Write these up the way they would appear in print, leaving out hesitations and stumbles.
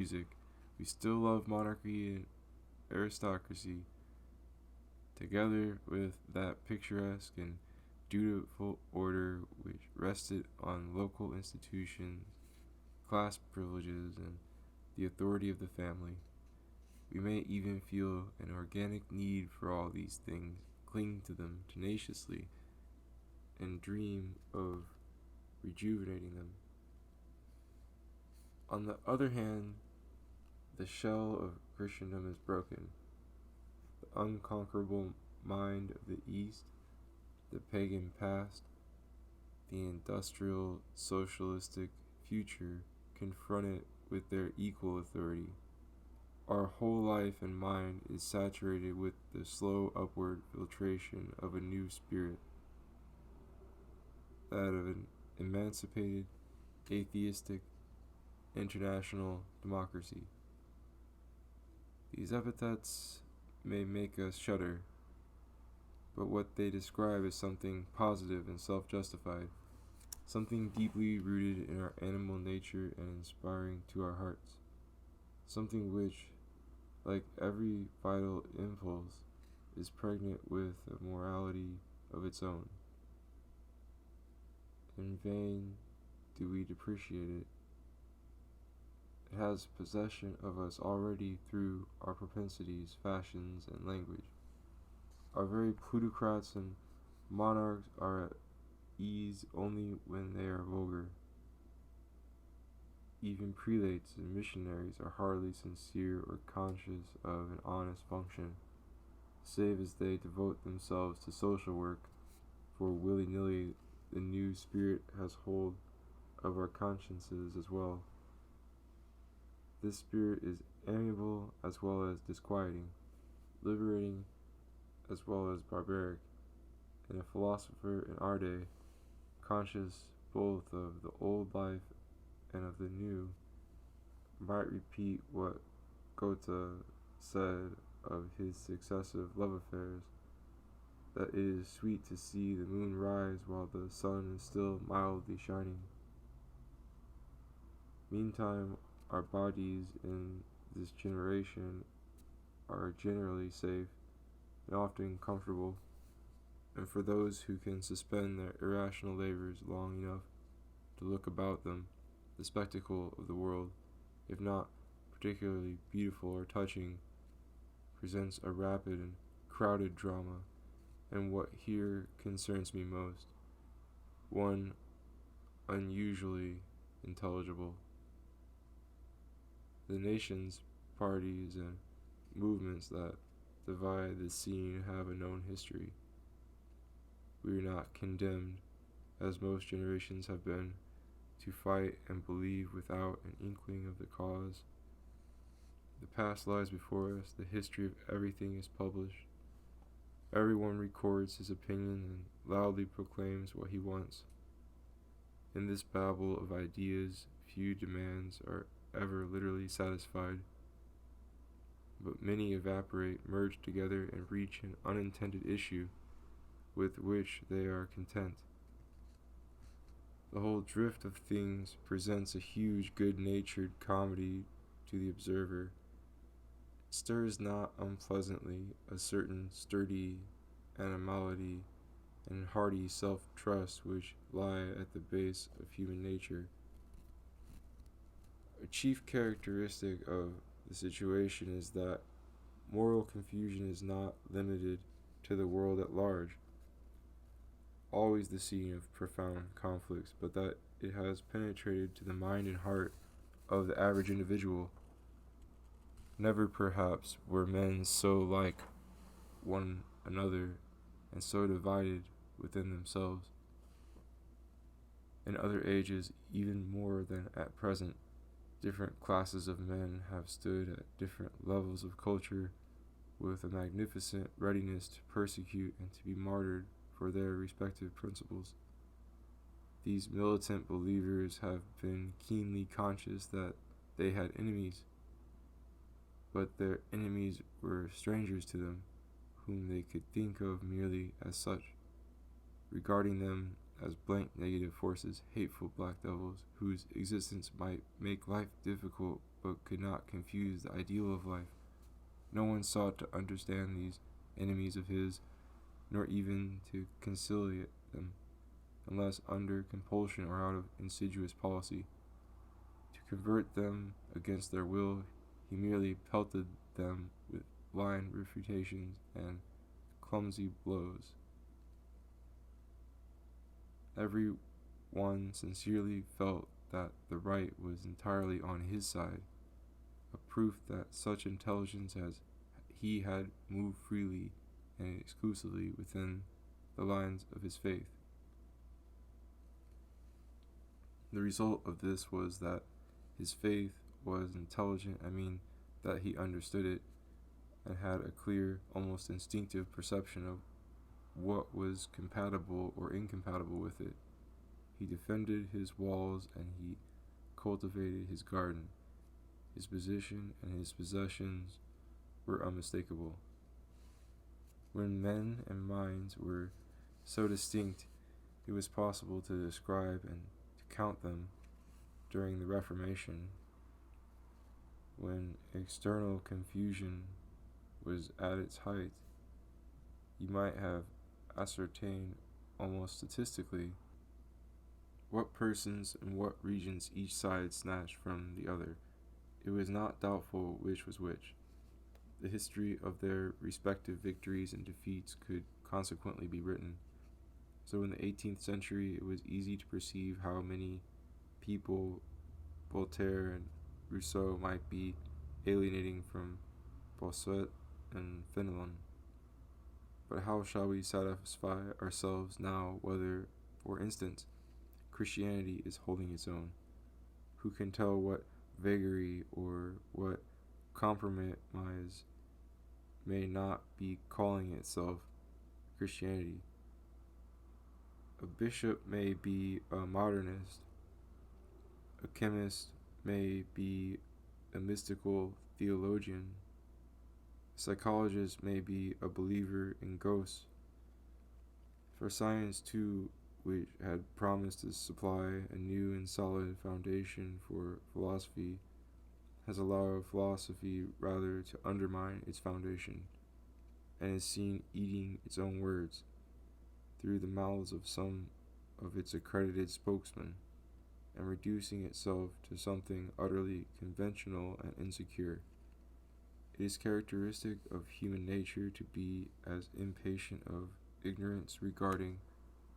music. We still love monarchy and aristocracy, together with that picturesque and dutiful order which rested on local institutions, class privileges, and the authority of the family. We may even feel an organic need for all these things, cling to them tenaciously, and dream of rejuvenating them. On the other hand, the shell of Christendom is broken. The unconquerable mind of the East, the pagan past, the industrial socialistic future confront it with their equal authority. Our whole life and mind is saturated with the slow upward filtration of a new spirit, that of an emancipated, atheistic, international democracy. These epithets may make us shudder, but what they describe is something positive and self-justified, something deeply rooted in our animal nature and inspiring to our hearts, something which, like every vital impulse, is pregnant with a morality of its own. In vain do we depreciate it. It has possession of us already through our propensities, fashions, and language. Our very plutocrats and monarchs are at ease only when they are vulgar. Even prelates and missionaries are hardly sincere or conscious of an honest function, save as they devote themselves to social work, for willy-nilly the new spirit has hold of our consciences as well. This spirit is amiable as well as disquieting, liberating as well as barbaric, and a philosopher in our day, conscious both of the old life and of the new, might repeat what Goethe said of his successive love affairs, that it is sweet to see the moon rise while the sun is still mildly shining. Meantime, our bodies in this generation are generally safe and often comfortable, and for those who can suspend their irrational labors long enough to look about them, the spectacle of the world, if not particularly beautiful or touching, presents a rapid and crowded drama, and what here concerns me most, one unusually intelligible. The nations, parties, and movements that divide the scene have a known history. We are not condemned, as most generations have been, to fight and believe without an inkling of the cause. The past lies before us, the history of everything is published. Everyone records his opinion and loudly proclaims what he wants. In this babel of ideas, few demands are ever literally satisfied, but many evaporate, merge together, and reach an unintended issue with which they are content. The whole drift of things presents a huge good-natured comedy to the observer. It stirs not unpleasantly a certain sturdy animality and hearty self-trust which lie at the base of human nature. A chief characteristic of the situation is that moral confusion is not limited to the world at large, always the scene of profound conflicts, but that it has penetrated to the mind and heart of the average individual. Never, perhaps, were men so like one another and so divided within themselves. In other ages, even more than at present, different classes of men have stood at different levels of culture with a magnificent readiness to persecute and to be martyred for their respective principles. These militant believers have been keenly conscious that they had enemies, but their enemies were strangers to them, whom they could think of merely as such, regarding them as blank negative forces, hateful black devils, whose existence might make life difficult but could not confuse the ideal of life. No one sought to understand these enemies of his, nor even to conciliate them, unless under compulsion or out of insidious policy. To convert them against their will, he merely pelted them with blind refutations and clumsy blows. Every one sincerely felt that the right was entirely on his side, a proof that such intelligence as he had moved freely and exclusively within the lines of his faith. The result of this was that his faith was intelligent, that he understood it and had a clear, almost instinctive perception of what was compatible or incompatible with it. He defended his walls and he cultivated his garden. His position and his possessions were unmistakable. When men and minds were so distinct, it was possible to describe and to count them. During the Reformation, when external confusion was at its height, you might have ascertained almost statistically what persons and what regions each side snatched from the other. It was not doubtful which was which. The history of their respective victories and defeats could consequently be written. So in the 18th century, it was easy to perceive how many people Voltaire and Rousseau might be alienating from Bossuet and Fenelon. But how shall we satisfy ourselves now whether, for instance, Christianity is holding its own? Who can tell what vagary or what compromise may not be calling itself Christianity? A bishop may be a modernist, a chemist may be a mystical theologian, a psychologist may be a believer in ghosts. For science, too, which had promised to supply a new and solid foundation for philosophy, has allowed philosophy rather to undermine its foundation, and is seen eating its own words through the mouths of some of its accredited spokesmen, and reducing itself to something utterly conventional and insecure. It is characteristic of human nature to be as impatient of ignorance regarding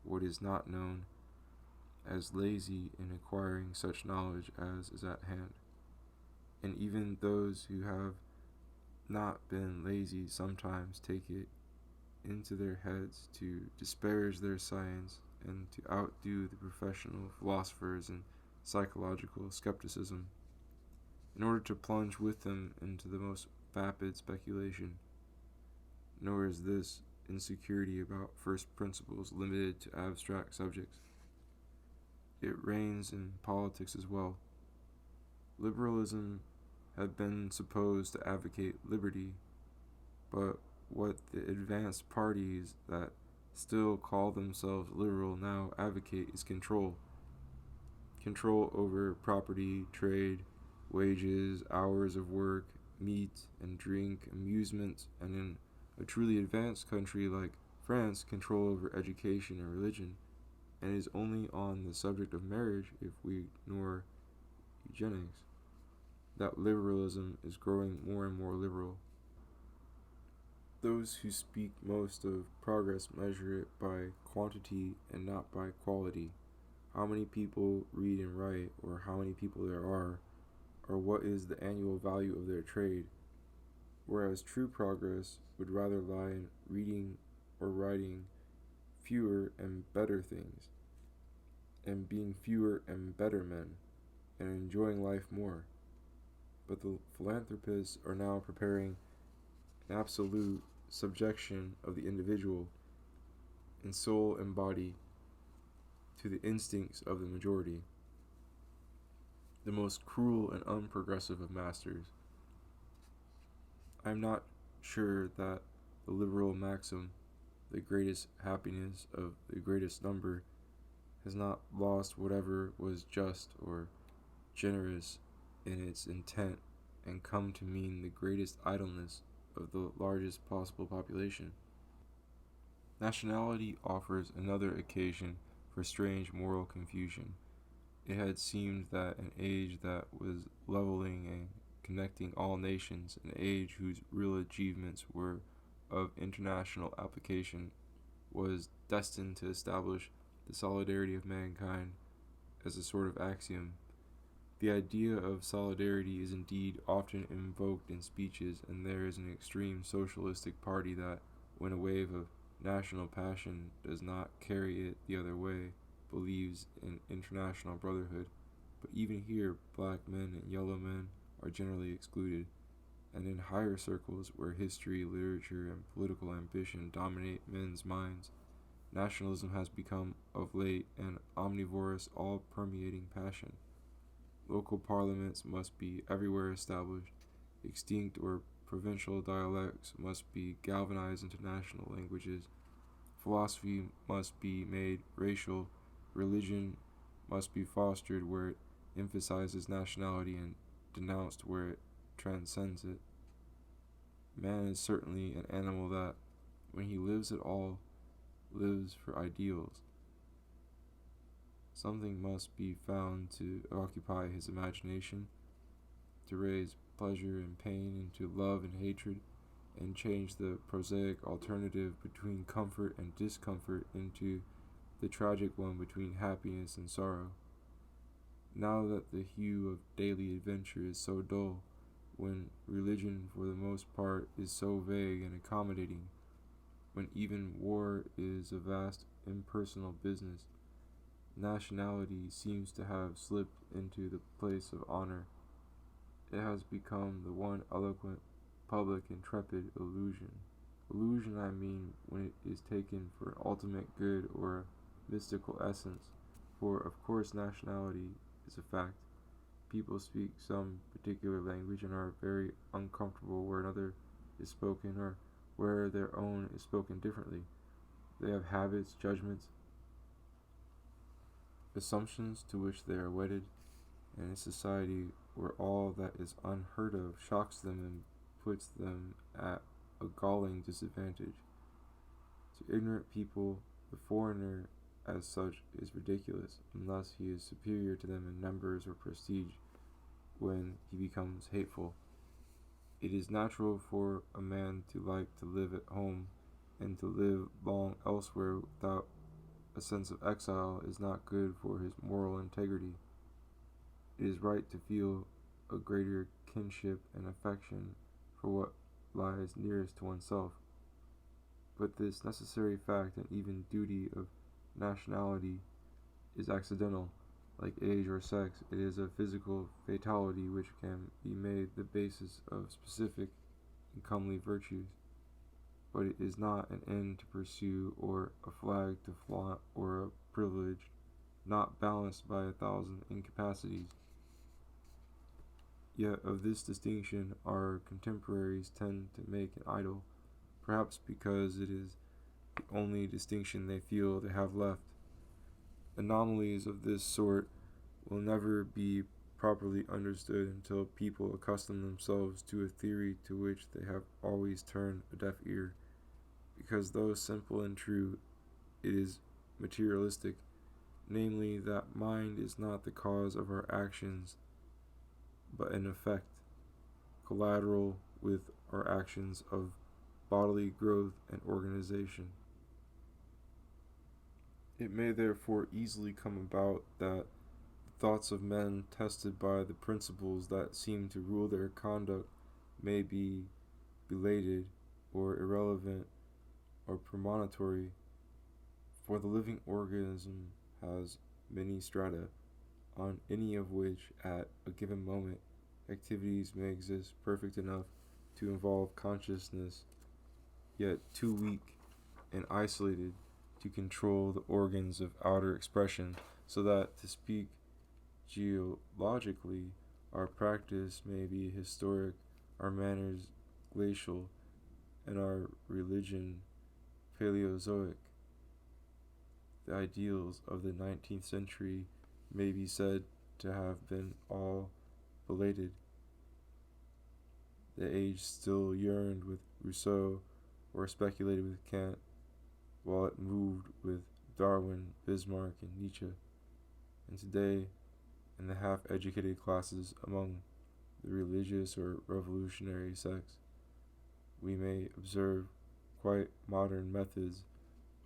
what is not known, as lazy in acquiring such knowledge as is at hand. And even those who have not been lazy sometimes take it into their heads to disparage their science and to outdo the professional philosophers in psychological skepticism, in order to plunge with them into the most vapid speculation. Nor is this insecurity about first principles limited to abstract subjects. It reigns in politics as well. Liberalism had been supposed to advocate liberty, but what the advanced parties that still call themselves liberal now advocate is control. Control over property, trade, wages, hours of work, meat and drink, amusement, and in a truly advanced country like France, control over education and religion. And it is only on the subject of marriage, if we ignore eugenics, that liberalism is growing more and more liberal. Those who speak most of progress measure it by quantity and not by quality. How many people read and write, or how many people there are, or what is the annual value of their trade, whereas true progress would rather lie in reading or writing fewer and better things, and being fewer and better men, and enjoying life more. But the philanthropists are now preparing an absolute subjection of the individual in soul and body to the instincts of the majority, the most cruel and unprogressive of masters. I am not sure that the liberal maxim, the greatest happiness of the greatest number, has not lost whatever was just or generous in its intent and come to mean the greatest idleness of the largest possible population. Nationality offers another occasion for strange moral confusion. It had seemed that an age that was leveling and connecting all nations, an age whose real achievements were of international application, was destined to establish the solidarity of mankind as a sort of axiom. The idea of solidarity is indeed often invoked in speeches, and there is an extreme socialistic party that, when a wave of national passion does not carry it the other way, believes in international brotherhood. But even here, black men and yellow men are generally excluded, and in higher circles where history, literature, and political ambition dominate men's minds, nationalism has become of late an omnivorous, all-permeating passion. Local parliaments must be everywhere established, extinct or provincial dialects must be galvanized into national languages, philosophy must be made racial, religion must be fostered where it emphasizes nationality and denounced where it transcends it. Man is certainly an animal that, when he lives at all, lives for ideals. Something must be found to occupy his imagination, to raise pleasure and pain into love and hatred, and change the prosaic alternative between comfort and discomfort into the tragic one between happiness and sorrow. Now that the hue of daily adventure is so dull, when religion for the most part is so vague and accommodating, when even war is a vast impersonal business, nationality seems to have slipped into the place of honor. It has become the one eloquent, public, intrepid illusion. Illusion, I mean, when it is taken for an ultimate good or a mystical essence, for of course nationality is a fact. People speak some particular language and are very uncomfortable where another is spoken or where their own is spoken differently. They have habits, judgments, assumptions to which they are wedded, and in a society where all that is unheard of shocks them and puts them at a galling disadvantage. To ignorant people, the foreigner as such is ridiculous, unless he is superior to them in numbers or prestige, when he becomes hateful. It is natural for a man to like to live at home, and to live long elsewhere without a sense of exile is not good for his moral integrity. It is right to feel a greater kinship and affection for what lies nearest to oneself. But this necessary fact and even duty of nationality is accidental. Like age or sex, it is a physical fatality which can be made the basis of specific and comely virtues. But it is not an end to pursue, or a flag to flaunt, or a privilege not balanced by 1,000 incapacities. Yet of this distinction our contemporaries tend to make an idol, perhaps because it is the only distinction they feel they have left. Anomalies of this sort will never be properly understood until people accustom themselves to a theory to which they have always turned a deaf ear, because though simple and true, it is materialistic, namely that mind is not the cause of our actions, but an effect, collateral with our actions of bodily growth and organization. It may therefore easily come about that the thoughts of men, tested by the principles that seem to rule their conduct, may be belated or irrelevant or premonitory, for the living organism has many strata, on any of which at a given moment activities may exist perfect enough to involve consciousness, yet too weak and isolated to control the organs of outer expression, so that, to speak geologically, our practice may be historic, our manners glacial, and our religion Paleozoic. The ideals of the 19th century may be said to have been all belated. The age still yearned with Rousseau or speculated with Kant, while it moved with Darwin, Bismarck, and Nietzsche. And today, in the half-educated classes among the religious or revolutionary sects, we may observe quite modern methods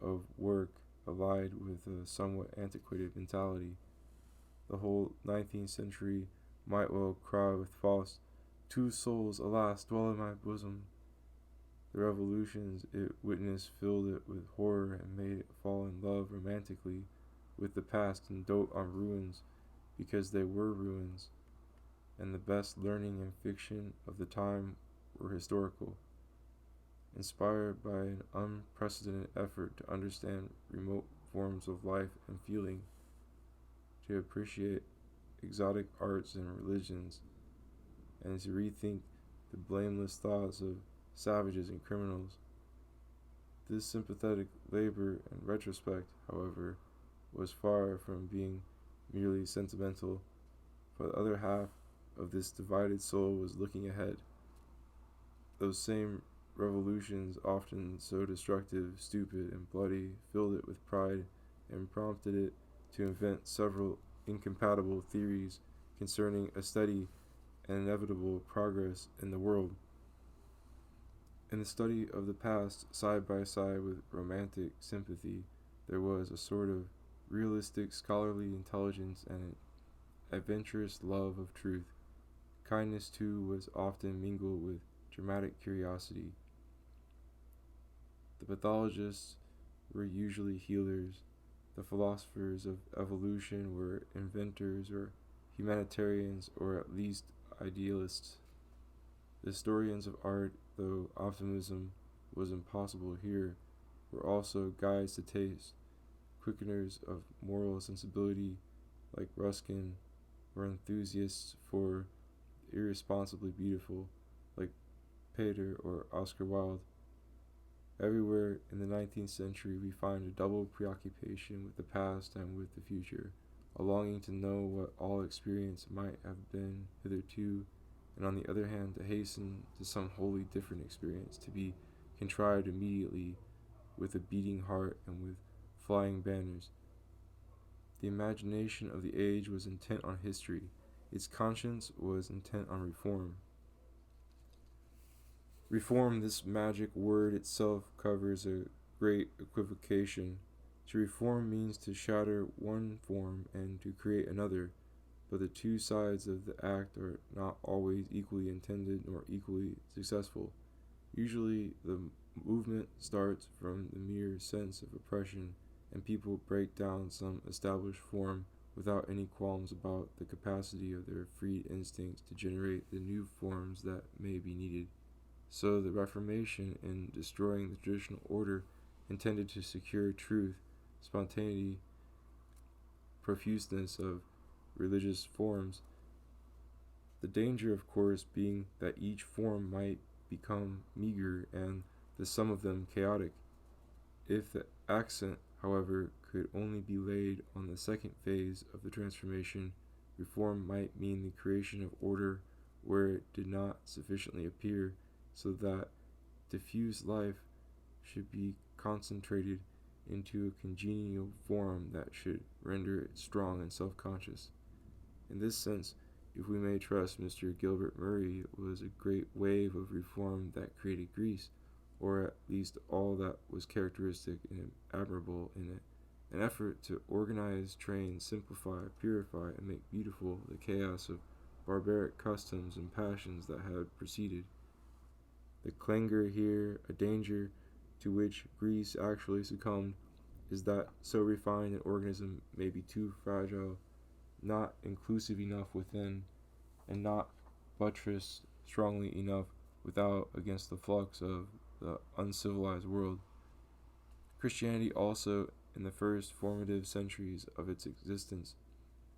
of work allied with a somewhat antiquated mentality. The whole 19th century might well cry with Faust, "Two souls, alas, dwell in my bosom." The revolutions it witnessed filled it with horror and made it fall in love romantically with the past and dote on ruins because they were ruins, and the best learning and fiction of the time were historical. Inspired by an unprecedented effort to understand remote forms of life and feeling, to appreciate exotic arts and religions, and to rethink the blameless thoughts of savages and criminals. This sympathetic labor in retrospect, however, was far from being merely sentimental, for the other half of this divided soul was looking ahead. Those same revolutions, often so destructive, stupid, and bloody, filled it with pride and prompted it to invent several incompatible theories concerning a steady and inevitable progress in the world. In the study of the past, side by side with romantic sympathy, there was a sort of realistic scholarly intelligence and an adventurous love of truth. Kindness, too, was often mingled with dramatic curiosity. The pathologists were usually healers. The philosophers of evolution were inventors or humanitarians or at least idealists. The historians of art, though optimism was impossible here, were also guides to taste, quickeners of moral sensibility like Ruskin, or enthusiasts for the irresponsibly beautiful like Pater or Oscar Wilde. Everywhere in the 19th century we find a double preoccupation with the past and with the future, a longing to know what all experience might have been hitherto, and on the other hand to hasten to some wholly different experience, to be contrived immediately with a beating heart and with flying banners. The imagination of the age was intent on history. Its conscience was intent on reform. Reform, this magic word itself covers a great equivocation. To reform means to shatter one form and to create another, but the two sides of the act are not always equally intended nor equally successful. Usually the movement starts from the mere sense of oppression, and people break down some established form without any qualms about the capacity of their freed instincts to generate the new forms that may be needed. So the Reformation, in destroying the traditional order, intended to secure truth, spontaneity, profuseness of religious forms. The danger, of course, being that each form might become meager and the sum of them chaotic. If the accent, however, could only be laid on the second phase of the transformation, reform might mean the creation of order where it did not sufficiently appear, so that diffuse life should be concentrated into a congenial form that should render it strong and self-conscious. In this sense, if we may trust Mr. Gilbert Murray, it was a great wave of reform that created Greece, or at least all that was characteristic and admirable in it, an effort to organize, train, simplify, purify, and make beautiful the chaos of barbaric customs and passions that had preceded. The clangor here, a danger to which Greece actually succumbed, is that so refined an organism may be too fragile, not inclusive enough within, and not buttressed strongly enough without against the flux of the uncivilized world. Christianity also, in the first formative centuries of its existence,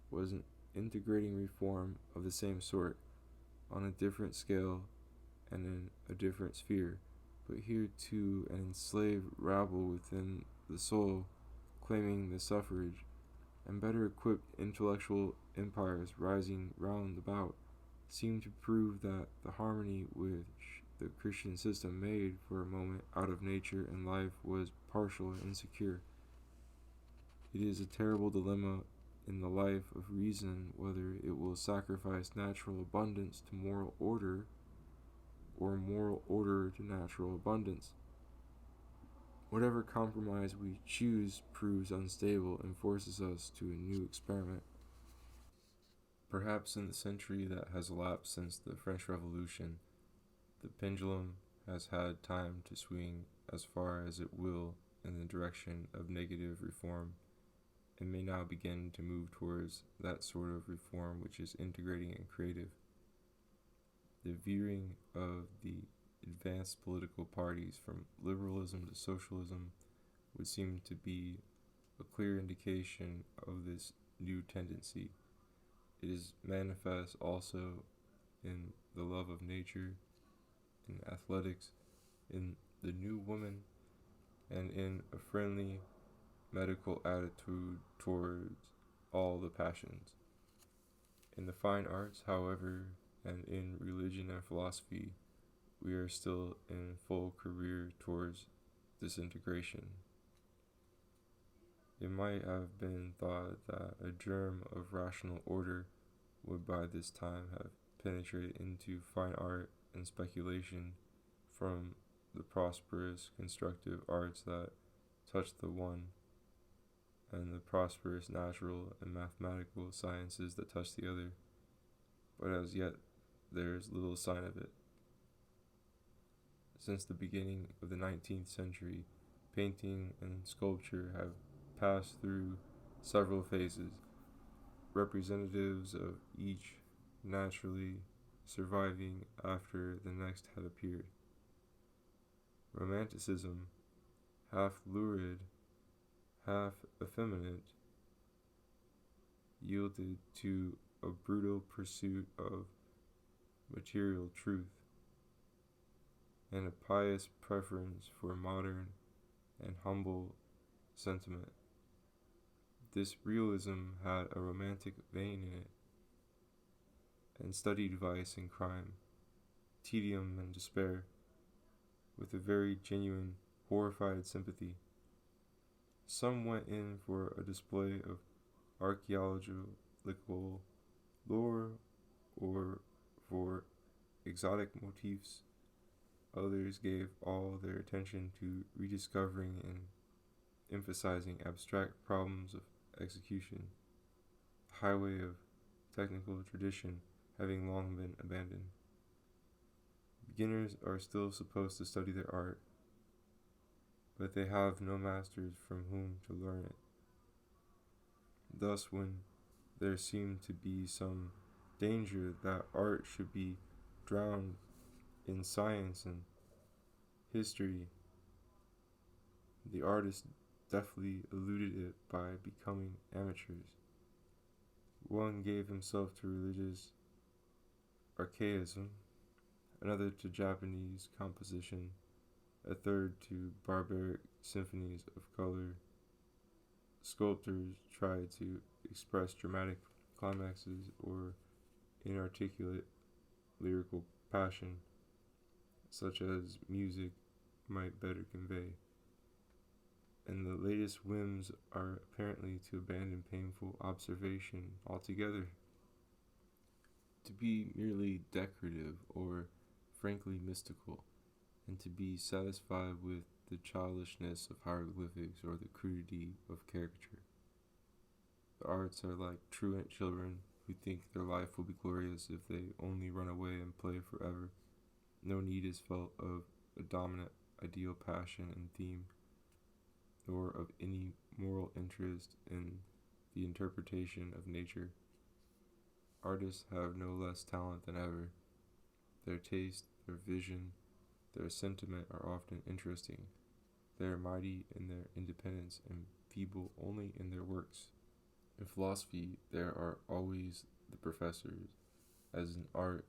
was an integrating reform of the same sort, on a different scale and in a different sphere, but here too an enslaved rabble within the soul, claiming the suffrage, and better equipped intellectual empires rising round about, seem to prove that the harmony which the Christian system made for a moment out of nature and life was partial and insecure. It is a terrible dilemma in the life of reason whether it will sacrifice natural abundance to moral order or moral order to natural abundance. Whatever compromise we choose proves unstable and forces us to a new experiment. Perhaps in the century that has elapsed since the French Revolution, the pendulum has had time to swing as far as it will in the direction of negative reform, and may now begin to move towards that sort of reform which is integrating and creative. The veering of the advanced political parties from liberalism to socialism would seem to be a clear indication of this new tendency. It is manifest also in the love of nature, in athletics, in the new woman, and in a friendly medical attitude towards all the passions. In the fine arts, however, and in religion and philosophy, we are still in full career towards disintegration. It might have been thought that a germ of rational order would by this time have penetrated into fine art and speculation from the prosperous constructive arts that touch the one, and the prosperous natural and mathematical sciences that touch the other, but as yet there is little sign of it. Since the beginning of the 19th century, painting and sculpture have passed through several phases, representatives of each naturally surviving after the next had appeared. Romanticism, half lurid, half effeminate, yielded to a brutal pursuit of material truth, and a pious preference for modern and humble sentiment. This realism had a romantic vein in it, and studied vice and crime, tedium and despair, with a very genuine, horrified sympathy. Some went in for a display of archaeological lore or for exotic motifs. Others gave all their attention to rediscovering and emphasizing abstract problems of execution, the highway of technical tradition having long been abandoned. Beginners are still supposed to study their art, but they have no masters from whom to learn it. Thus, when there seemed to be some danger that art should be drowned in science and history, the artists deftly eluded it by becoming amateurs. One gave himself to religious archaism, another to Japanese composition, a third to barbaric symphonies of color. Sculptors tried to express dramatic climaxes or inarticulate lyrical passion, such as music might better convey. And the latest whims are apparently to abandon painful observation altogether, to be merely decorative or frankly mystical, and to be satisfied with the childishness of hieroglyphics or the crudity of caricature. The arts are like truant children who think their life will be glorious if they only run away and play forever. No need is felt of a dominant ideal passion and theme, nor of any moral interest in the interpretation of nature. Artists have no less talent than ever. Their taste, their vision, their sentiment are often interesting. They are mighty in their independence and feeble only in their works. In philosophy, there are always the professors. As in art,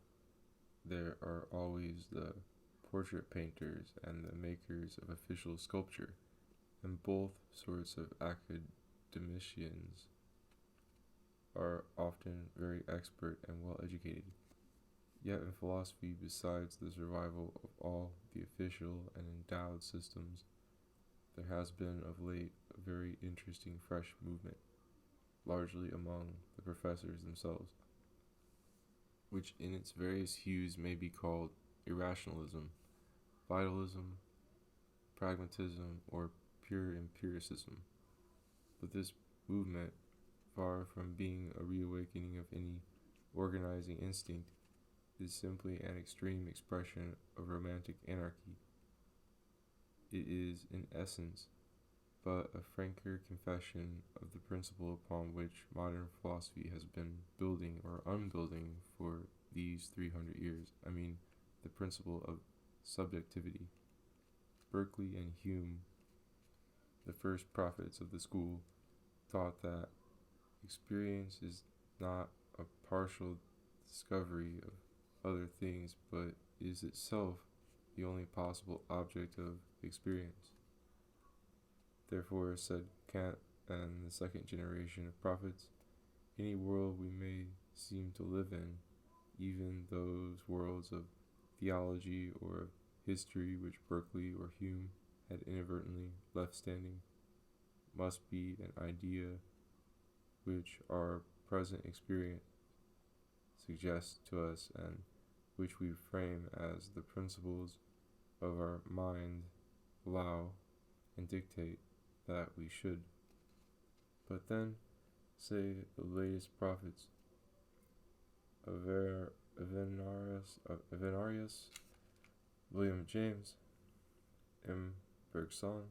there are always the portrait painters and the makers of official sculpture, and both sorts of academicians are often very expert and well educated. Yet in philosophy, besides the survival of all the official and endowed systems, there has been of late a very interesting fresh movement, largely among the professors themselves, which in its various hues may be called irrationalism, vitalism, pragmatism, or pure empiricism. But this movement, far from being a reawakening of any organizing instinct, is simply an extreme expression of romantic anarchy. It is, in essence, but a franker confession of the principle upon which modern philosophy has been building or unbuilding for these 300 years. I mean, the principle of subjectivity. Berkeley and Hume, the first prophets of the school, thought that experience is not a partial discovery of other things, but is itself the only possible object of experience. Therefore, said Kant and the second generation of prophets, any world we may seem to live in, even those worlds of theology or of history which Berkeley or Hume had inadvertently left standing, must be an idea which our present experience suggests to us and which we frame as the principles of our mind allow and dictate that we should. But then, say the latest prophets, Avenarius, William James, M. Bergson,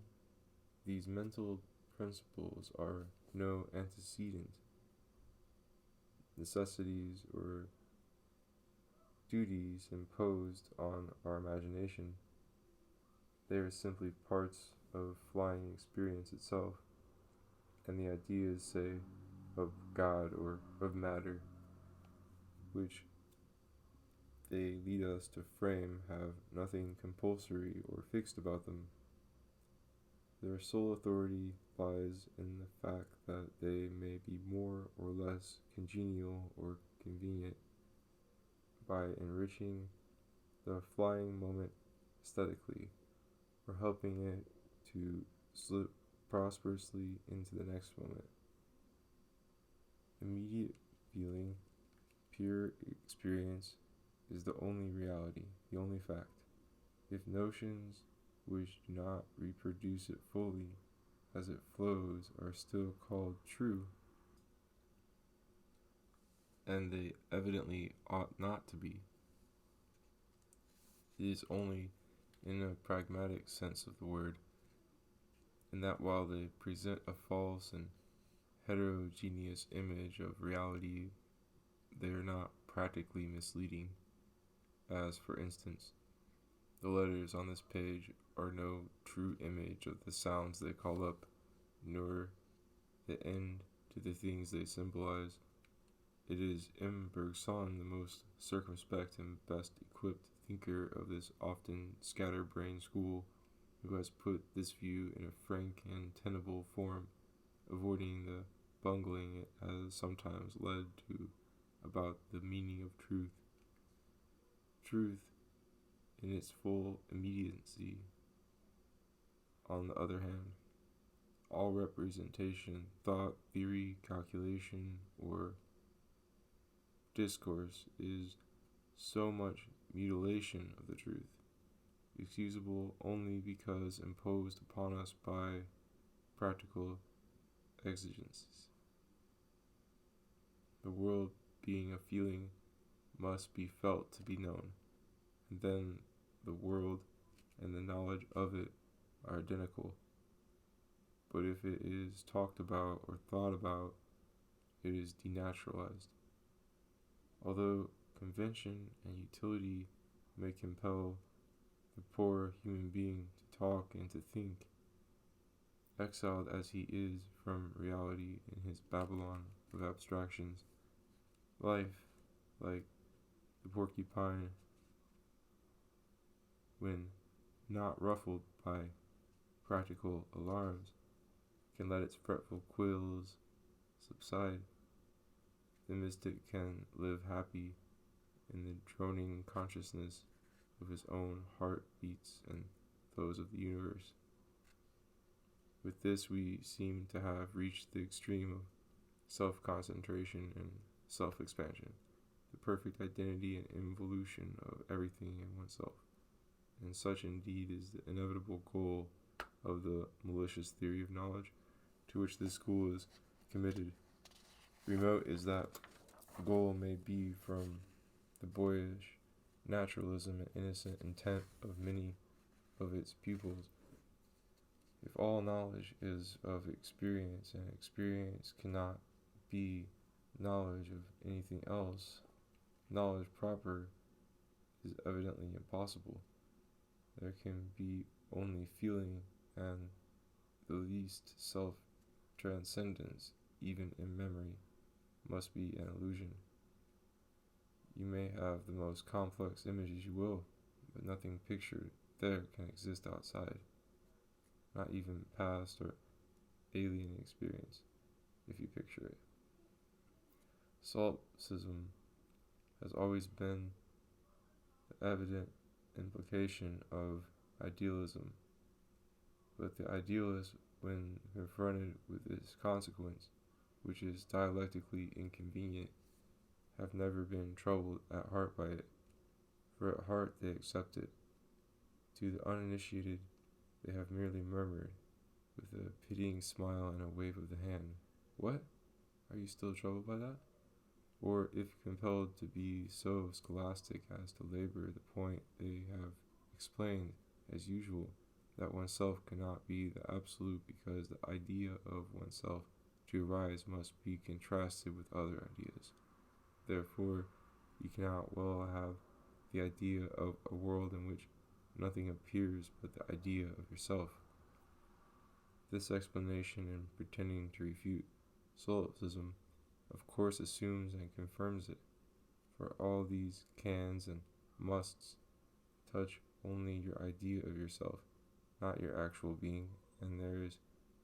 these mental principles are no antecedent necessities or duties imposed on our imagination. They are simply parts of flying experience itself, and the ideas, say, of God or of matter, which they lead us to frame, have nothing compulsory or fixed about them. Their sole authority lies in the fact that they may be more or less congenial or convenient by enriching the flying moment aesthetically, or helping it to slip prosperously into the next moment. Immediate feeling, pure experience, is the only reality, the only fact. If notions which do not reproduce it fully as it flows are still called true, and they evidently ought not to be, it is only in a pragmatic sense of the word, and that while they present a false and heterogeneous image of reality, they are not practically misleading, as, for instance, the letters on this page are no true image of the sounds they call up, nor the end to the things they symbolize. It is M. Bergson, the most circumspect and best equipped thinker of this often scatterbrained school, who has put this view in a frank and tenable form, avoiding the bungling it has sometimes led to about the meaning of truth. Truth, in its full immediacy, on the other hand, all representation, thought, theory, calculation, or discourse is so much mutilation of the truth, excusable only because imposed upon us by practical exigencies. The world, being a feeling, must be felt to be known, and then the world and the knowledge of it are identical. But if it is talked about or thought about, it is denaturalized. Although convention and utility may compel the poor human being to talk and to think, exiled as he is from reality in his Babylon of abstractions, life, like the porcupine, when not ruffled by practical alarms, can let its fretful quills subside. The mystic can live happy in the droning consciousness of his own heart beats and those of the universe. With this, we seem to have reached the extreme of self-concentration and self-expansion, the perfect identity and involution of everything in oneself. And such indeed is the inevitable goal of the malicious theory of knowledge to which this school is committed. Remote as that goal may be from the boyish naturalism and innocent intent of many of its pupils, if all knowledge is of experience, and experience cannot be knowledge of anything else, knowledge proper is evidently impossible. There can be only feeling, and the least self-transcendence, even in memory, must be an illusion. You may have the most complex images you will, but nothing pictured there can exist outside, not even past or alien experience, if you picture it. Solipsism has always been the evident implication of idealism, but the idealist, when confronted with this consequence, which is dialectically inconvenient, have never been troubled at heart by it, for at heart they accept it. To the uninitiated, they have merely murmured, with a pitying smile and a wave of the hand, "What? Are you still troubled by that?" Or, if compelled to be so scholastic as to labor the point, they have explained, as usual, that oneself cannot be the absolute because the idea of oneself to arise must be contrasted with other ideas. Therefore, you cannot well have the idea of a world in which nothing appears but the idea of yourself. This explanation, in pretending to refute solipsism, of course assumes and confirms it, for all these cans and musts touch only your idea of yourself, not your actual being, and there is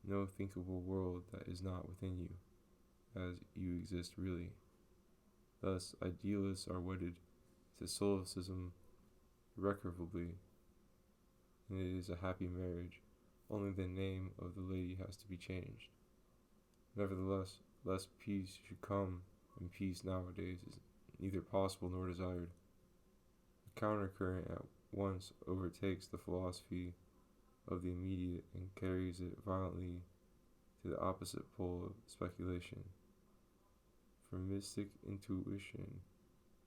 no thinkable world that is not within you, as you exist really. Thus, idealists are wedded to solipsism irrecoverably, and it is a happy marriage. Only the name of the lady has to be changed. Nevertheless, lest peace should come, and peace nowadays is neither possible nor desired, a countercurrent at once overtakes the philosophy of the immediate and carries it violently to the opposite pole of speculation. From mystic intuition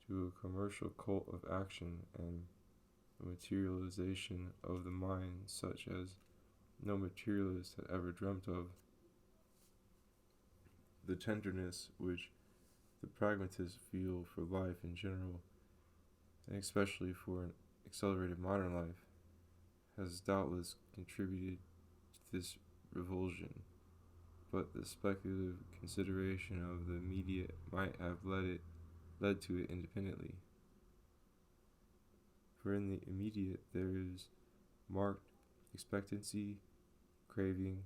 to a commercial cult of action and a materialization of the mind such as no materialist had ever dreamt of. The tenderness which the pragmatists feel for life in general, and especially for an accelerated modern life, has doubtless contributed to this revulsion, but the speculative consideration of the immediate might have led to it independently. For in the immediate there is marked expectancy, craving,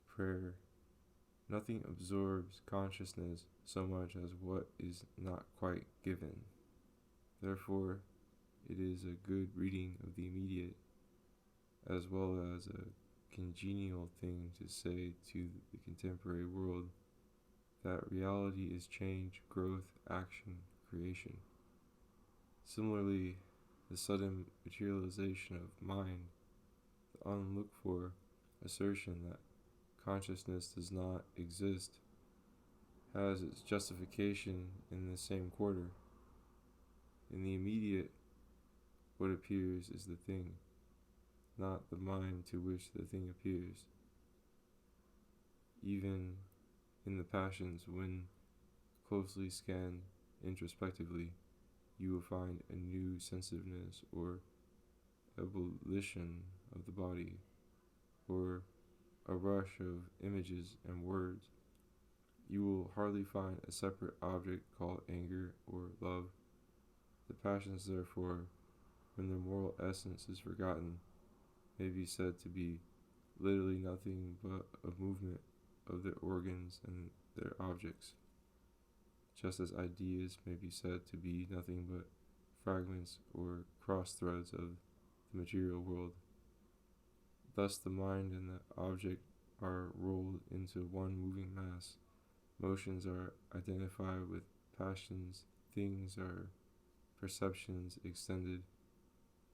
prayer. Nothing absorbs consciousness so much as what is not quite given. Therefore, it is a good reading of the immediate, as well as a congenial thing to say to the contemporary world, that reality is change, growth, action, creation. Similarly, the sudden materialization of mind, the unlooked for assertion that consciousness does not exist, has its justification in the same quarter. In the immediate, what appears is the thing, not the mind to which the thing appears. Even in the passions, when closely scanned introspectively, you will find a new sensitiveness or ebullition of the body, or a rush of images and words. You will hardly find a separate object called anger or love. The passions, therefore, when their moral essence is forgotten, may be said to be literally nothing but a movement of their organs and their objects. just as ideas may be said to be nothing but fragments or cross threads of the material world. Thus the mind and the object are rolled into one moving mass. Motions are identified with passions, things are perceptions extended,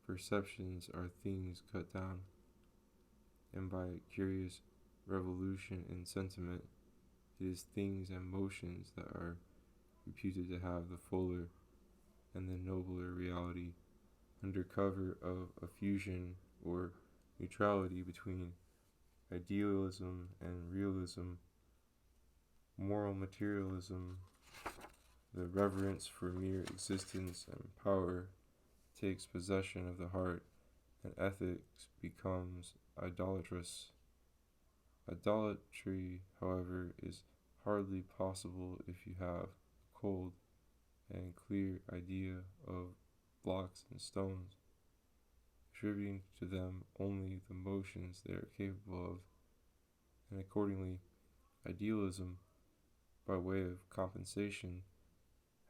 perceptions are things cut down, and by curious revolution in sentiment, it is things and motions that are reputed to have the fuller and the nobler reality, under cover of a fusion or neutrality between idealism and realism, moral materialism. The reverence for mere existence and power takes possession of the heart, and ethics becomes idolatrous. Idolatry, however, is hardly possible if you have a cold and clear idea of blocks and stones, attributing to them only the motions they are capable of, and accordingly, idealism, by way of compensation,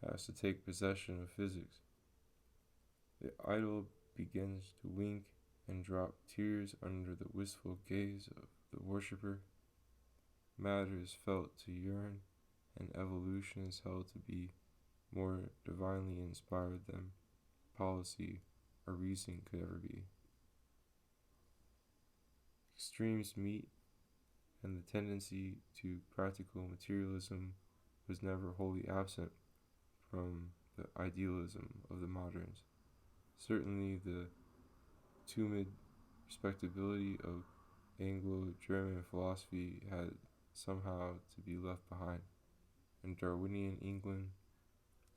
has to take possession of physics. The idol begins to wink and drop tears under the wistful gaze of the worshipper. Matter is felt to yearn, and evolution is held to be more divinely inspired than policy or reason could ever be. Extremes meet, and the tendency to practical materialism was never wholly absent from the idealism of the moderns. Certainly the tumid respectability of Anglo-German philosophy had somehow to be left behind, and Darwinian England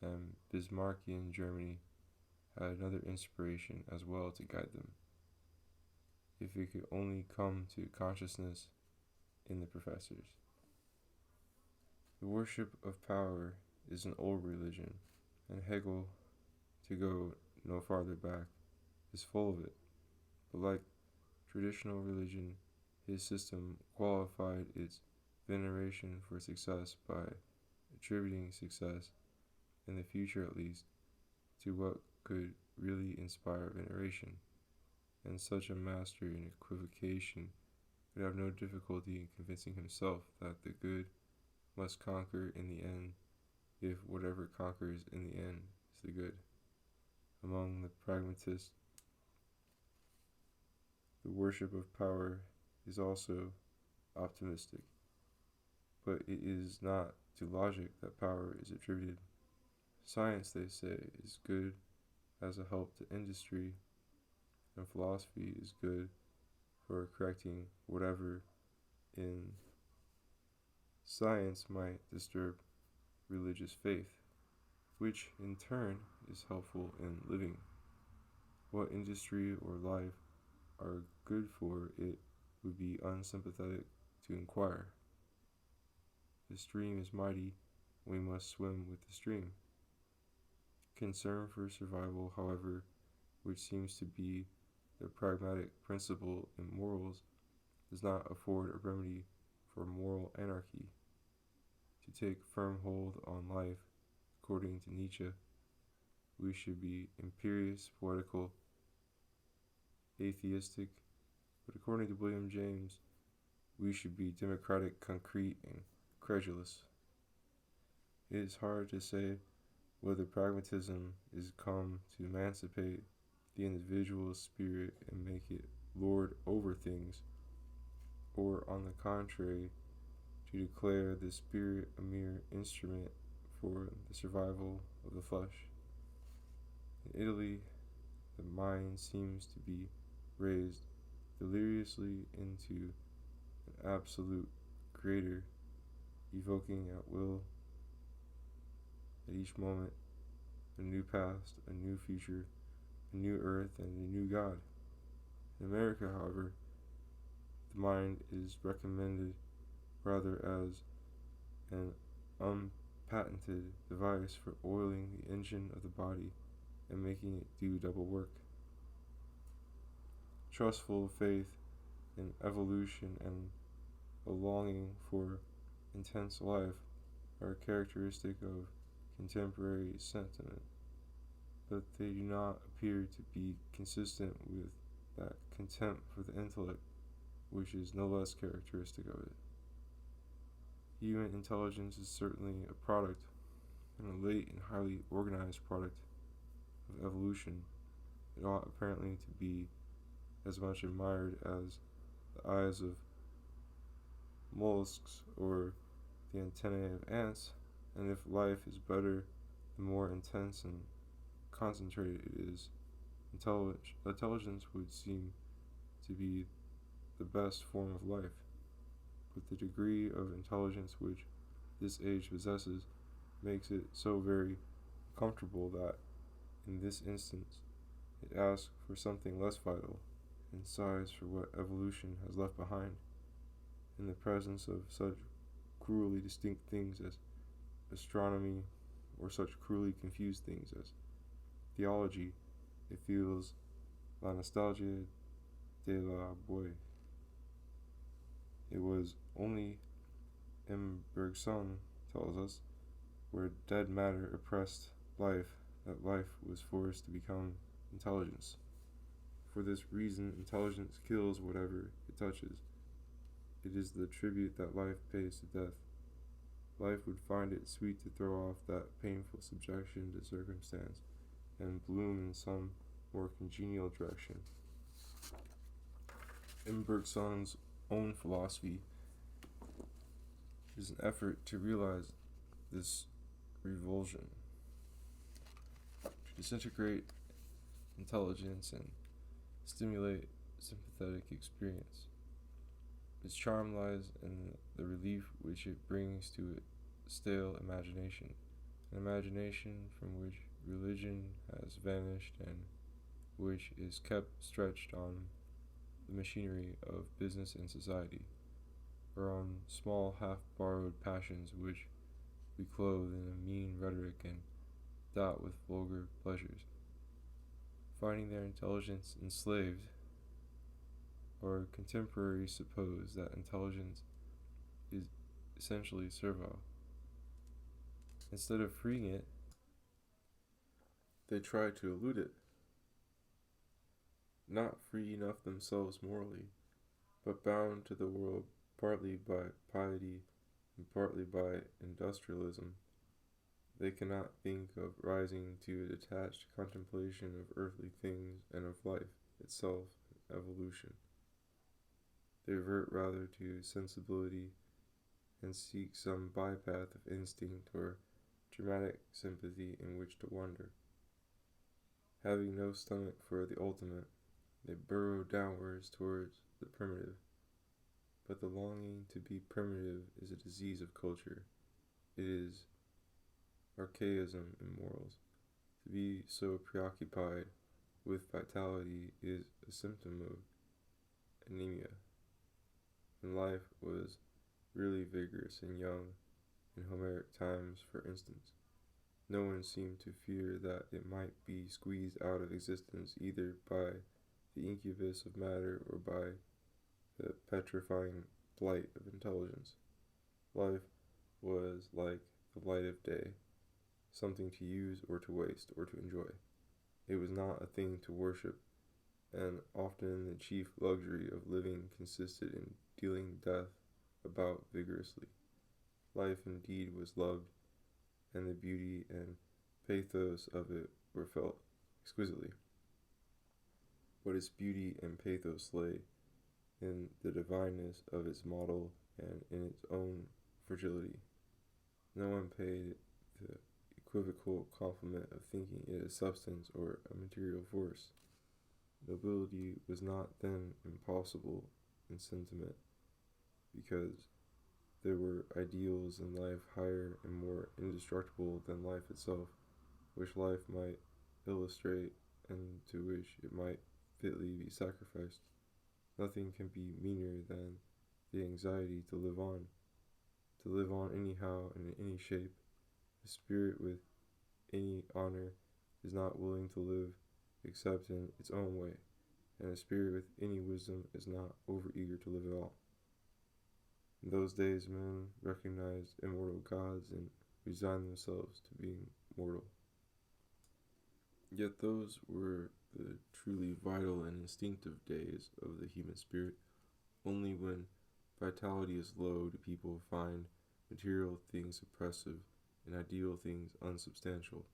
and Bismarckian Germany had another inspiration as well to guide them, if it could only come to consciousness in the professors. The worship of power is an old religion, and Hegel, to go no farther back, is full of it. But like traditional religion, his system qualified its veneration for success by attributing success, in the future at least, to what could really inspire veneration, and such a master in equivocation would have no difficulty in convincing himself that the good must conquer in the end, if whatever conquers in the end is the good. Among the pragmatists, the worship of power is also optimistic, but it is not to logic that power is attributed. Science, they say, is good as a help to industry, and philosophy is good for correcting whatever in science might disturb religious faith, which in turn is helpful in living. What industry or life are good for, it would be unsympathetic to inquire. The stream is mighty, we must swim with the stream. Concern for survival, however, which seems to be the pragmatic principle in morals, does not afford a remedy for moral anarchy. To take firm hold on life, according to Nietzsche, we should be imperious, poetical, atheistic, but according to William James, we should be democratic, concrete, and credulous. It is hard to say whether pragmatism is come to emancipate the individual spirit and make it lord over things, or on the contrary, to declare the spirit a mere instrument for the survival of the flesh. In Italy, the mind seems to be raised deliriously into an absolute creator, evoking at will, at each moment, a new past, a new future, a new earth, and a new God. In America, however, the mind is recommended rather as an unpatented device for oiling the engine of the body and making it do double work. Trustful faith in evolution and a longing for intense life are characteristic of contemporary sentiment, but they do not appear to be consistent with that contempt for the intellect, which is no less characteristic of it. Human intelligence is certainly a product, and a late and highly organized product, of evolution. It ought apparently to be as much admired as the eyes of mollusks or the antennae of ants, and if life is better, the more intense and concentrated it is, intelligence would seem to be the best form of life. But the degree of intelligence which this age possesses makes it so very comfortable that, in this instance, it asks for something less vital, and sighs for what evolution has left behind. In the presence of such cruelly distinct things as astronomy, or such cruelly confused things as theology, it feels la nostalgia de la boue. It was only, M. Bergson tells us, where dead matter oppressed life that life was forced to become intelligence. For this reason, intelligence kills whatever it touches. It is the tribute that life pays to death. Life would find it sweet to throw off that painful subjection to circumstance and bloom in some more congenial direction. In Bergson's own philosophy is an effort to realize this revulsion, to disintegrate intelligence and stimulate sympathetic experience. Its charm lies in the relief which it brings to a stale imagination, an imagination from which religion has vanished and which is kept stretched on the machinery of business and society, or on small half-borrowed passions which we clothe in a mean rhetoric and dot with vulgar pleasures. Finding their intelligence enslaved, our contemporaries suppose that intelligence is essentially servile. Instead of freeing it, they try to elude it, not free enough themselves morally, but bound to the world partly by piety and partly by industrialism. They cannot think of rising to a detached contemplation of earthly things and of life itself and evolution. They revert rather to sensibility and seek some bypath of instinct or dramatic sympathy in which to wander. Having no stomach for the ultimate, they burrow downwards towards the primitive. But the longing to be primitive is a disease of culture. It is archaism in morals. To be so preoccupied with vitality is a symptom of anemia. When life was really vigorous and young, in Homeric times, for instance, no one seemed to fear that it might be squeezed out of existence either by the incubus of matter or by the petrifying blight of intelligence. Life was like the light of day, something to use or to waste or to enjoy. It was not a thing to worship, and often the chief luxury of living consisted in dealing death about vigorously. Life indeed was loved, and the beauty and pathos of it were felt exquisitely. But its beauty and pathos lay in the divineness of its model and in its own fragility. No one paid the equivocal compliment of thinking it a substance or a material force. Nobility was not then impossible in sentiment, because there were ideals in life higher and more indestructible than life itself, which life might illustrate and to which it might fitly be sacrificed. Nothing can be meaner than the anxiety to live on anyhow and in any shape. A spirit with any honor is not willing to live except in its own way, and a spirit with any wisdom is not overeager to live at all. In those days men recognized immortal gods in resign themselves to being mortal. Yet those were the truly vital and instinctive days of the human spirit. Only when vitality is low do people find material things oppressive and ideal things unsubstantial.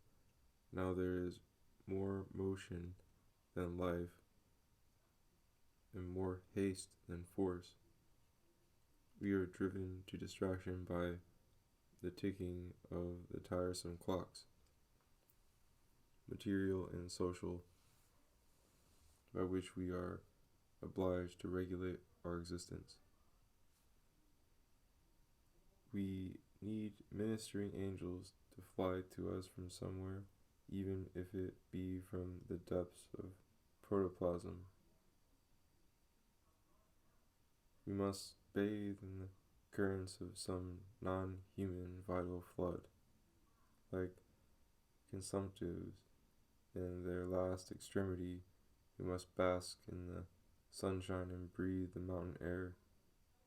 Now there is more motion than life and more haste than force. We are driven to distraction by the ticking of the tiresome clocks, material and social, by which we are obliged to regulate our existence. We need ministering angels to fly to us from somewhere, even if it be from the depths of protoplasm. We must bathe in the currents of some non-human vital flood, like consumptives in their last extremity. We must bask in the sunshine and breathe the mountain air,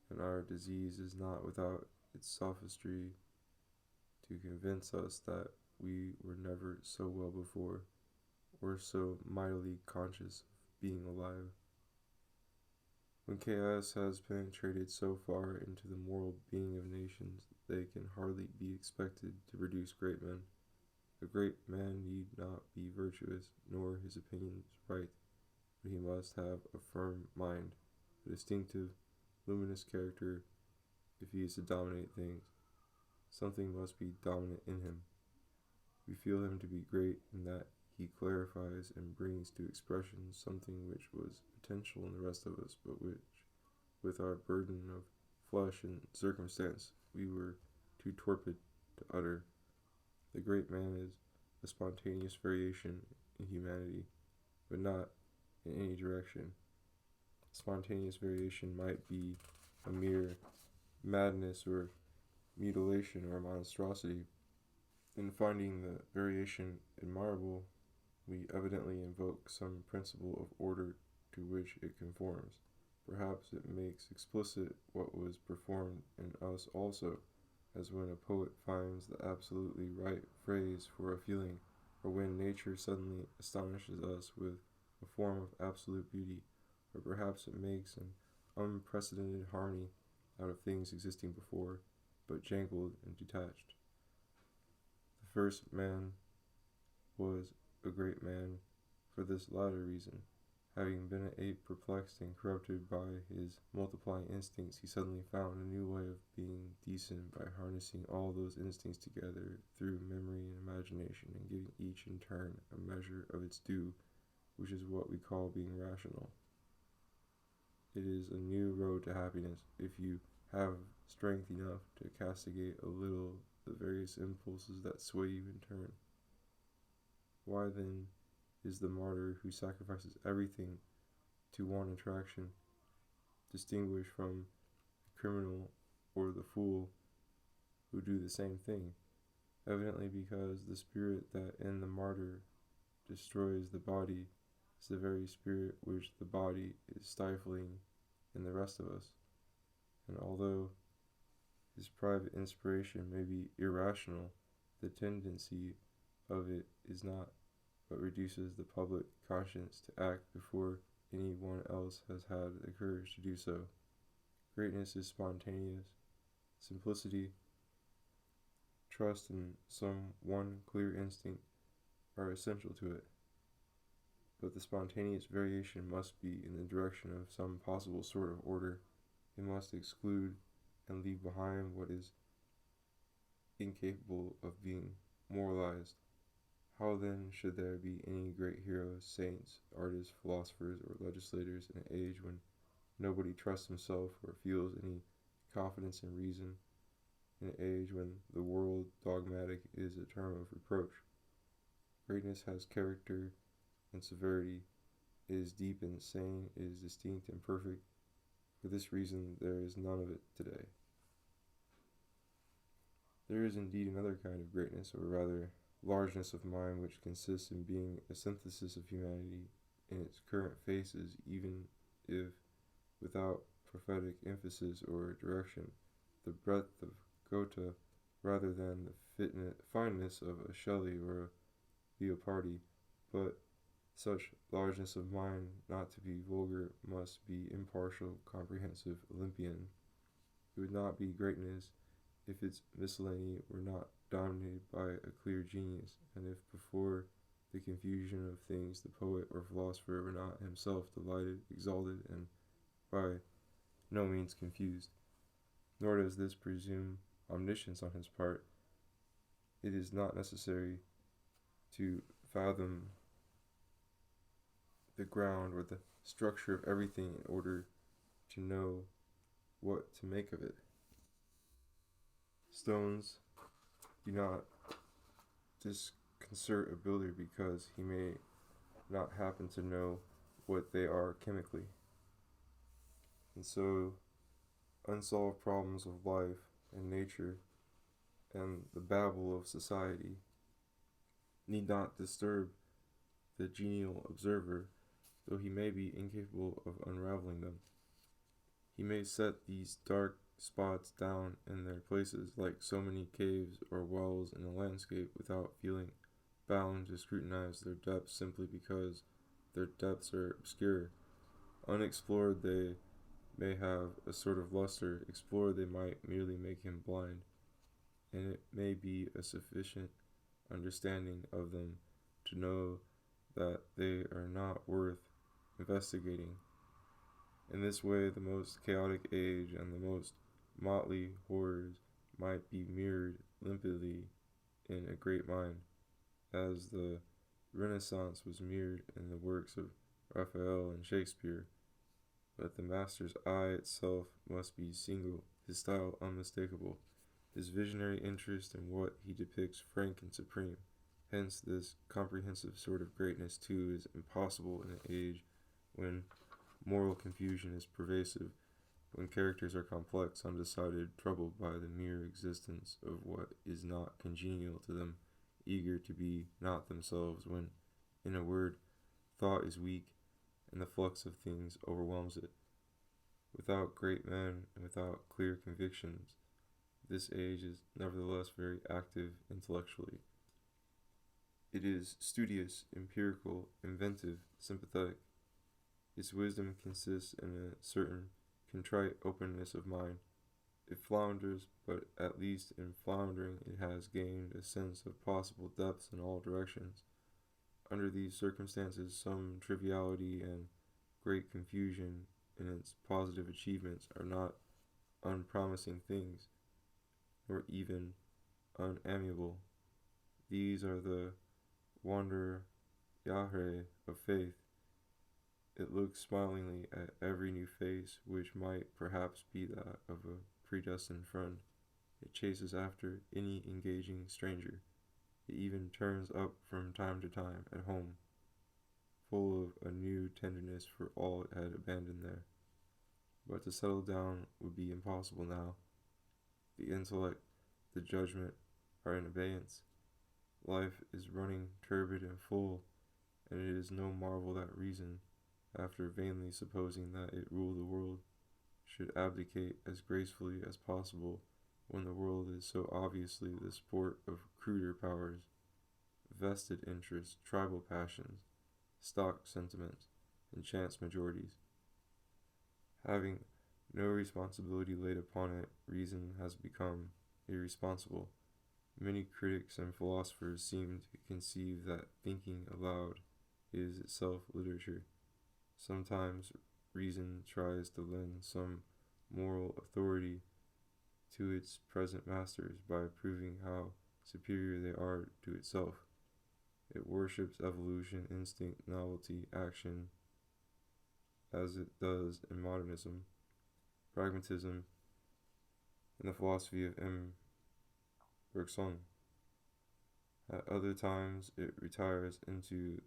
and our disease is not without its sophistry to convince us that we were never so well before, or so mightily conscious of being alive. When chaos has penetrated so far into the moral being of nations, they can hardly be expected to produce great men. A great man need not be virtuous, nor his opinions right, but he must have a firm mind, a distinctive, luminous character. If he is to dominate things, something must be dominant in him. We feel him to be great in that he clarifies and brings to expression something which was potential in the rest of us, but which, with our burden of flesh and circumstance, we were too torpid to utter. The great man is a spontaneous variation in humanity, but not in any direction. Spontaneous variation might be a mere madness or mutilation or monstrosity. In finding the variation admirable, we evidently invoke some principle of order to which it conforms. Perhaps it makes explicit what was performed in us also, as when a poet finds the absolutely right phrase for a feeling, or when nature suddenly astonishes us with a form of absolute beauty, or perhaps it makes an unprecedented harmony out of things existing before, but jangled and detached. The first man was a great man for this latter reason. Having been an ape perplexed and corrupted by his multiplying instincts, he suddenly found a new way of being decent by harnessing all those instincts together through memory and imagination, and giving each in turn a measure of its due, which is what we call being rational. It is a new road to happiness if you have strength enough to castigate a little the various impulses that sway you in turn. Why then is the martyr who sacrifices everything to one attraction distinguished from the criminal or the fool who do the same thing? Evidently because the spirit that in the martyr destroys the body is the very spirit which the body is stifling in the rest of us. And although his private inspiration may be irrational, the tendency of it is not, but reduces the public conscience to act before any one else has had the courage to do so. Greatness is spontaneous. Simplicity, trust in some one clear instinct are essential to it. But the spontaneous variation must be in the direction of some possible sort of order. It must exclude and leave behind what is incapable of being moralized. How then should there be any great heroes, saints, artists, philosophers, or legislators in an age when nobody trusts himself or feels any confidence in reason, in an age when the word dogmatic is a term of reproach? Greatness has character and severity. It is deep and sane. It is distinct and perfect. For this reason, there is none of it today. There is indeed another kind of greatness, or rather largeness of mind, which consists in being a synthesis of humanity in its current phases, even if without prophetic emphasis or direction. The breadth of Goethe rather than the fineness of a Shelley or a Leopardi, but such largeness of mind not to be vulgar must be impartial, comprehensive, Olympian. It would not be greatness if its miscellany were not dominated by a clear genius, and if before the confusion of things the poet or philosopher were not himself delighted, exalted, and by no means confused. Nor does this presume omniscience on his part. It is not necessary to fathom the ground or the structure of everything in order to know what to make of it. Stones do not disconcert a builder because he may not happen to know what they are chemically. And so, unsolved problems of life and nature and the babble of society need not disturb the genial observer, though he may be incapable of unraveling them. He may set these dark spots down in their places like so many caves or wells in a landscape without feeling bound to scrutinize their depths simply because their depths are obscure. Unexplored they may have a sort of luster, explored they might merely make him blind, and it may be a sufficient understanding of them to know that they are not worth investigating. In this way, the most chaotic age and the most motley horrors might be mirrored limpidly in a great mind, as the Renaissance was mirrored in the works of Raphael and Shakespeare. But the master's eye itself must be single, his style unmistakable, his visionary interest in what he depicts frank and supreme. Hence, this comprehensive sort of greatness, too, is impossible in an age when moral confusion is pervasive, when characters are complex, undecided, troubled by the mere existence of what is not congenial to them, eager to be not themselves, when, in a word, thought is weak, and the flux of things overwhelms it. Without great men and without clear convictions, this age is nevertheless very active intellectually. It is studious, empirical, inventive, sympathetic. Its wisdom consists in a certain contrite openness of mind. It flounders, but at least in floundering it has gained a sense of possible depths in all directions. Under these circumstances, some triviality and great confusion in its positive achievements are not unpromising things, nor even unamiable. These are the wander Yahre of faith. It looks smilingly at every new face, which might perhaps be that of a predestined friend. It chases after any engaging stranger. It even turns up from time to time at home, full of a new tenderness for all it had abandoned there. But to settle down would be impossible now. The intellect, the judgment, are in abeyance. Life is running turbid and full, and it is no marvel that reason, after vainly supposing that it ruled the world, should abdicate as gracefully as possible when the world is so obviously the sport of cruder powers, vested interests, tribal passions, stock sentiments, and chance majorities. Having no responsibility laid upon it, reason has become irresponsible. Many critics and philosophers seem to conceive that thinking aloud is itself literature. Sometimes reason tries to lend some moral authority to its present masters by proving how superior they are to itself. It worships evolution, instinct, novelty, action, as it does in Modernism, Pragmatism, and the philosophy of M. Bergson. At other times, it retires into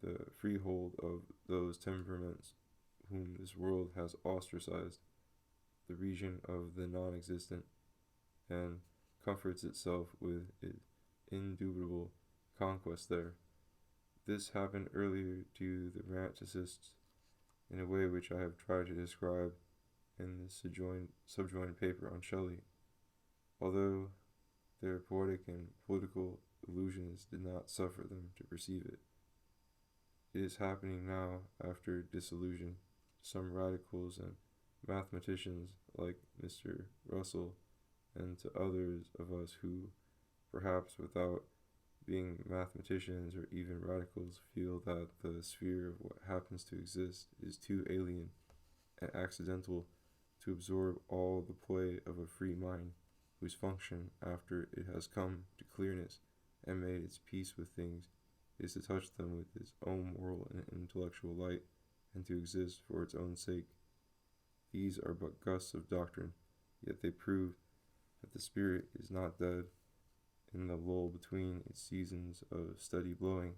the freehold of those temperaments whom this world has ostracized, the region of the non-existent, and comforts itself with its indubitable conquest there. This happened earlier to the Romanticists in a way which I have tried to describe in the subjoined paper on Shelley. Although Their poetic and political illusions did not suffer them to perceive it. It is happening now after disillusion to some radicals and mathematicians like Mr. Russell, and to others of us who, perhaps without being mathematicians or even radicals, feel that the sphere of what happens to exist is too alien and accidental to absorb all the play of a free mind, whose function, after it has come to clearness and made its peace with things, is to touch them with its own moral and intellectual light, and to exist for its own sake. These are but gusts of doctrine, yet they prove that the spirit is not dead in the lull between its seasons of steady blowing.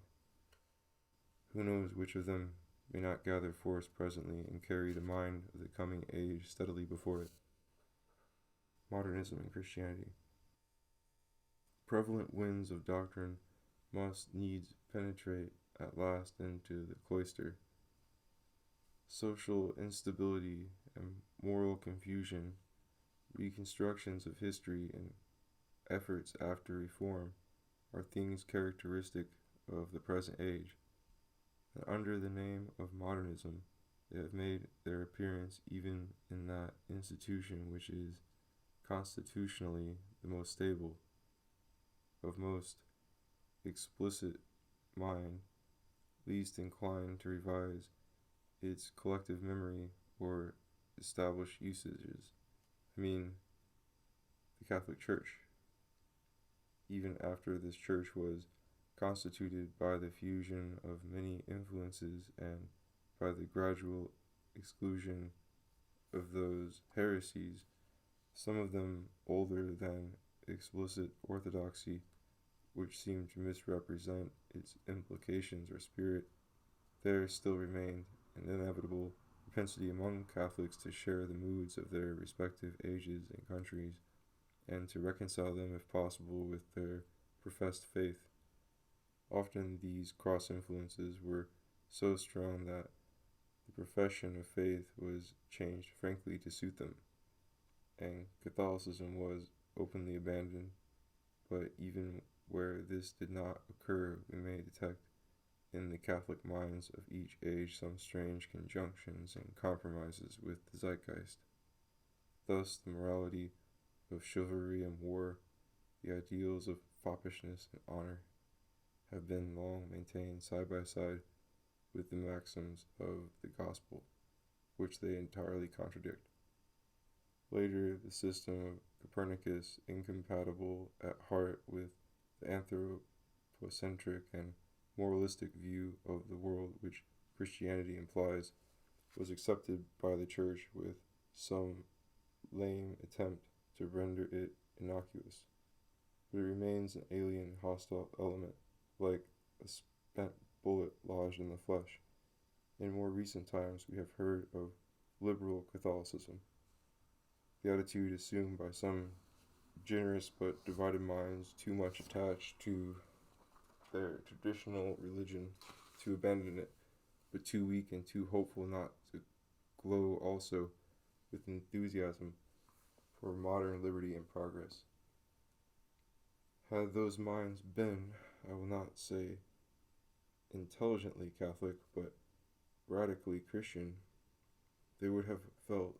Who knows which of them may not gather force presently and carry the mind of the coming age steadily before it? Modernism and Christianity. Prevalent winds of doctrine must needs penetrate at last into the cloister. Social instability and moral confusion, reconstructions of history, and efforts after reform are things characteristic of the present age, and under the name of modernism they have made their appearance even in that institution which is constitutionally the most stable, of most explicit mind, least inclined to revise its collective memory or establish usages. I mean, the Catholic Church. Even after this church was constituted by the fusion of many influences and by the gradual exclusion of those heresies, some of them older than explicit orthodoxy, which seem to misrepresent its implications or spirit, there still remained an inevitable propensity among Catholics to share the moods of their respective ages and countries, and to reconcile them, if possible, with their professed faith. Often these cross-influences were so strong that the profession of faith was changed frankly to suit them, and Catholicism was openly abandoned. But even where this did not occur, we may detect in the Catholic minds of each age some strange conjunctions and compromises with the zeitgeist. Thus the morality of chivalry and war, the ideals of foppishness and honor, have been long maintained side by side with the maxims of the gospel, which they entirely contradict. Later, the system of Copernicus, incompatible at heart with the anthropocentric and moralistic view of the world which Christianity implies, was accepted by the Church with some lame attempt to render it innocuous. But it remains an alien, hostile element, like a spent bullet lodged in the flesh. In more recent times, we have heard of liberal Catholicism, the attitude assumed by some generous but divided minds too much attached to their traditional religion to abandon it, but too weak and too hopeful not to glow also with enthusiasm for modern liberty and progress. Had those minds been, I will not say intelligently Catholic, but radically Christian, they would have felt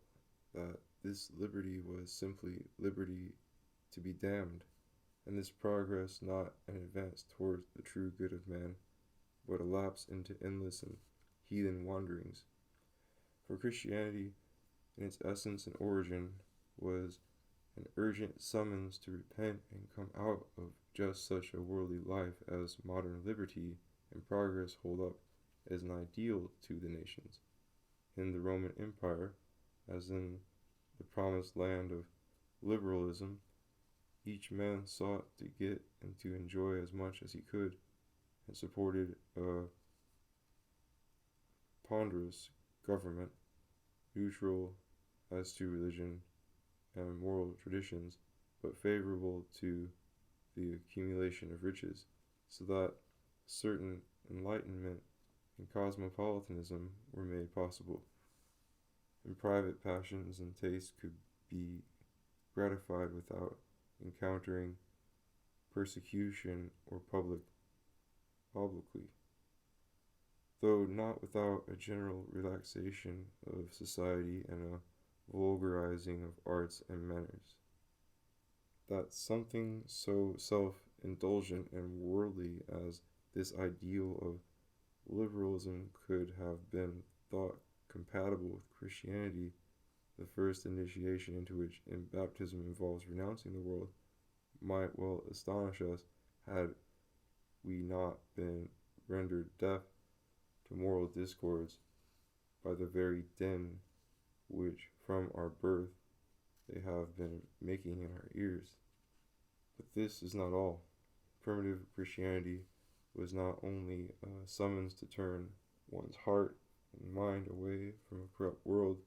that this liberty was simply liberty to be damned, and this progress not an advance towards the true good of man, but a lapse into endless and heathen wanderings. For Christianity, in its essence and origin, was an urgent summons to repent and come out of just such a worldly life as modern liberty and progress hold up as an ideal to the nations. In the Roman Empire, as in the promised land of liberalism, each man sought to get and to enjoy as much as he could, and supported a ponderous government, neutral as to religion and moral traditions, but favorable to the accumulation of riches, so that certain enlightenment and cosmopolitanism were made possible, and private passions and tastes could be gratified without encountering persecution or publicly, though not without a general relaxation of society and a vulgarizing of arts and manners. That something so self-indulgent and worldly as this ideal of liberalism could have been thought compatible with Christianity, the first initiation into which in baptism involves renouncing the world, might well astonish us had we not been rendered deaf to moral discords by the very din which from our birth they have been making in our ears. But this is not all. Primitive Christianity was not only a summons to turn one's heart and mind away from a corrupt world,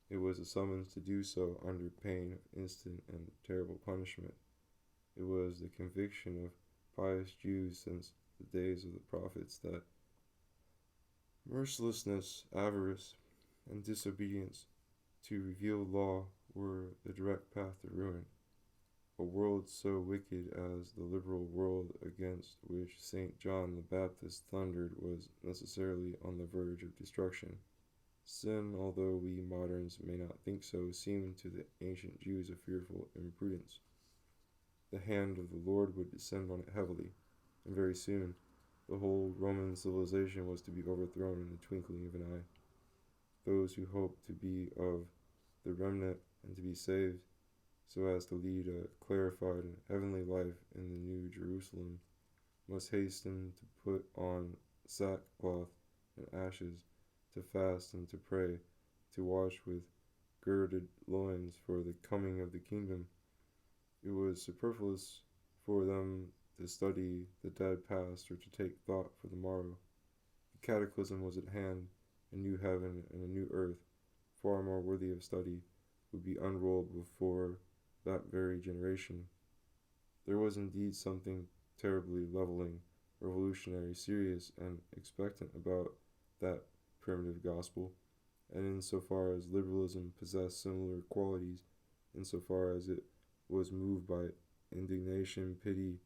it was a summons to do so under pain of instant and terrible punishment. It was the conviction of pious Jews since the days of the prophets that mercilessness, avarice, and disobedience to revealed law were the direct path to ruin. A world so wicked as the liberal world against which St. John the Baptist thundered was necessarily on the verge of destruction. Sin, although we moderns may not think so, seemed to the ancient Jews a fearful imprudence. The hand of the Lord would descend on it heavily, and very soon the whole Roman civilization was to be overthrown in the twinkling of an eye. Those who hoped to be of the remnant and to be saved, so as to lead a clarified and heavenly life in the New Jerusalem, must hasten to put on sackcloth and ashes, to fast and to pray, to watch with girded loins for the coming of the kingdom. It was superfluous for them to study the dead past or to take thought for the morrow. The cataclysm was at hand. A new heaven and a new earth, far more worthy of study, would be unrolled before that very generation. There was indeed something terribly leveling, revolutionary, serious, and expectant about that primitive gospel, and insofar as liberalism possessed similar qualities, insofar as it was moved by indignation, pity,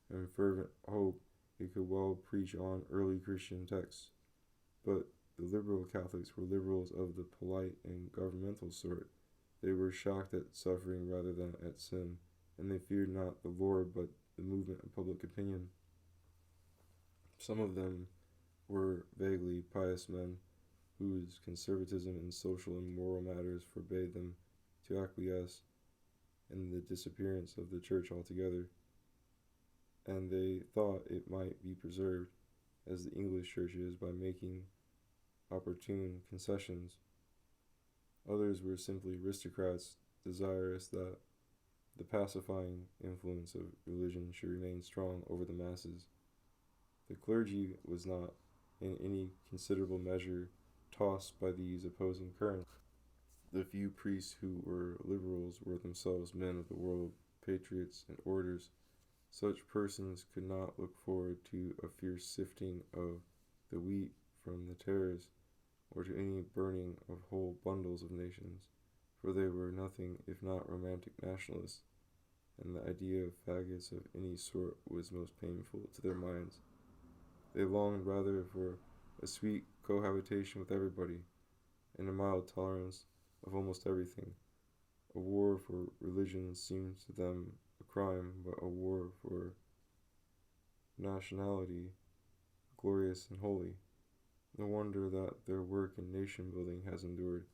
and fervent hope, it could well preach on early Christian texts. But the liberal Catholics were liberals of the polite and governmental sort. They were shocked at suffering rather than at sin, and they feared not the Lord but the movement of public opinion. Some of them were vaguely pious men, whose conservatism in social and moral matters forbade them to acquiesce in the disappearance of the church altogether, and they thought it might be preserved, as the English church is, by making opportune concessions. Others were simply aristocrats, desirous that the pacifying influence of religion should remain strong over the masses. The clergy was not, in any considerable measure, tossed by these opposing currents. The few priests who were liberals were themselves men of the world, patriots and orators. Such persons could not look forward to a fierce sifting of the wheat from the tares, or to any burning of whole bundles of nations, for they were nothing if not romantic nationalists, and the idea of faggots of any sort was most painful to their minds. They longed rather for a sweet cohabitation with everybody, and a mild tolerance of almost everything. A war for religion seemed to them a crime, but a war for nationality glorious and holy. No wonder that their work in nation building has endured,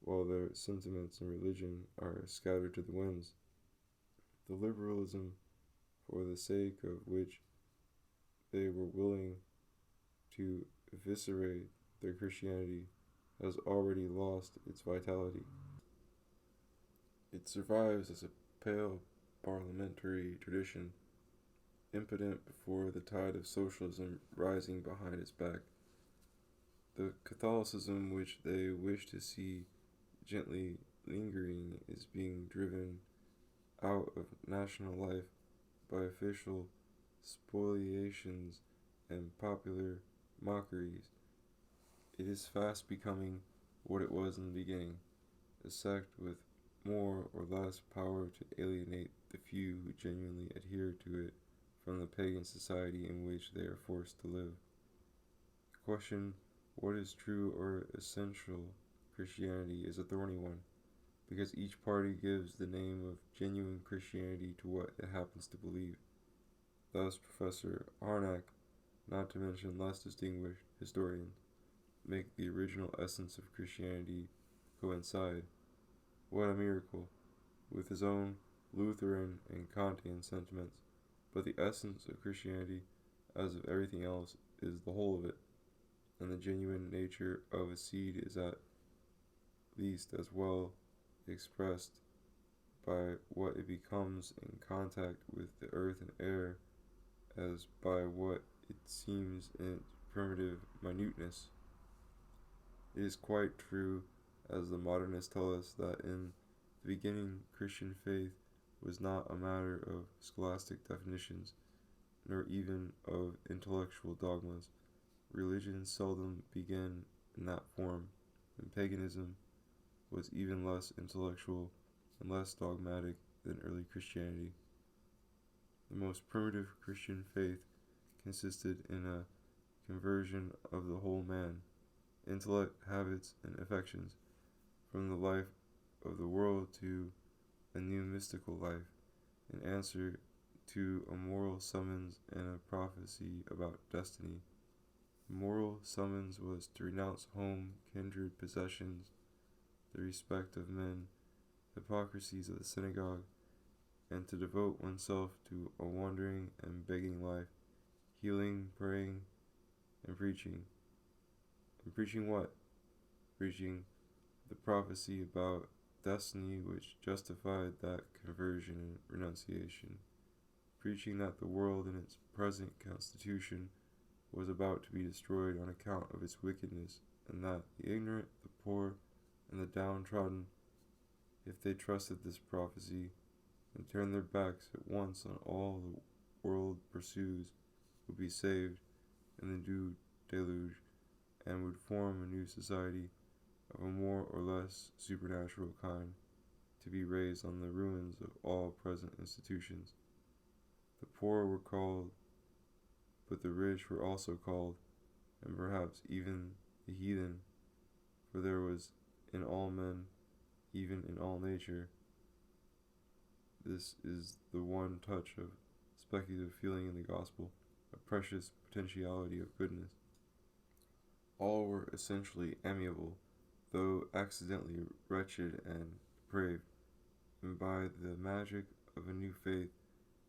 while their sentiments in religion are scattered to the winds. The liberalism for the sake of which they were willing to eviscerate their Christianity has already lost its vitality. It survives as a pale parliamentary tradition, impotent before the tide of socialism rising behind its back. The Catholicism which they wish to see gently lingering is being driven out of national life by official spoliations and popular mockeries. It is fast becoming what it was in the beginning, a sect with more or less power to alienate the few who genuinely adhere to it from the pagan society in which they are forced to live. The question, what is true or essential Christianity, is a thorny one, because each party gives the name of genuine Christianity to what it happens to believe. Thus, Professor Harnack, not to mention less distinguished historians, make the original essence of Christianity coincide. What a miracle! With his own Lutheran and Kantian sentiments, but the essence of Christianity, as of everything else, is the whole of it, and the genuine nature of a seed is at least as well expressed by what it becomes in contact with the earth and air as by what it seems in its primitive minuteness. It is quite true, as the modernists tell us, that in the beginning Christian faith was not a matter of scholastic definitions, nor even of intellectual dogmas. Religion seldom began in that form, and paganism was even less intellectual and less dogmatic than early Christianity. The most primitive Christian faith consisted in a conversion of the whole man, intellect, habits, and affections, from the life of the world to a new mystical life, in answer to a moral summons and a prophecy about destiny. The moral summons was to renounce home, kindred, possessions, the respect of men, hypocrisies of the synagogue, and to devote oneself to a wandering and begging life, healing, praying, and preaching. And preaching what? Preaching the prophecy about destiny which justified that conversion and renunciation. Preaching that the world in its present constitution was about to be destroyed on account of its wickedness, and that the ignorant, the poor, and the downtrodden, if they trusted this prophecy and turned their backs at once on all the world pursues, would be saved in the new deluge, and would form a new society of a more or less supernatural kind, to be raised on the ruins of all present institutions. The poor were called, but the rich were also called, and perhaps even the heathen, for there was in all men, even in all nature. This is the one touch of speculative feeling in the gospel, a precious potentiality of goodness. All were essentially amiable, though accidentally wretched and depraved, and by the magic of a new faith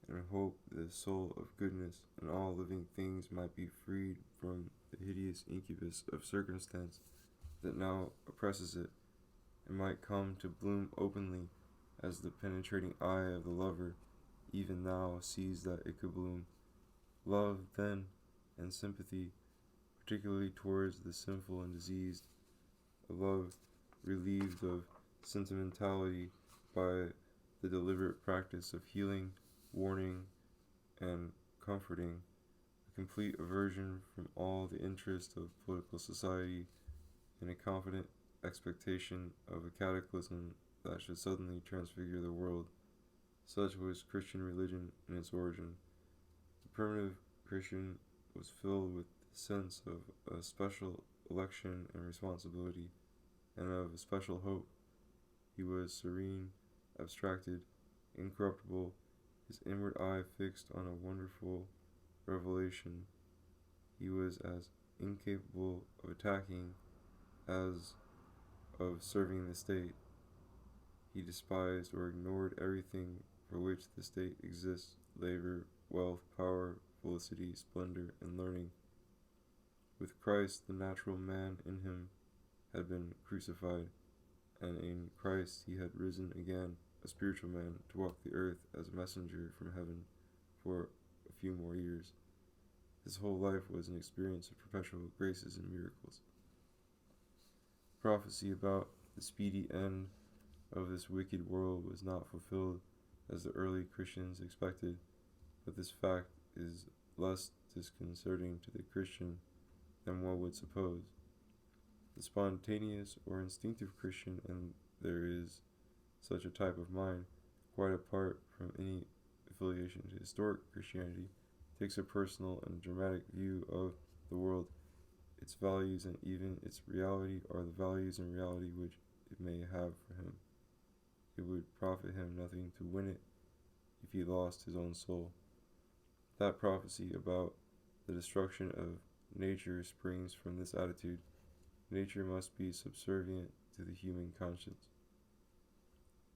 and hope the soul of goodness and all living things might be freed from the hideous incubus of circumstance that now oppresses it, and might come to bloom openly as the penetrating eye of the lover even now sees that it could bloom. Love, then, and sympathy, particularly towards the sinful and diseased, a love relieved of sentimentality by the deliberate practice of healing, warning, and comforting, a complete aversion from all the interest of political society, and a confident expectation of a cataclysm that should suddenly transfigure the world. Such was Christian religion in its origin. The primitive Christian was filled with the sense of a special election and responsibility, and of a special hope. He was serene, abstracted, incorruptible, his inward eye fixed on a wonderful revelation. He was as incapable of attacking as of serving the state. He despised or ignored everything for which the state exists: labor, wealth, power, felicity, splendor, and learning. With Christ, the natural man in him had been crucified, and in Christ he had risen again, a spiritual man, to walk the earth as a messenger from heaven for a few more years. His whole life was an experience of perpetual graces and miracles. Prophecy about the speedy end of this wicked world was not fulfilled as the early Christians expected, but this fact is less disconcerting to the Christian than one would suppose. The spontaneous or instinctive Christian, and there is such a type of mind, quite apart from any affiliation to historic Christianity, takes a personal and dramatic view of the world, its values, and even its reality are the values and reality which it may have for him. It would profit him nothing to win it if he lost his own soul. That prophecy about the destruction of nature springs from this attitude. Nature must be subservient to the human conscience.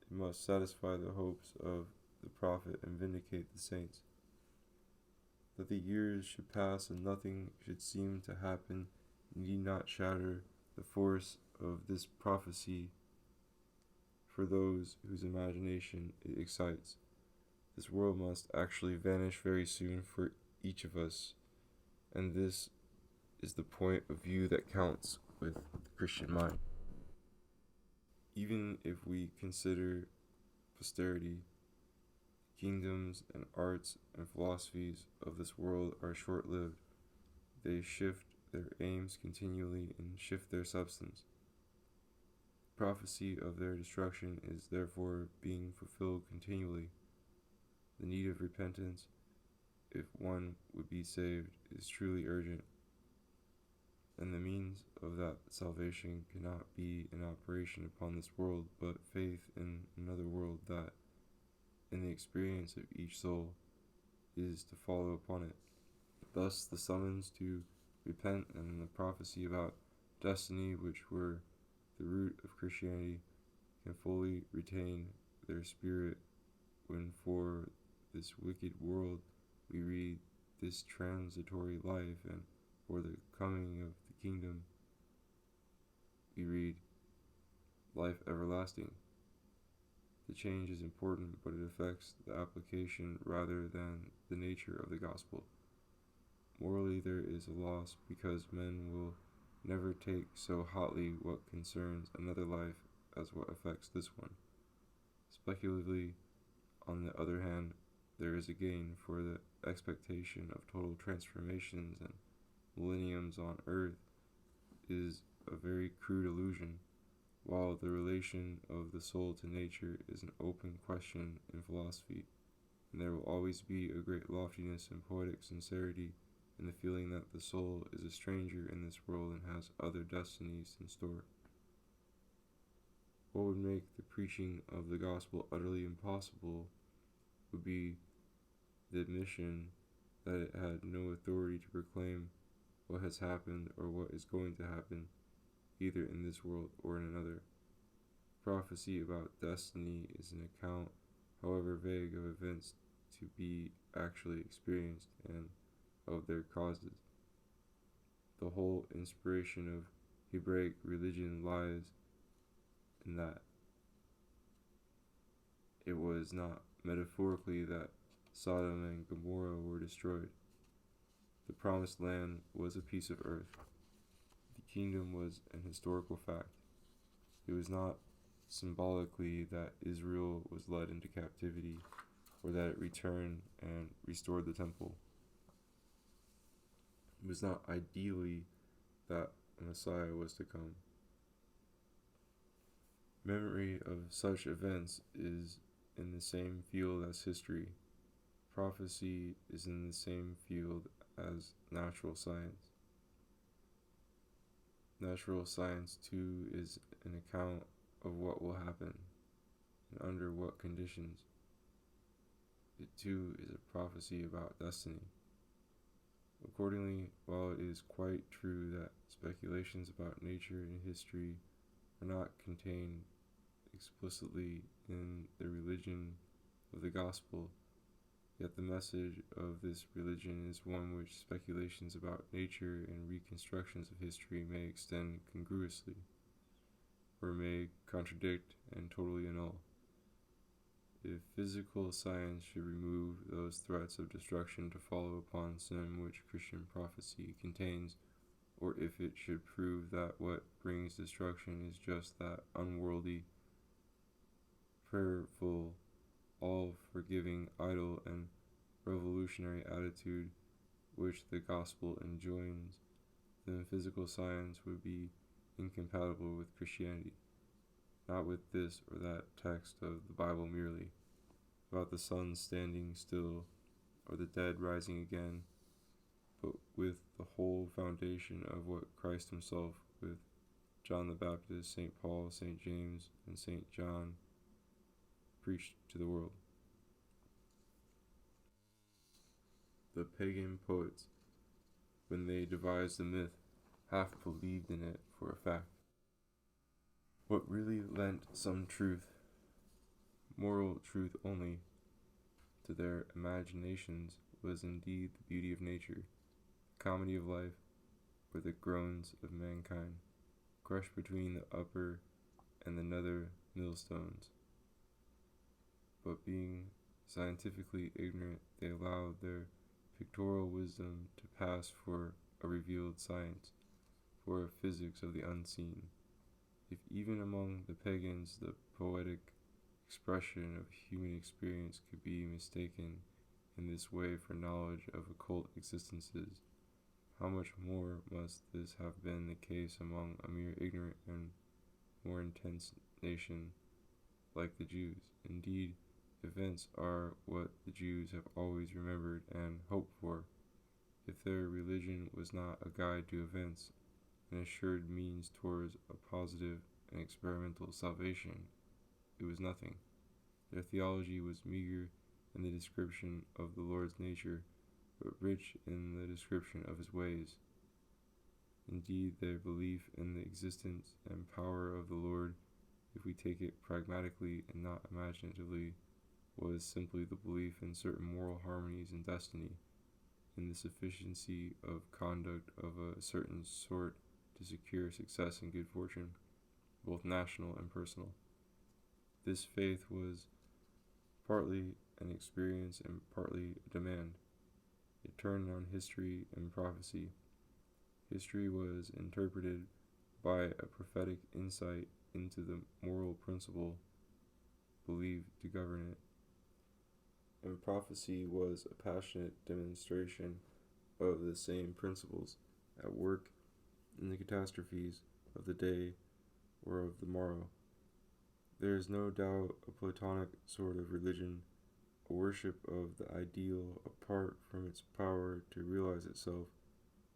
It must satisfy the hopes of the prophet and vindicate the saints. That the years should pass and nothing should seem to happen need not shatter the force of this prophecy for those whose imagination it excites. This world must actually vanish very soon for each of us, and this is the point of view that counts with the Christian mind. Even if we consider posterity, kingdoms and arts and philosophies of this world are short-lived. They shift their aims continually and shift their substance. The prophecy of their destruction is therefore being fulfilled continually. The need of repentance, if one would be saved, is truly urgent, and the means of that salvation cannot be an operation upon this world, but faith in another world that, in the experience of each soul, is to follow upon it. Thus the summons to repent and the prophecy about destiny, which were the root of Christianity, can fully retain their spirit when for this wicked world we read this transitory life, and for the coming of the kingdom we read life everlasting. The change is important, but it affects the application rather than the nature of the gospel. Morally there is a loss, because men will never take so hotly what concerns another life as what affects this one. Speculatively, on the other hand, there is a gain, for the expectation of total transformations and millenniums on earth is a very crude illusion, while the relation of the soul to nature is an open question in philosophy, and there will always be a great loftiness and poetic sincerity in the feeling that the soul is a stranger in this world and has other destinies in store. What would make the preaching of the gospel utterly impossible would be the admission that it had no authority to proclaim what has happened or what is going to happen, either in this world or in another. Prophecy about destiny is an account, however vague, of events to be actually experienced and of their causes. The whole inspiration of Hebraic religion lies in that it was not metaphorically that Sodom and Gomorrah were destroyed. The promised land was a piece of earth. The kingdom was an historical fact. It was not symbolically that Israel was led into captivity, or that it returned and restored the temple. It was not ideally that a Messiah was to come. Memory of such events is in the same field as history. Prophecy is in the same field as natural science. Natural science, too, is an account of what will happen and under what conditions. It, too, is a prophecy about destiny. Accordingly, while it is quite true that speculations about nature and history are not contained explicitly in the religion of the gospel, yet the message of this religion is one which speculations about nature and reconstructions of history may extend congruously, or may contradict and totally annul. If physical science should remove those threats of destruction to follow upon sin which Christian prophecy contains, or if it should prove that what brings destruction is just that unworldly, prayerful, all-forgiving, idle, and revolutionary attitude which the gospel enjoins, then physical science would be incompatible with Christianity, not with this or that text of the Bible merely, about the sun standing still, or the dead rising again, but with the whole foundation of what Christ himself, with John the Baptist, St. Paul, St. James, and St. John, preached to the world. The pagan poets, when they devised the myth, half believed in it for a fact. What really lent some truth, moral truth only, to their imaginations was indeed the beauty of nature, the comedy of life, or the groans of mankind, crushed between the upper and the nether millstones. But being scientifically ignorant, they allowed their pictorial wisdom to pass for a revealed science, for a physics of the unseen. If even among the pagans the poetic expression of human experience could be mistaken in this way for knowledge of occult existences, how much more must this have been the case among a mere ignorant and more intense nation like the Jews? Indeed, events are what the Jews have always remembered and hoped for. If their religion was not a guide to events, an assured means towards a positive and experimental salvation, it was nothing. Their theology was meager in the description of the Lord's nature, but rich in the description of his ways. Indeed, their belief in the existence and power of the Lord, if we take it pragmatically and not imaginatively, was simply the belief in certain moral harmonies and destiny, in the sufficiency of conduct of a certain sort to secure success and good fortune, both national and personal. This faith was partly an experience and partly a demand. It turned on history and prophecy. History was interpreted by a prophetic insight into the moral principle believed to govern it, and prophecy was a passionate demonstration of the same principles at work in the catastrophes of the day or of the morrow. There is no doubt a Platonic sort of religion, a worship of the ideal apart from its power to realize itself,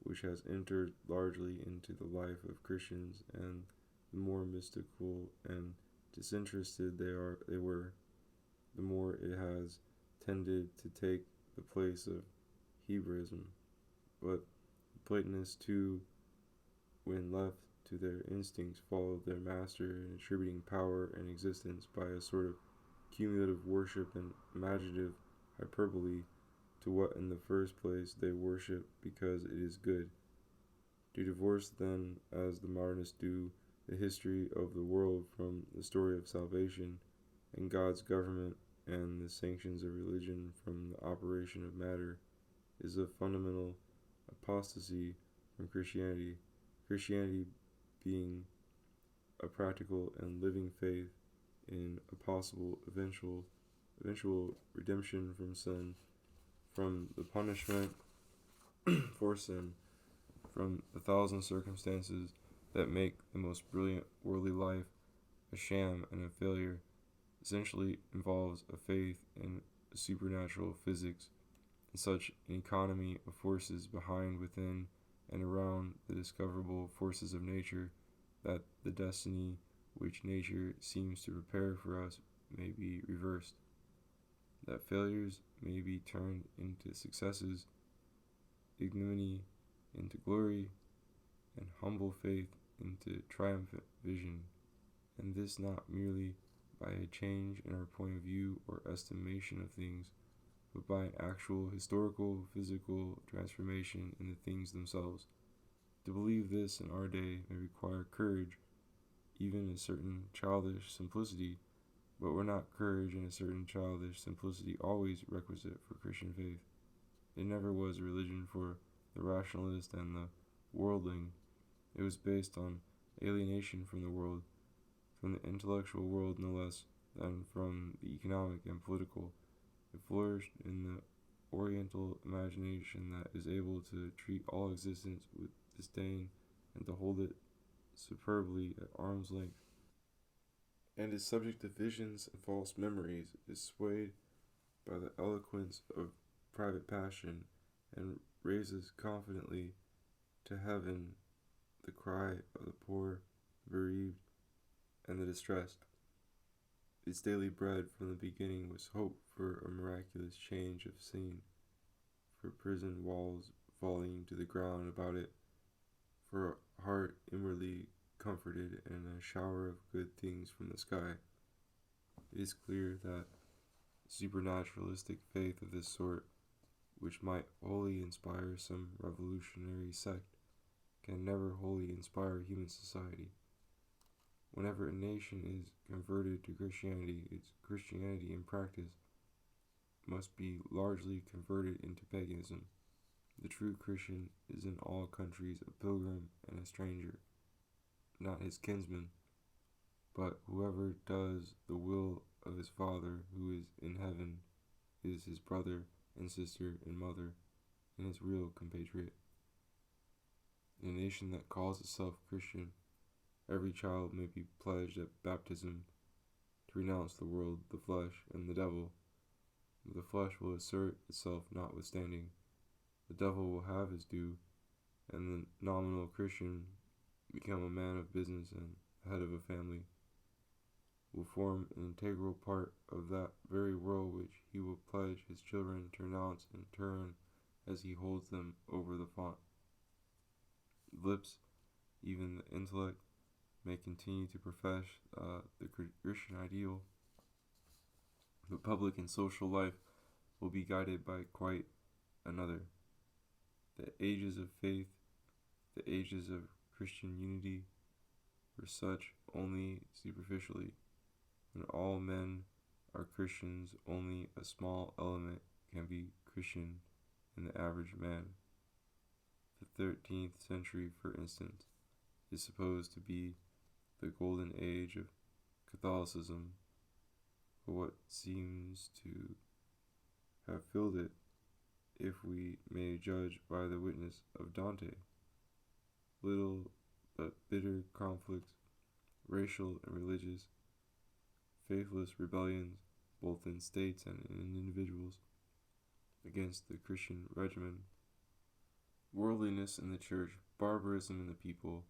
which has entered largely into the life of Christians, and the more mystical and disinterested they were, the more it has tended to take the place of Hebraism. But the Platonists too, when left to their instincts, followed their master in attributing power and existence by a sort of cumulative worship and imaginative hyperbole to what in the first place they worship because it is good. To divorce then, as the modernists do, the history of the world from the story of salvation and God's government and the sanctions of religion from the operation of matter is a fundamental apostasy from Christianity. Christianity being a practical and living faith in a possible eventual redemption from sin, from the punishment for sin, from the thousand circumstances that make the most brilliant worldly life a sham and a failure, essentially involves a faith in a supernatural physics and such an economy of forces behind, within, and around the discoverable forces of nature, that the destiny which nature seems to prepare for us may be reversed, that failures may be turned into successes, ignominy into glory, and humble faith into triumphant vision, and this not merely by a change in our point of view or estimation of things, but by an actual historical, physical transformation in the things themselves. To believe this in our day may require courage, even a certain childish simplicity, but were not courage and a certain childish simplicity always requisite for Christian faith? It never was a religion for the rationalist and the worldling. It was based on alienation from the world, from the intellectual world no less than from the economic and political. It flourished in the oriental imagination that is able to treat all existence with disdain and to hold it superbly at arm's length, and is subject to visions and false memories, is swayed by the eloquence of private passion, and raises confidently to heaven the cry of the poor, bereaved, and the distressed. Its daily bread from the beginning was hope for a miraculous change of scene, for prison walls falling to the ground about it, for a heart inwardly comforted, and a shower of good things from the sky. It is clear that supernaturalistic faith of this sort, which might wholly inspire some revolutionary sect, can never wholly inspire human society. Whenever a nation is converted to Christianity, its Christianity in practice must be largely converted into paganism. The true Christian is in all countries a pilgrim and a stranger, not his kinsman, but whoever does the will of his Father who is in heaven is his brother and sister and mother, and his real compatriot. In a nation that calls itself Christian, every child may be pledged at baptism to renounce the world, the flesh, and the devil. But the flesh will assert itself notwithstanding. The devil will have his due, and the nominal Christian become a man of business and head of a family, will form an integral part of that very world which he will pledge his children to renounce in turn as he holds them over the font. The lips, even the intellect, may continue to profess the Christian ideal, but public and social life will be guided by quite another. The ages of faith, the ages of Christian unity, were such only superficially. When all men are Christians, only a small element can be Christian in the average man. The 13th century, for instance, is supposed to be the golden age of Catholicism, but what seems to have filled it, if we may judge by the witness of Dante? Little but bitter conflicts, racial and religious, faithless rebellions, both in states and in individuals, against the Christian regimen, worldliness in the church, barbarism in the people,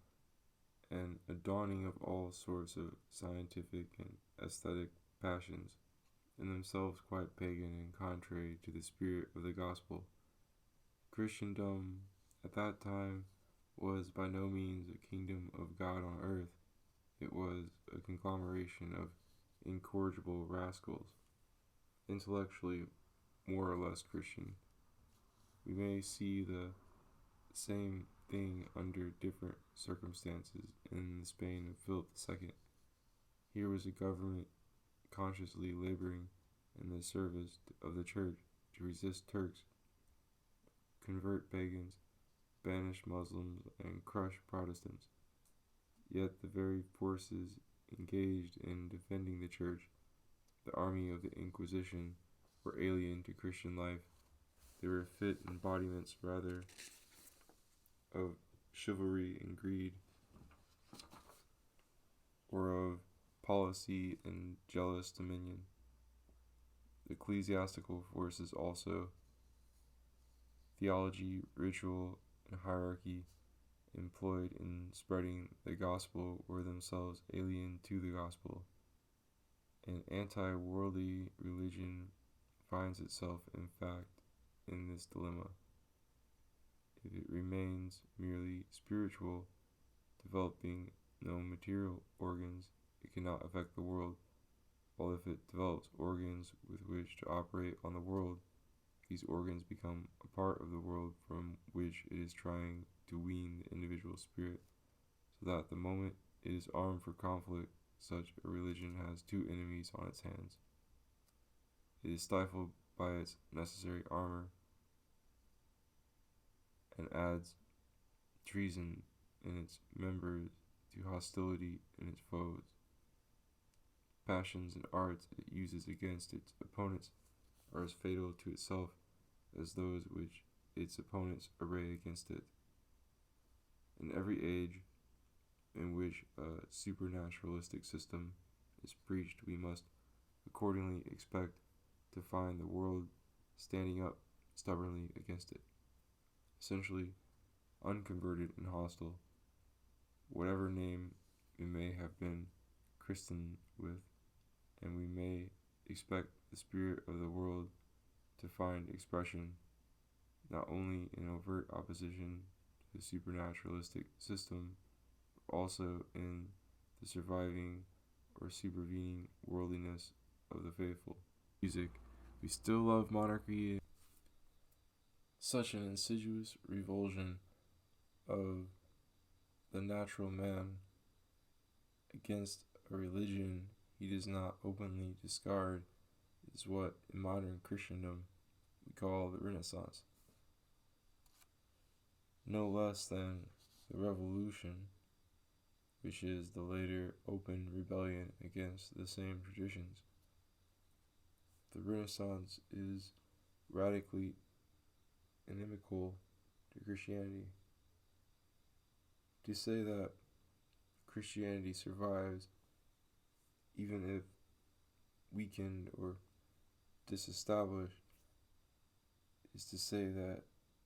and a dawning of all sorts of scientific and aesthetic passions, in themselves quite pagan and contrary to the spirit of the gospel. Christendom at that time was by no means a kingdom of God on earth. It was a conglomeration of incorrigible rascals, intellectually more or less Christian. We may see the same thing under different circumstances in the Spain of Philip II. Here was a government consciously laboring in the service of the church to resist Turks, convert pagans, banish Muslims, and crush Protestants. Yet the very forces engaged in defending the church, the army of the Inquisition, were alien to Christian life. They were fit embodiments rather of chivalry and greed, or of policy and jealous dominion. The ecclesiastical forces also, theology, ritual, and hierarchy, employed in spreading the gospel, were themselves alien to the gospel. An anti-worldly religion finds itself, in fact, in this dilemma. If it remains merely spiritual, developing no material organs, it cannot affect the world, while if it develops organs with which to operate on the world, these organs become a part of the world from which it is trying to wean the individual spirit, so that the moment it is armed for conflict, such a religion has two enemies on its hands. It is stifled by its necessary armor, and adds treason in its members to hostility in its foes. Passions and arts it uses against its opponents are as fatal to itself as those which its opponents array against it. In every age in which a supernaturalistic system is preached, we must accordingly expect to find the world standing up stubbornly against it, essentially unconverted and hostile, whatever name it may have been christened with, and we may expect the spirit of the world to find expression not only in overt opposition to the supernaturalistic system, but also in the surviving or supervening worldliness of the faithful. Music, we still love monarchy. Such an insidious revulsion of the natural man against a religion he does not openly discard is what in modern Christendom we call the Renaissance. No less than the Revolution, which is the later open rebellion against the same traditions. The Renaissance is radically inimical to Christianity. To say that Christianity survives, even if weakened or disestablished, is to say that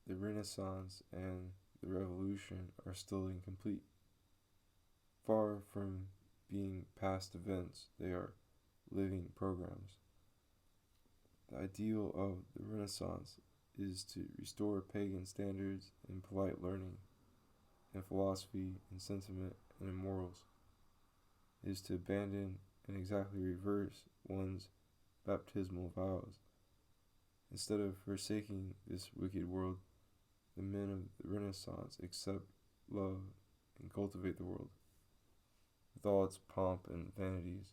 the Renaissance and the Revolution are still incomplete. Far from being past events, they are living programs. The ideal of the Renaissance is to restore pagan standards in polite learning, in philosophy, in sentiment, and in morals. It is to abandon and exactly reverse one's baptismal vows. Instead of forsaking this wicked world, the men of the Renaissance accept, love, and cultivate the world. With all its pomp and vanities,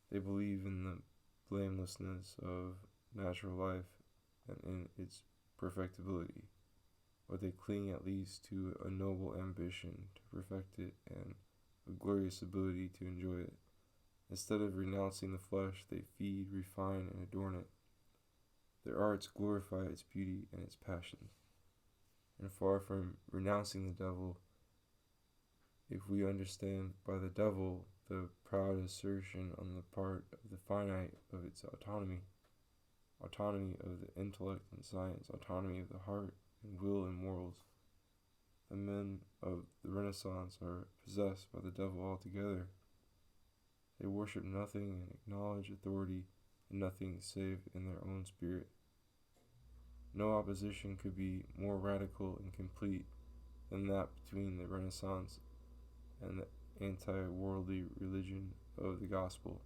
they believe in the blamelessness of natural life and in its perfectibility, or they cling at least to a noble ambition to perfect it and a glorious ability to enjoy it. Instead of renouncing the flesh, they feed, refine, and adorn it. Their arts glorify its beauty and its passions. And far from renouncing the devil, if we understand by the devil the proud assertion on the part of the finite of its autonomy of the intellect and science, autonomy of the heart and will and morals, the men of the Renaissance are possessed by the devil altogether. They worship nothing and acknowledge authority in nothing save in their own spirit. No opposition could be more radical and complete than that between the Renaissance and the anti-worldly religion of the gospel.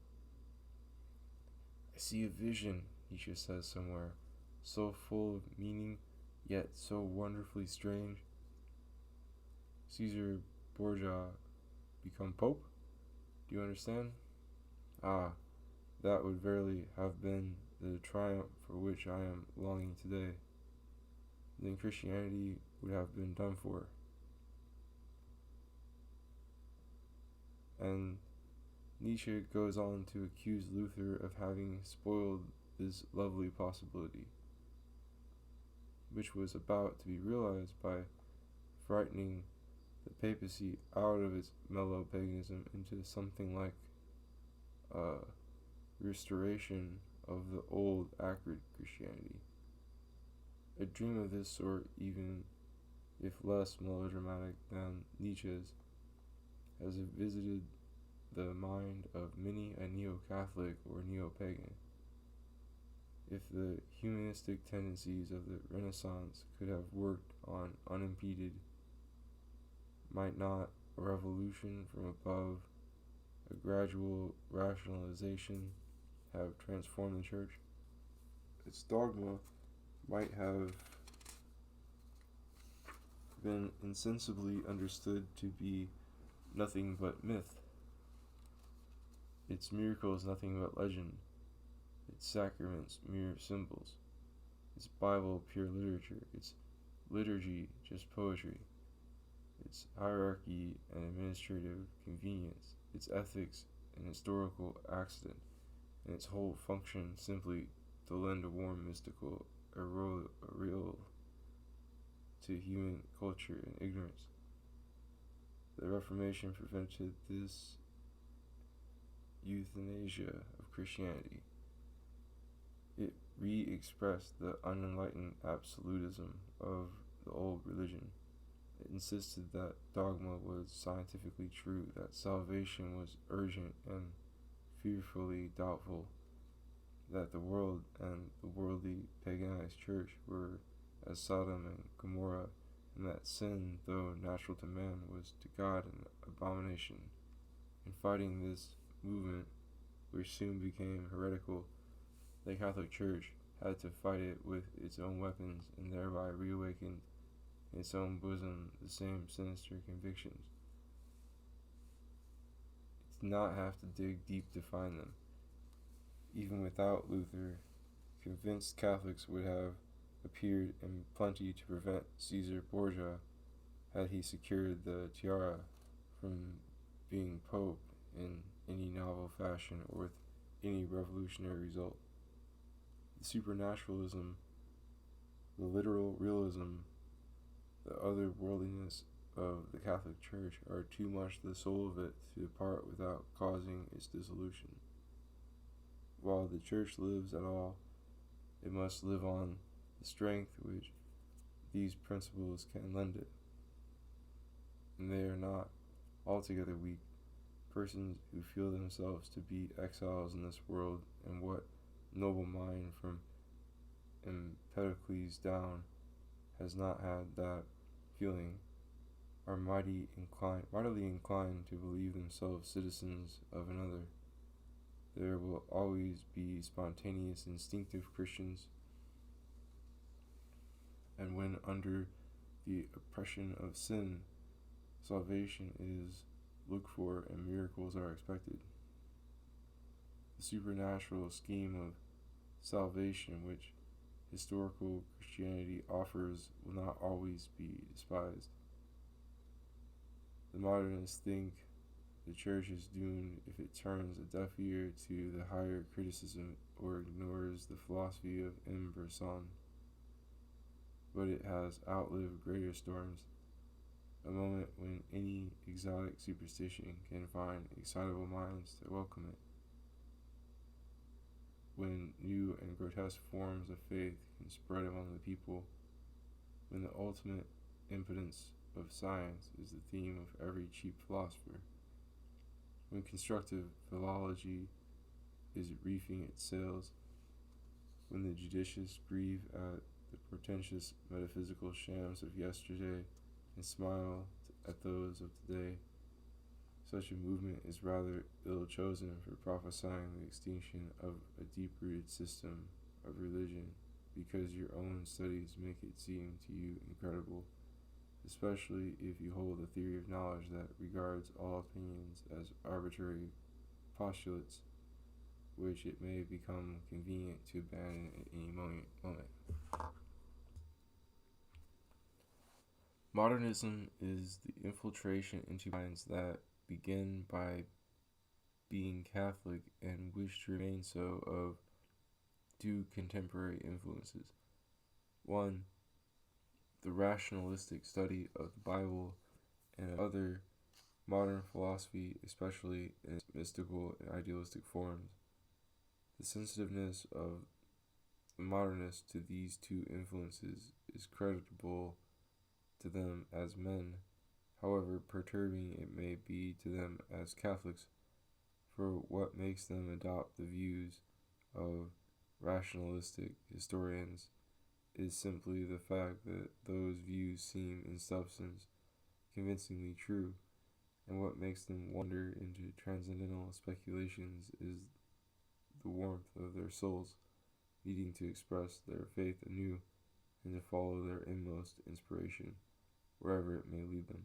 I see a vision, Nietzsche says somewhere, so full of meaning, yet so wonderfully strange. Caesar Borgia become Pope? Do you understand? Ah, that would verily have been the triumph for which I am longing today. Then Christianity would have been done for. And Nietzsche goes on to accuse Luther of having spoiled this lovely possibility, which was about to be realized by frightening the papacy out of its mellow paganism into something like a restoration of the old acrid Christianity. A dream of this sort, even if less melodramatic than Nietzsche's, has visited the mind of many a neo-Catholic or neo-pagan. If the humanistic tendencies of the Renaissance could have worked on unimpeded, might not a revolution from above, a gradual rationalization, have transformed the Church? Its dogma might have been insensibly understood to be nothing but myth, its miracles nothing but legend, its sacraments mere symbols, its Bible pure literature, its liturgy just poetry, its hierarchy and administrative convenience, its ethics an historical accident, and its whole function simply to lend a warm mystical aureole to human culture and ignorance. The Reformation prevented this euthanasia of Christianity. It re-expressed the unenlightened absolutism of the old religion. It insisted that dogma was scientifically true, that salvation was urgent and fearfully doubtful, that the world and the worldly paganized church were as Sodom and Gomorrah, and that sin, though natural to man, was to God an abomination. In fighting this movement, which soon became heretical, the Catholic Church had to fight it with its own weapons, and thereby reawakened in its own bosom the same sinister convictions. It did not have to dig deep to find them. Even without Luther, convinced Catholics would have appeared in plenty to prevent Caesar Borgia, had he secured the tiara, from being Pope in any novel fashion or with any revolutionary result. The supernaturalism, the literal realism, the otherworldliness of the Catholic Church are too much the soul of it to depart without causing its dissolution. While the Church lives at all, it must live on the strength which these principles can lend it. And they are not altogether weak. Persons who feel themselves to be exiles in this world, and what noble mind from Empedocles down has not had that feeling, are mightily inclined to believe themselves citizens of another. There will always be spontaneous, instinctive Christians, and when under the oppression of sin, salvation is looked for and miracles are expected. The supernatural scheme of salvation which historical Christianity offers will not always be despised. The modernists think the Church is doomed if it turns a deaf ear to the higher criticism or ignores the philosophy of M. Bresson. But it has outlived greater storms, a moment when any exotic superstition can find excitable minds to welcome it, when new and grotesque forms of faith can spread among the people, when the ultimate impotence of science is the theme of every cheap philosopher, when constructive philology is reefing its sails, when the judicious grieve at the portentous metaphysical shams of yesterday and smile at those of today. Such a movement is rather ill chosen for prophesying the extinction of a deep-rooted system of religion, because your own studies make it seem to you incredible, especially if you hold a theory of knowledge that regards all opinions as arbitrary postulates, which it may become convenient to abandon at any moment. Modernism is the infiltration into minds that begin by being Catholic and wish to remain so of two contemporary influences. One, the rationalistic study of the Bible, and other, modern philosophy, especially in its mystical and idealistic forms. The sensitiveness of the modernists to these two influences is creditable to them as men, however perturbing it may be to them as Catholics, for what makes them adopt the views of rationalistic historians is simply the fact that those views seem in substance convincingly true, and what makes them wander into transcendental speculations is the warmth of their souls, needing to express their faith anew and to follow their inmost inspiration, wherever it may lead them.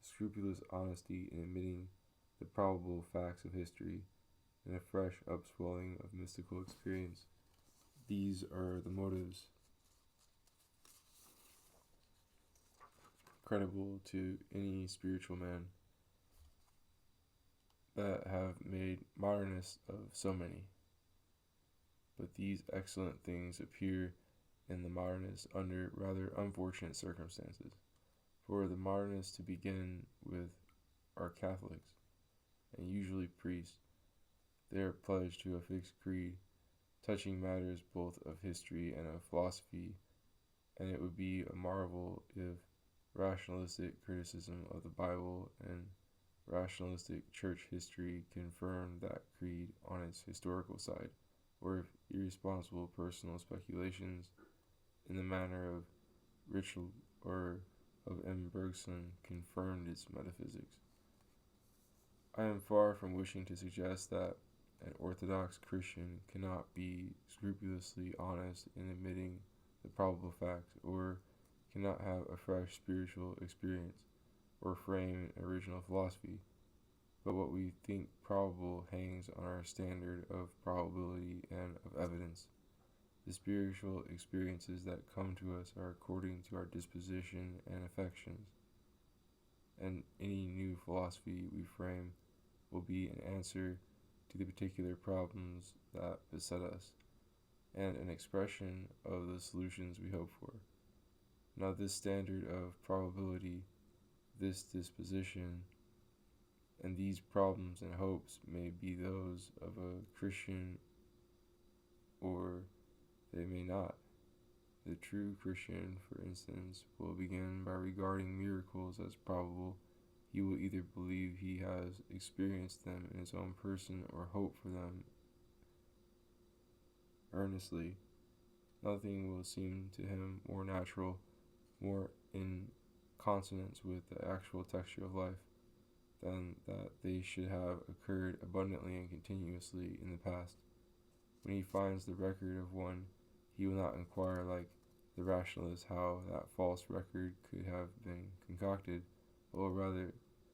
Scrupulous honesty in admitting the probable facts of history, and a fresh upswelling of mystical experience. These are the motives credible to any spiritual man that have made modernists of so many. But these excellent things appear in the modernists under rather unfortunate circumstances. For the modernists to begin with are Catholics, and usually priests. They are pledged to a fixed creed, touching matters both of history and of philosophy, and it would be a marvel if rationalistic criticism of the Bible and rationalistic church history confirmed that creed on its historical side, or if irresponsible personal speculations in the manner of Ritschl or of M. Bergson confirmed its metaphysics. I am far from wishing to suggest that an Orthodox Christian cannot be scrupulously honest in admitting the probable facts, or cannot have a fresh spiritual experience, or frame an original philosophy. But what we think probable hangs on our standard of probability and of evidence. The spiritual experiences that come to us are according to our disposition and affections, and any new philosophy we frame will be an answer to the particular problems that beset us, and an expression of the solutions we hope for. Now this standard of probability, this disposition, and these problems and hopes may be those of a Christian, or they may not. The true Christian, for instance, will begin by regarding miracles as probable. He will either believe he has experienced them in his own person or hope for them earnestly. Nothing will seem to him more natural, more in consonance with the actual texture of life, than that they should have occurred abundantly and continuously in the past. When he finds the record of one, he will not inquire like the rationalist how that false record could have been concocted, or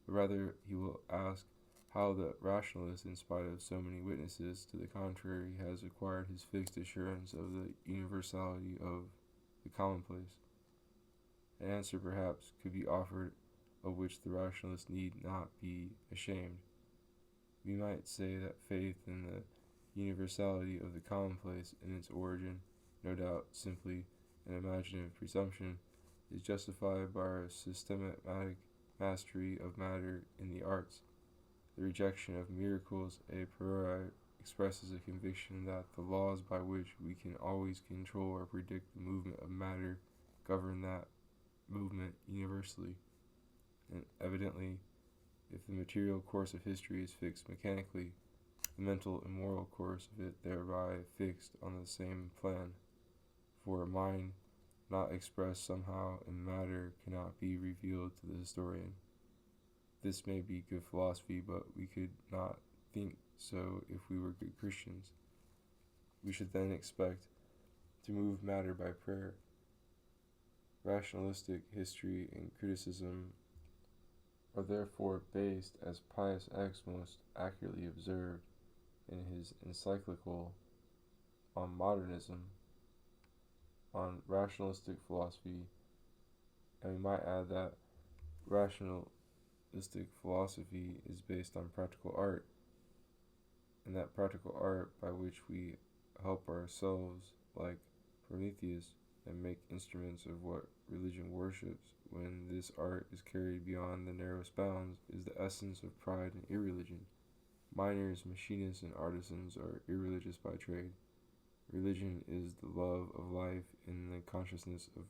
rather he will ask how the rationalist, in spite of so many witnesses to the contrary, has acquired his fixed assurance of the universality of the commonplace. An answer perhaps could be offered of which the rationalist need not be ashamed. We might say that faith in the universality of the commonplace in its origin, no doubt simply an imaginative presumption, is justified by our systematic mastery of matter in the arts. The rejection of miracles a priori expresses a conviction that the laws by which we can always control or predict the movement of matter govern that movement universally. And evidently, if the material course of history is fixed mechanically, the mental and moral course of it thereby fixed on the same plan. For a mind not expressed somehow in matter cannot be revealed to the historian. This may be good philosophy, but we could not think so if we were good Christians. We should then expect to move matter by prayer. Rationalistic history and criticism are therefore based, as Pius X most accurately observed in his encyclical on Modernism, on rationalistic philosophy, and we might add that rationalistic philosophy is based on practical art, and that practical art by which we help ourselves, like Prometheus, and make instruments of what religion worships, when this art is carried beyond the narrowest bounds, is the essence of pride and irreligion. Miners, machinists, and artisans are irreligious by trade. Religion is the love of life in the consciousness of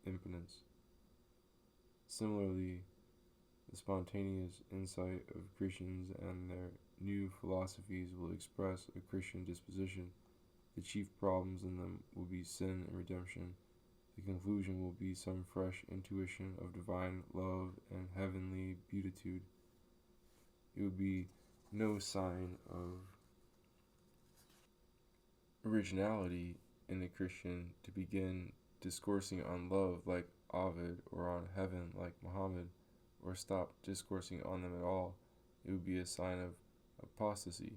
impotence. Similarly, the spontaneous insight of Christians and their new philosophies will express a Christian disposition. The chief problems in them will be sin and redemption. The conclusion will be some fresh intuition of divine love and heavenly beatitude. It would be no sign of originality in a Christian to begin discoursing on love like Ovid, or on heaven like Muhammad, or stop discoursing on them at all. It would be a sign of apostasy.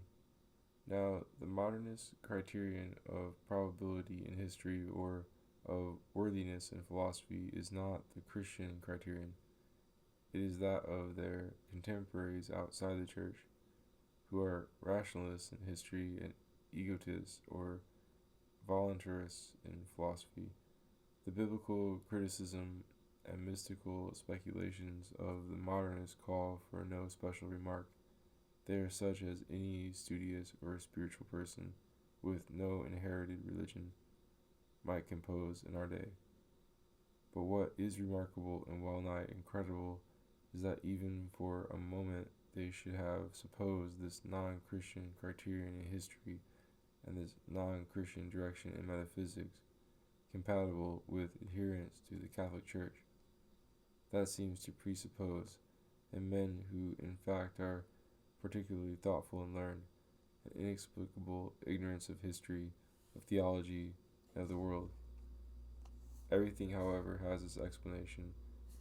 Now, the modernist criterion of probability in history or of worthiness in philosophy is not the Christian criterion. It is that of their contemporaries outside the church, who are rationalists in history and egotists or voluntarists in philosophy. The biblical criticism and mystical speculations of the modernists call for no special remark. They are such as any studious or spiritual person with no inherited religion, might compose in our day. But what is remarkable and well-nigh incredible is that even for a moment they should have supposed this non-Christian criterion in history and this non-Christian direction in metaphysics compatible with adherence to the Catholic Church. That seems to presuppose, in men who in fact are particularly thoughtful and learned, an inexplicable ignorance of history, of theology, and of the world. Everything, however, has its explanation.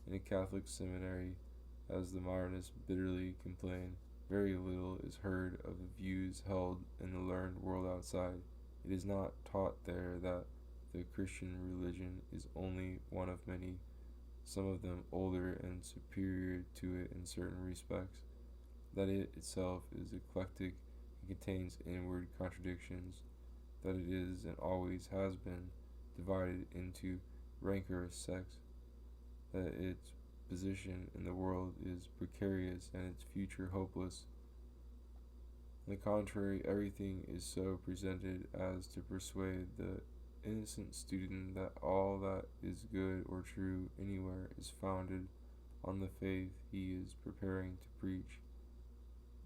In a Catholic seminary, as the modernists bitterly complain, very little is heard of the views held in the learned world outside. It is not taught there that the Christian religion is only one of many, some of them older and superior to it in certain respects, that it itself is eclectic and contains inward contradictions, that it is and always has been divided into rancorous sects, that its position in the world is precarious and its future hopeless. On the contrary, everything is so presented as to persuade the innocent student that all that is good or true anywhere is founded on the faith he is preparing to preach,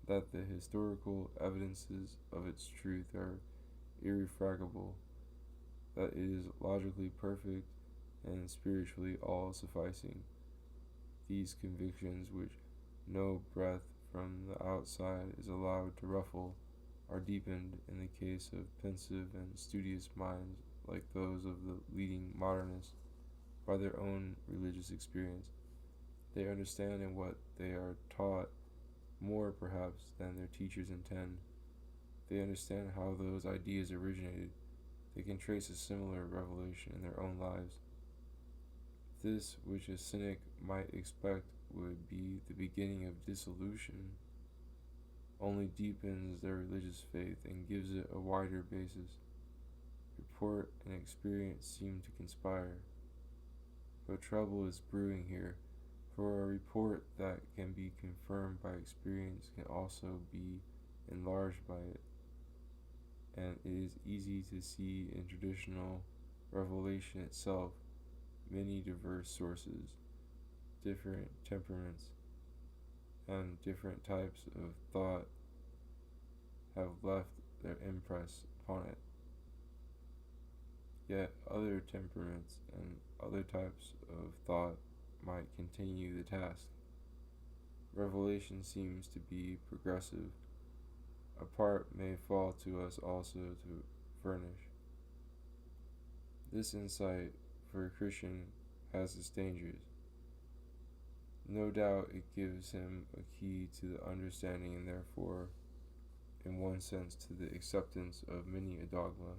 that the historical evidences of its truth are irrefragable, that it is logically perfect and spiritually all-sufficing. These convictions, which no breath from the outside is allowed to ruffle, are deepened in the case of pensive and studious minds like those of the leading modernists by their own religious experience. They understand in what they are taught more perhaps than their teachers intend. They understand how those ideas originated. They can trace a similar revelation in their own lives. This, which a cynic might expect would be the beginning of dissolution, only deepens their religious faith and gives it a wider basis. Report and experience seem to conspire. But trouble is brewing here, for a report that can be confirmed by experience can also be enlarged by it, and it is easy to see in traditional revelation itself many diverse sources, different temperaments, and different types of thought have left their impress upon it. Yet other temperaments and other types of thought might continue the task. Revelation seems to be progressive. A part may fall to us also to furnish. This insight for a Christian has its dangers. No doubt it gives him a key to the understanding and therefore, in one sense, to the acceptance of many a dogma.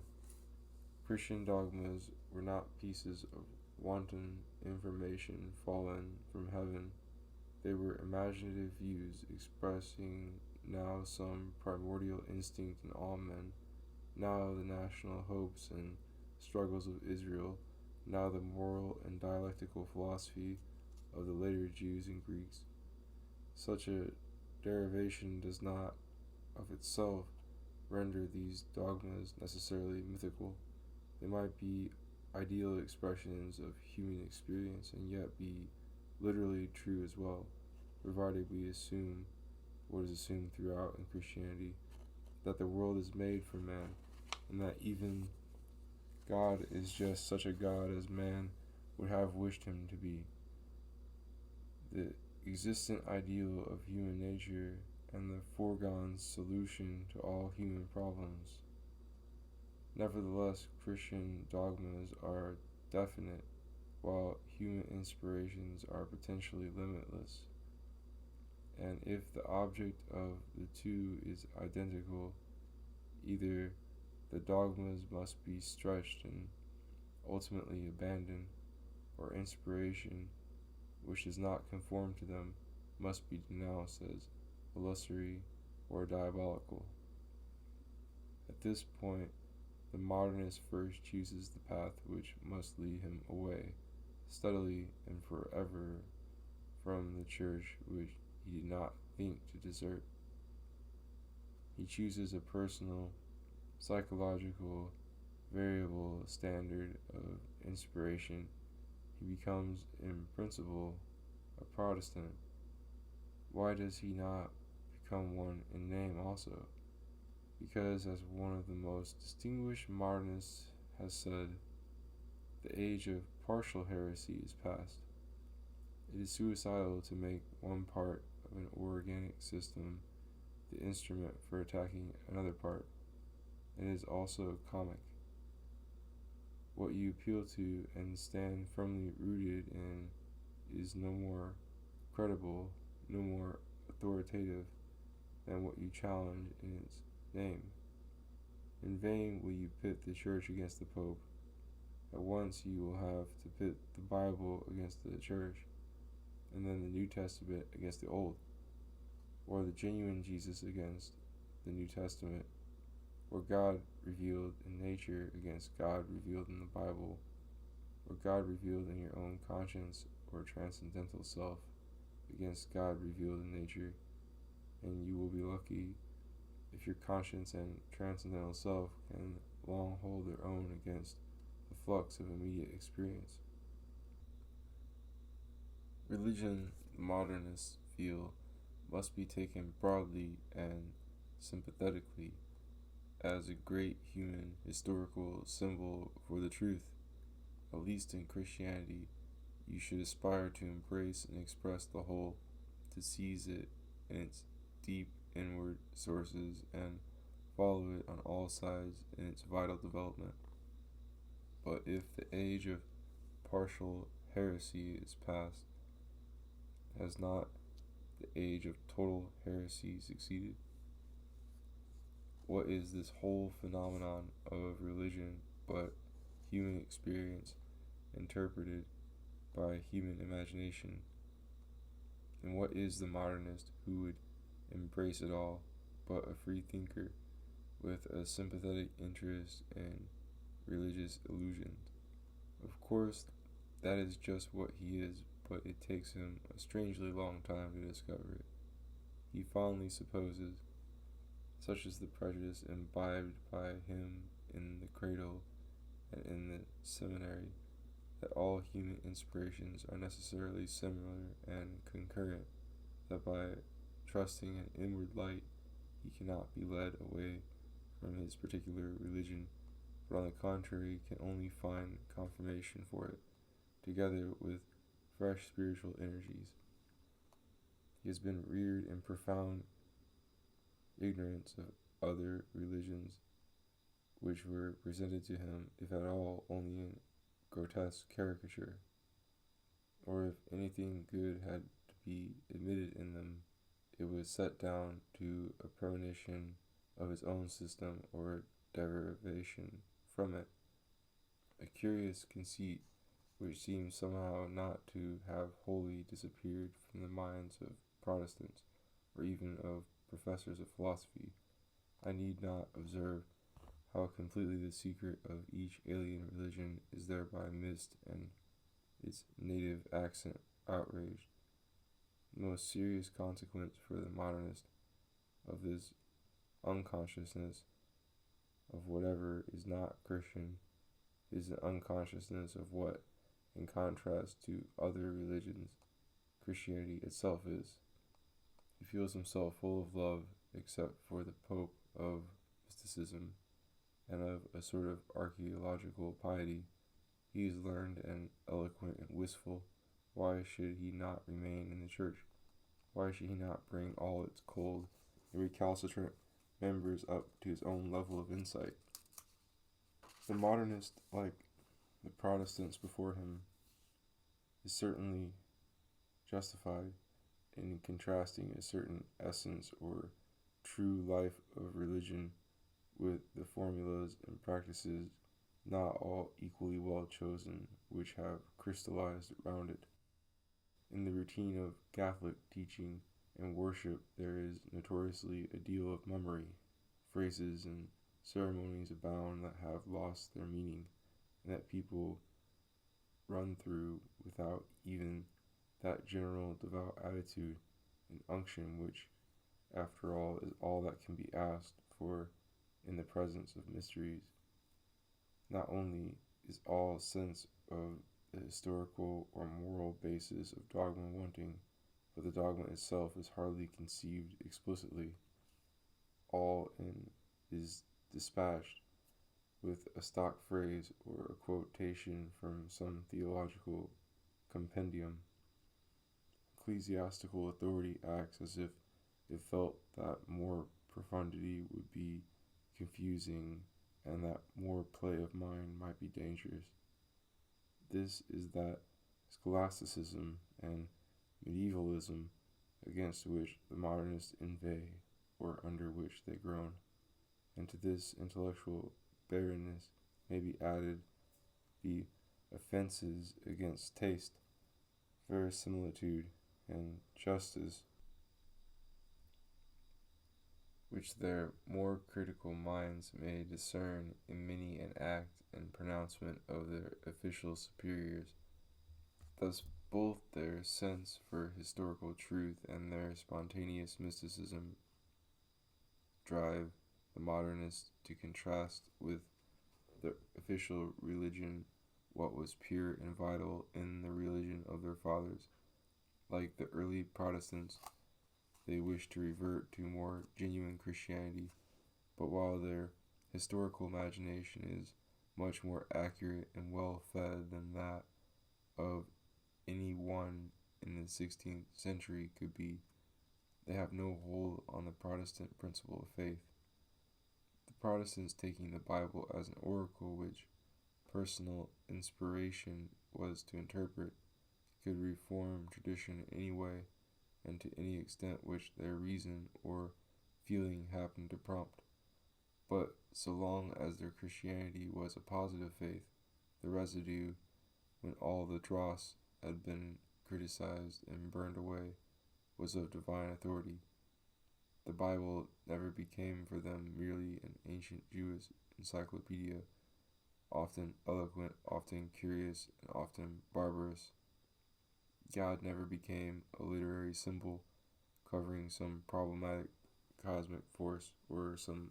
Christian dogmas were not pieces of wanton information fallen from heaven. They were imaginative views expressing now some primordial instinct in all men, now the national hopes and struggles of Israel, now the moral and dialectical philosophy of the later Jews and Greeks. Such a derivation does not, of itself, render these dogmas necessarily mythical. They might be ideal expressions of human experience and yet be literally true as well, provided we assume what is assumed throughout in Christianity, that the world is made for man, and that even God is just such a God as man would have wished him to be. The existent ideal of human nature and the foregone solution to all human problems. Nevertheless, Christian dogmas are definite, while human inspirations are potentially limitless. And if the object of the two is identical, either the dogmas must be stretched and ultimately abandoned, or inspiration, which does not conform to them, must be denounced as illusory or diabolical. At this point, the modernist first chooses the path which must lead him away, steadily and forever, from the church which he did not think to desert. He chooses a personal, psychological variable standard of inspiration, he becomes in principle a Protestant. Why does he not become one in name also? Because, as one of the most distinguished modernists has said, the age of partial heresy is past. It is suicidal to make one part of an organic system the instrument for attacking another part. It is also comic. What you appeal to and stand firmly rooted in is no more credible, no more authoritative than what you challenge in its name. In vain will you pit the Church against the Pope. At once you will have to pit the Bible against the Church, and then the New Testament against the Old, or the genuine Jesus against the New Testament, or God revealed in nature against God revealed in the Bible, or God revealed in your own conscience or transcendental self against God revealed in nature, and you will be lucky if your conscience and transcendental self can long hold their own against the flux of immediate experience. Religion, the modernists feel, must be taken broadly and sympathetically as a great human historical symbol for the truth. At least in Christianity, you should aspire to embrace and express the whole, to seize it in its deep inward sources and follow it on all sides in its vital development. But if the age of partial heresy is past, has not the age of total heresy succeeded? What is this whole phenomenon of religion but human experience interpreted by human imagination? And what is the modernist who would embrace it all but a free thinker with a sympathetic interest in religious illusions? Of course, that is just what he is, but it takes him a strangely long time to discover it. He fondly supposes, such is the prejudice imbibed by him in the cradle and in the seminary, that all human inspirations are necessarily similar and concurrent, that by trusting an inward light he cannot be led away from his particular religion, but on the contrary can only find confirmation for it, together with fresh spiritual energies. He has been reared in profound ignorance of other religions, which were presented to him, if at all, only in grotesque caricature, or if anything good had to be admitted in them, it was set down to a premonition of his own system or derivation from it, a curious conceit which seems somehow not to have wholly disappeared from the minds of Protestants, or even of professors of philosophy. I need not observe how completely the secret of each alien religion is thereby missed and its native accent outraged. The most serious consequence for the modernist of this unconsciousness of whatever is not Christian is the unconsciousness of what, in contrast to other religions, Christianity itself is. He feels himself full of love, except for the Pope, of mysticism, and of a sort of archaeological piety. He is learned and eloquent and wistful. Why should he not remain in the Church? Why should he not bring all its cold and recalcitrant members up to his own level of insight? The modernist, like the Protestants before him, is certainly justified in contrasting a certain essence or true life of religion with the formulas and practices, not all equally well chosen, which have crystallized around it. In the routine of Catholic teaching and worship there is notoriously a deal of mummery. Phrases and ceremonies abound that have lost their meaning, and that people run through without even that general devout attitude and unction which, after all, is all that can be asked for in the presence of mysteries. Not only is all sense of the historical or moral basis of dogma wanting, but the dogma itself is hardly conceived explicitly. All in is dispatched with a stock phrase or a quotation from some theological compendium. Ecclesiastical authority acts as if it felt that more profundity would be confusing and that more play of mind might be dangerous. This is that scholasticism and medievalism against which the modernists inveigh, or under which they groan. And to this intellectual barrenness may be added the offenses against taste, verisimilitude, and justice, which their more critical minds may discern in many an act and pronouncement of their official superiors. Thus both their sense for historical truth and their spontaneous mysticism drive the modernists to contrast with the official religion what was pure and vital in the religion of their fathers. Like the early Protestants, they wish to revert to more genuine Christianity, but while their historical imagination is much more accurate and well fed than that of any one in the 16th century could be, they have no hold on the Protestant principle of faith. The Protestants, taking the Bible as an oracle which personal inspiration was to interpret, could reform tradition in any way and to any extent which their reason or feeling happened to prompt. But so long as their Christianity was a positive faith, the residue, when all the dross had been criticized and burned away, was of divine authority. The Bible never became for them merely an ancient Jewish encyclopedia, often eloquent, often curious, and often barbarous. God never became a literary symbol covering some problematic cosmic force or some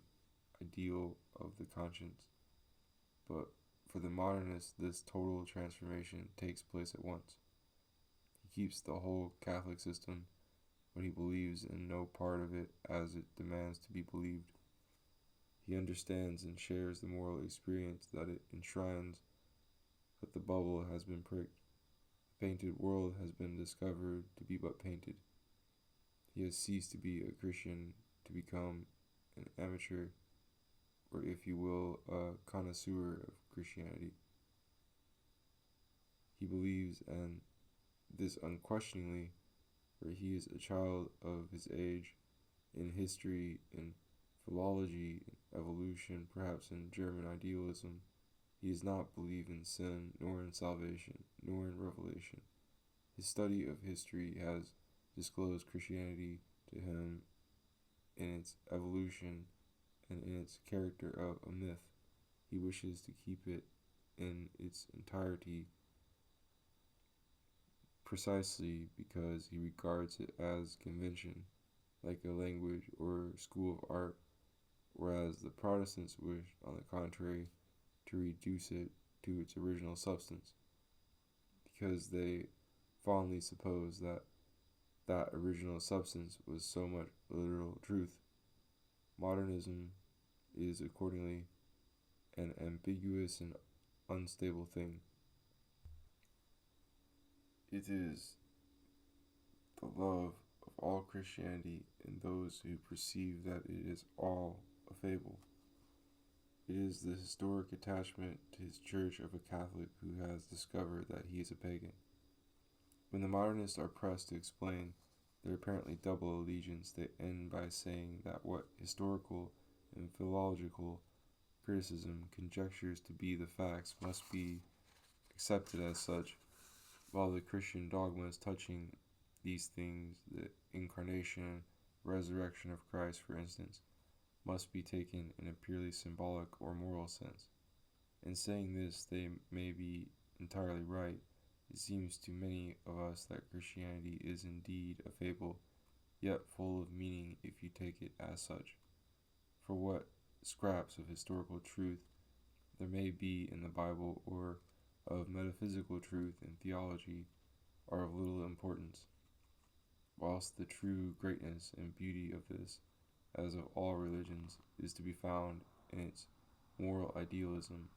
ideal of the conscience. But for the modernist, this total transformation takes place at once. He keeps the whole Catholic system, but he believes in no part of it as it demands to be believed. He understands and shares the moral experience that it enshrines, but the bubble has been pricked. The painted world has been discovered to be but painted. He has ceased to be a Christian to become an amateur, or if you will, a connoisseur of Christianity. He believes, and this unquestioningly, for he is a child of his age, in history, in philology, in evolution, perhaps in German idealism. He does not believe in sin, nor in salvation, nor in revelation. His study of history has disclosed Christianity to him in its evolution and in its character of a myth. He wishes to keep it in its entirety precisely because he regards it as convention, like a language or school of art, whereas the Protestants wish, on the contrary, to reduce it to its original substance, because they fondly suppose that that original substance was so much literal truth. Modernism is accordingly an ambiguous and unstable thing. It is the love of all Christianity in those who perceive that it is all a fable. It is the historic attachment to his church of a Catholic who has discovered that he is a pagan. When the modernists are pressed to explain their apparently double allegiance, they end by saying that what historical and philological criticism conjectures to be the facts must be accepted as such, while the Christian dogmas touching these things, the incarnation, resurrection of Christ, for instance, must be taken in a purely symbolic or moral sense. In saying this, they may be entirely right. It seems to many of us that Christianity is indeed a fable, yet full of meaning if you take it as such. For what scraps of historical truth there may be in the Bible or of metaphysical truth in theology are of little importance, whilst the true greatness and beauty of this, as of all religions, is to be found in its moral idealism,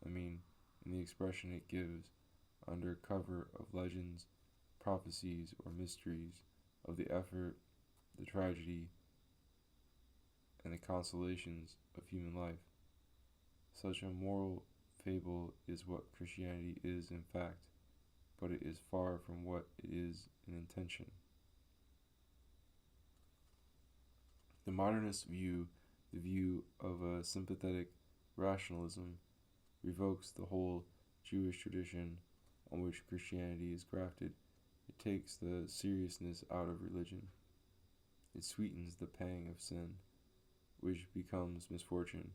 in the expression it gives, under cover of legends, prophecies, or mysteries, of the effort, the tragedy, and the consolations of human life. Such a moral fable is what Christianity is in fact, but it is far from what it is in intention. The modernist view, the view of a sympathetic rationalism, revokes the whole Jewish tradition on which Christianity is grafted. It takes the seriousness out of religion. It sweetens the pang of sin, which becomes misfortune.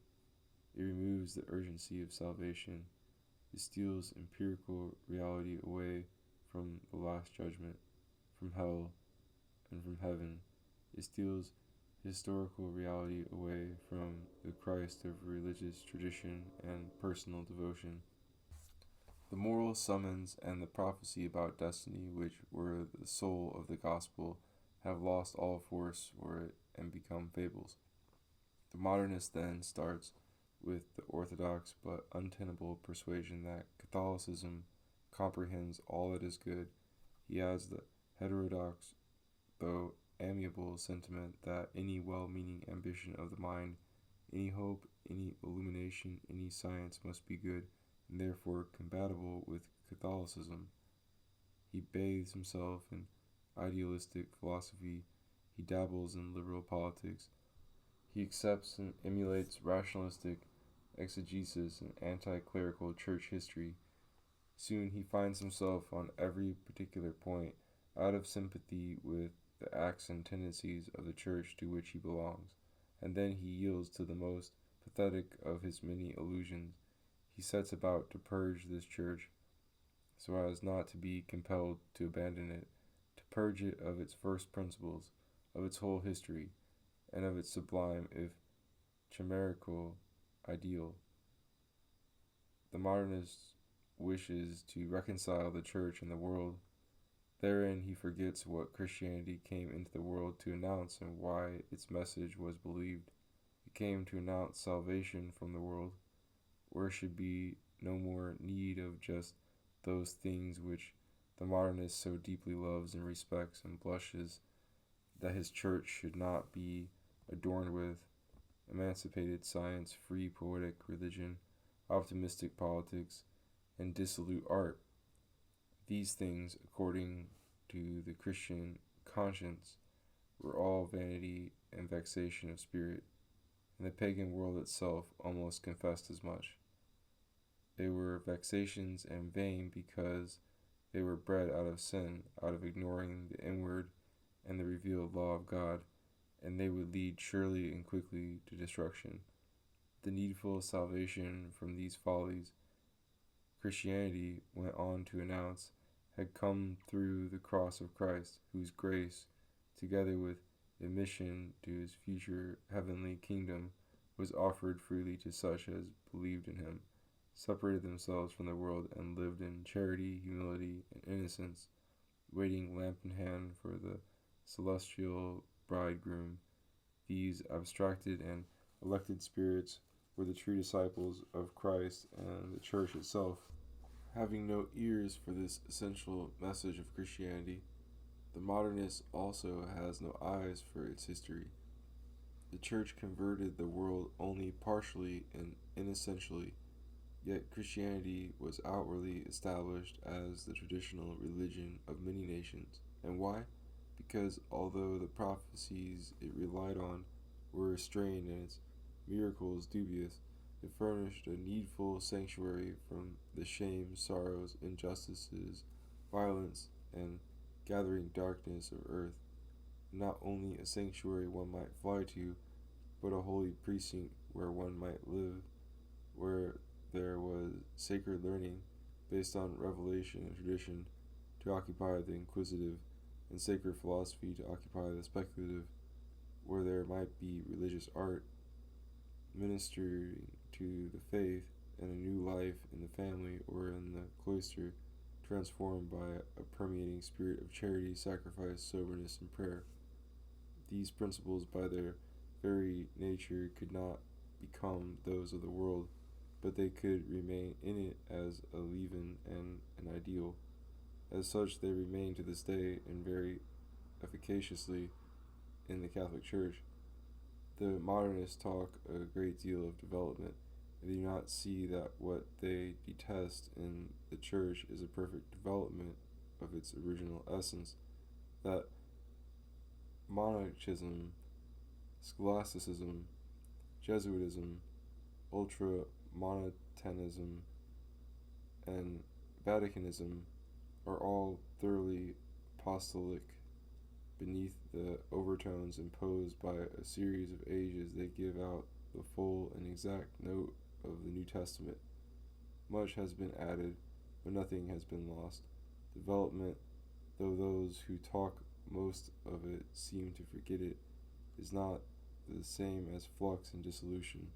It removes the urgency of salvation. It steals empirical reality away from the last judgment, from hell, and from heaven. It steals historical reality away from the Christ of religious tradition and personal devotion. The moral summons and the prophecy about destiny, which were the soul of the gospel, have lost all force for it and become fables. The modernist then starts with the orthodox but untenable persuasion that Catholicism comprehends all that is good. He adds the heterodox, though amiable, sentiment that any well-meaning ambition of the mind, any hope, any illumination, any science must be good, and therefore compatible with Catholicism. He bathes himself in idealistic philosophy. He dabbles in liberal politics. He accepts and emulates rationalistic exegesis and anti-clerical church history. Soon he finds himself on every particular point out of sympathy with the acts and tendencies of the church to which he belongs, and then he yields to the most pathetic of his many illusions. He sets about to purge this church, so as not to be compelled to abandon it, to purge it of its first principles, of its whole history, and of its sublime, if chimerical, ideal. The modernist wishes to reconcile the church and the world. Therein he forgets what Christianity came into the world to announce and why its message was believed. It came to announce salvation from the world, where should be no more need of just those things which the modernist so deeply loves and respects and blushes that his church should not be adorned with: emancipated science, free poetic religion, optimistic politics, and dissolute art. These things, according to the Christian conscience, were all vanity and vexation of spirit, and the pagan world itself almost confessed as much. They were vexations and vain because they were bred out of sin, out of ignoring the inward and the revealed law of God, and they would lead surely and quickly to destruction. The needful salvation from these follies, Christianity went on to announce, had come through the cross of Christ, whose grace, together with admission to his future heavenly kingdom, was offered freely to such as believed in him, separated themselves from the world, and lived in charity, humility, and innocence, waiting lamp in hand for the celestial bridegroom. These abstracted and elected spirits were the true disciples of Christ and the church itself. Having no ears for this essential message of Christianity, the modernist also has no eyes for its history. The church converted the world only partially and inessentially, yet Christianity was outwardly established as the traditional religion of many nations. And why? Because although the prophecies it relied on were restrained and its miracles dubious, it furnished a needful sanctuary from the shame, sorrows, injustices, violence, and gathering darkness of earth. Not only a sanctuary one might fly to, but a holy precinct where one might live, where there was sacred learning based on revelation and tradition to occupy the inquisitive, and sacred philosophy to occupy the speculative, where there might be religious art, ministering to the faith and a new life in the family or in the cloister, transformed by a permeating spirit of charity, sacrifice, soberness, and prayer. These principles, by their very nature, could not become those of the world, but they could remain in it as a leaven and an ideal. As such, they remain to this day and very efficaciously in the Catholic Church. The modernists talk a great deal of development. They do not see that what they detest in the Church is a perfect development of its original essence, that monachism, scholasticism, Jesuitism, ultramontanism, and Vaticanism are all thoroughly apostolic. Beneath the overtones imposed by a series of ages, they give out the full and exact note of the New Testament. Much has been added, but nothing has been lost. Development, though those who talk most of it seem to forget it, is not the same as flux and dissolution.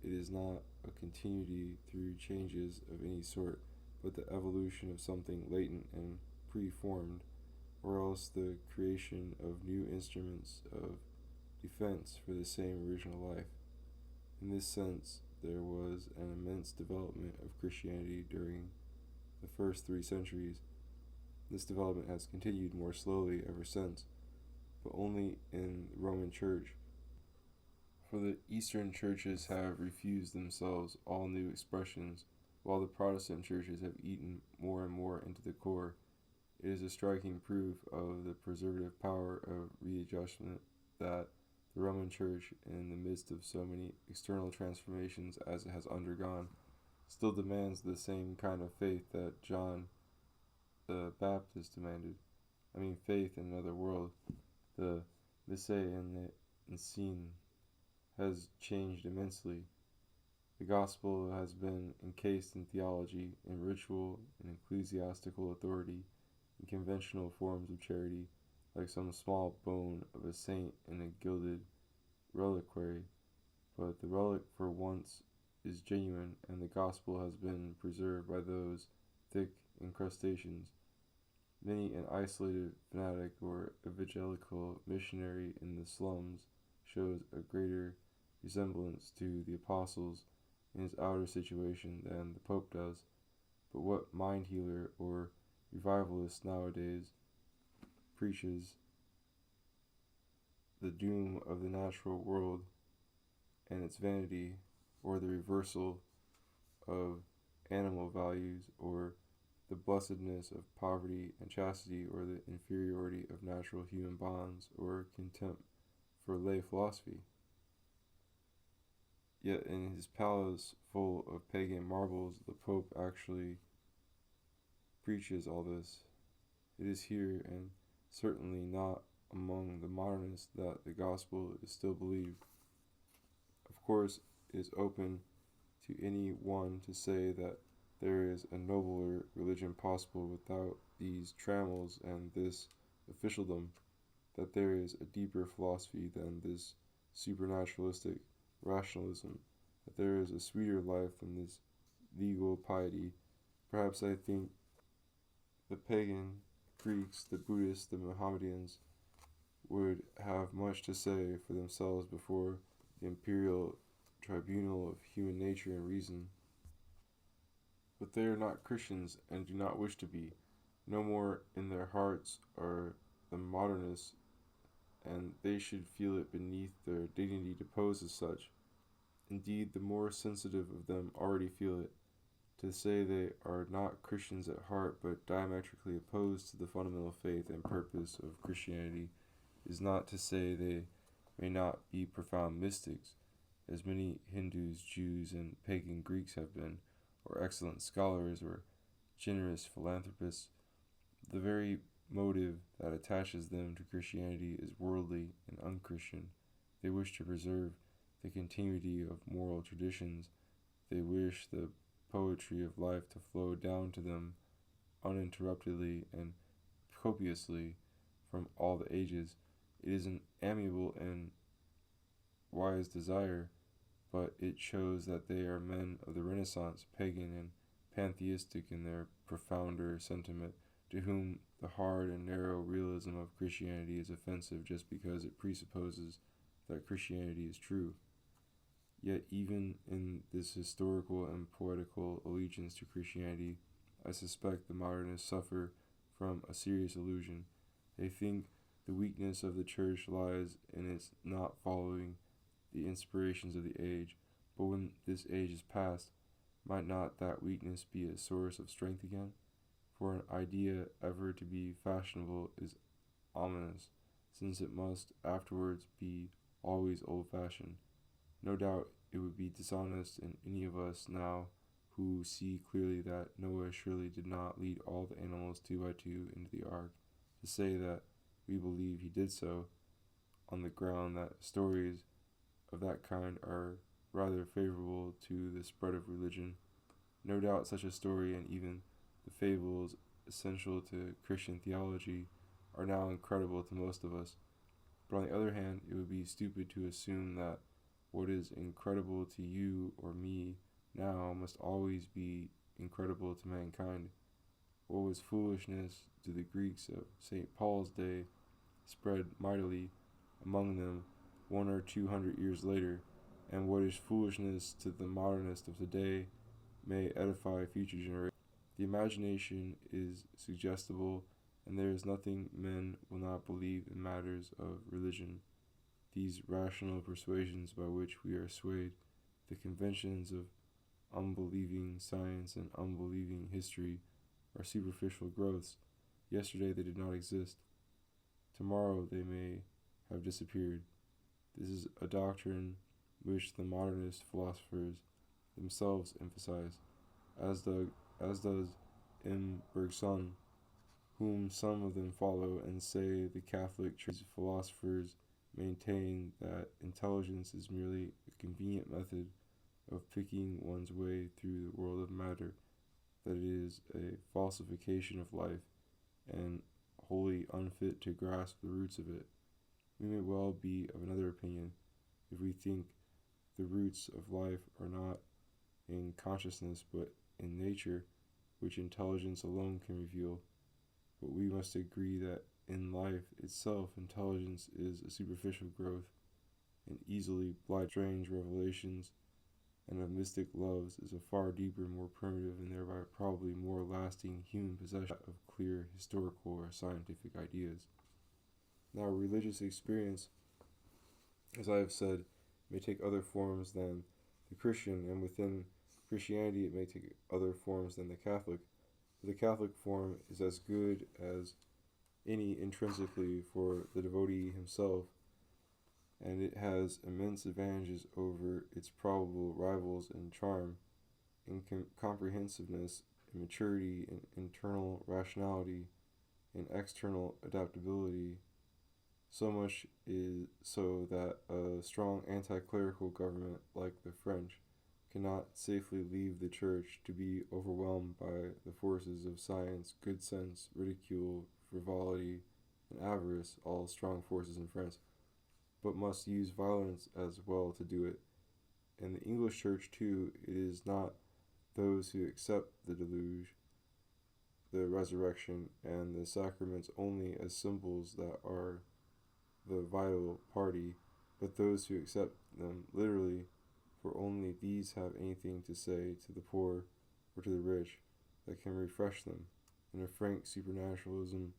It is not a continuity through changes of any sort, but the evolution of something latent and preformed, or else the creation of new instruments of defense for the same original life. In this sense, there was an immense development of Christianity during the first 3 centuries. This development has continued more slowly ever since, but only in the Roman Church, for the Eastern churches have refused themselves all new expressions, while the Protestant churches have eaten more and more into the core. It is a striking proof of the preservative power of readjustment that the Roman Church, in the midst of so many external transformations as it has undergone, still demands the same kind of faith that John the Baptist demanded. Faith in another world. The mise en scene has changed immensely. The gospel has been encased in theology, in ritual, in ecclesiastical authority, in conventional forms of charity, like some small bone of a saint in a gilded reliquary. But the relic for once is genuine, and the gospel has been preserved by those thick incrustations. Many an isolated fanatic or evangelical missionary in the slums shows a greater resemblance to the apostles in his outer situation than the Pope does. But what mind healer or revivalist nowadays preaches the doom of the natural world and its vanity, or the reversal of animal values, or the blessedness of poverty and chastity, or the inferiority of natural human bonds, or contempt for lay philosophy? Yet in his palace full of pagan marbles, the Pope actually preaches all this. It is here, and certainly not among the modernists, that the gospel is still believed. Of course, it is open to any one to say that there is a nobler religion possible without these trammels and this officialdom, that there is a deeper philosophy than this supernaturalistic rationalism, that there is a sweeter life than this legal piety. Perhaps I think the pagan Greeks, the Buddhists, the Mohammedans would have much to say for themselves before the imperial tribunal of human nature and reason. But they are not Christians and do not wish to be. No more in their hearts are the modernists, and they should feel it beneath their dignity to pose as such. Indeed, the more sensitive of them already feel it. To say they are not Christians at heart, but diametrically opposed to the fundamental faith and purpose of Christianity, is not to say they may not be profound mystics, as many Hindus, Jews, and pagan Greeks have been, or excellent scholars, or generous philanthropists. The very motive that attaches them to Christianity is worldly and unchristian. They wish to preserve the continuity of moral traditions. They wish the poetry of life to flow down to them uninterruptedly and copiously from all the ages. It is an amiable and wise desire, but it shows that they are men of the Renaissance, pagan and pantheistic in their profounder sentiment, to whom the hard and narrow realism of Christianity is offensive just because it presupposes that Christianity is true. Yet even in this historical and poetical allegiance to Christianity, I suspect the modernists suffer from a serious illusion. They think the weakness of the church lies in its not following the inspirations of the age, but when this age is past, might not that weakness be a source of strength again? For an idea ever to be fashionable is ominous, since it must afterwards be always old-fashioned. No doubt it would be dishonest in any of us now who see clearly that Noah surely did not lead all the animals 2 by 2 into the ark, to say that we believe he did so, on the ground that stories of that kind are rather favorable to the spread of religion. No doubt such a story, and even the fables essential to Christian theology, are now incredible to most of us. But on the other hand, it would be stupid to assume that what is incredible to you or me now must always be incredible to mankind. What was foolishness to the Greeks of St. Paul's day spread mightily among them 100 or 200 years later, and what is foolishness to the modernist of today may edify future generations. The imagination is suggestible, and there is nothing men will not believe in matters of religion. These rational persuasions by which we are swayed, the conventions of unbelieving science and unbelieving history, are superficial growths. Yesterday they did not exist. Tomorrow they may have disappeared. This is a doctrine which the modernist philosophers themselves emphasize, as does M. Bergson, whom some of them follow and say the Catholic Church philosophers maintain that intelligence is merely a convenient method of picking one's way through the world of matter, that it is a falsification of life, and wholly unfit to grasp the roots of it. We may well be of another opinion if we think the roots of life are not in consciousness but in nature, which intelligence alone can reveal. But we must agree that in life itself intelligence is a superficial growth, and easily blind strange revelations and of mystic loves is a far deeper, more primitive, and thereby probably more lasting human possession of clear historical or scientific ideas. Now, religious experience, as I have said, may take other forms than the Christian, and within Christianity it may take other forms than the Catholic. The Catholic form is as good as any intrinsically for the devotee himself, and it has immense advantages over its probable rivals in charm, in comprehensiveness, in maturity, in internal rationality, in external adaptability. So much is so that a strong anti-clerical government like the French cannot safely leave the church to be overwhelmed by the forces of science, good sense, ridicule, frivolity, and avarice, all strong forces in France, but must use violence as well to do it. In the English church, too, it is not those who accept the deluge, the resurrection, and the sacraments only as symbols that are the vital party, but those who accept them literally, for only these have anything to say to the poor or to the rich that can refresh them. In a frank supernaturalism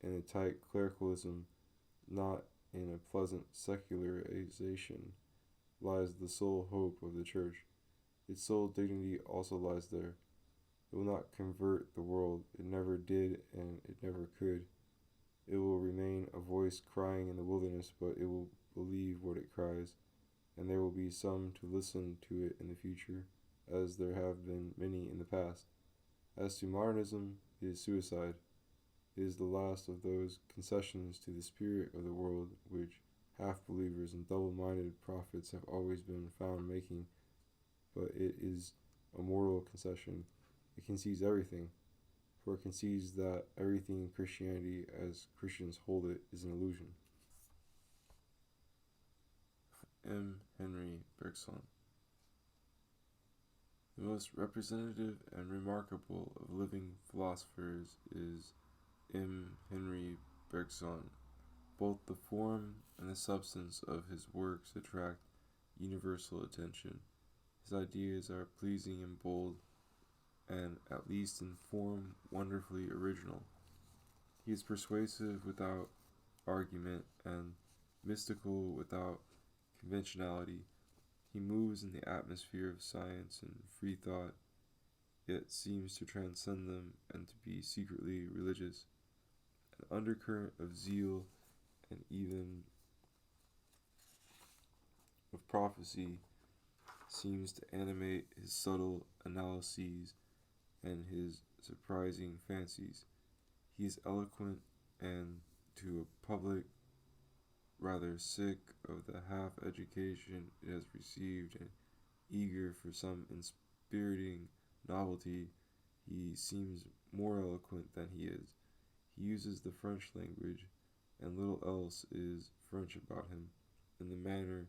and a tight clericalism, not in a pleasant secularization, lies the sole hope of the church. Its sole dignity also lies there. It will not convert the world. It never did, and it never could. It will remain a voice crying in the wilderness, but it will believe what it cries, and there will be some to listen to it in the future, as there have been many in the past. As to modernism, it is suicide. It is the last of those concessions to the spirit of the world which half-believers and double-minded prophets have always been found making, but it is a mortal concession. It concedes everything, for it concedes that everything in Christianity, as Christians hold it, is an illusion. M. Henry Bergson. The most representative and remarkable of living philosophers is M. Henry Bergson. Both the form and the substance of his works attract universal attention. His ideas are pleasing and bold, and, at least in form, wonderfully original. He is persuasive without argument and mystical without conventionality. He moves in the atmosphere of science and free thought, yet seems to transcend them and to be secretly religious. An undercurrent of zeal and even of prophecy seems to animate his subtle analyses and his surprising fancies. He is eloquent, and to a public rather sick of the half-education it has received and eager for some inspiriting novelty, he seems more eloquent than he is. He uses the French language, and little else is French about him, in the manner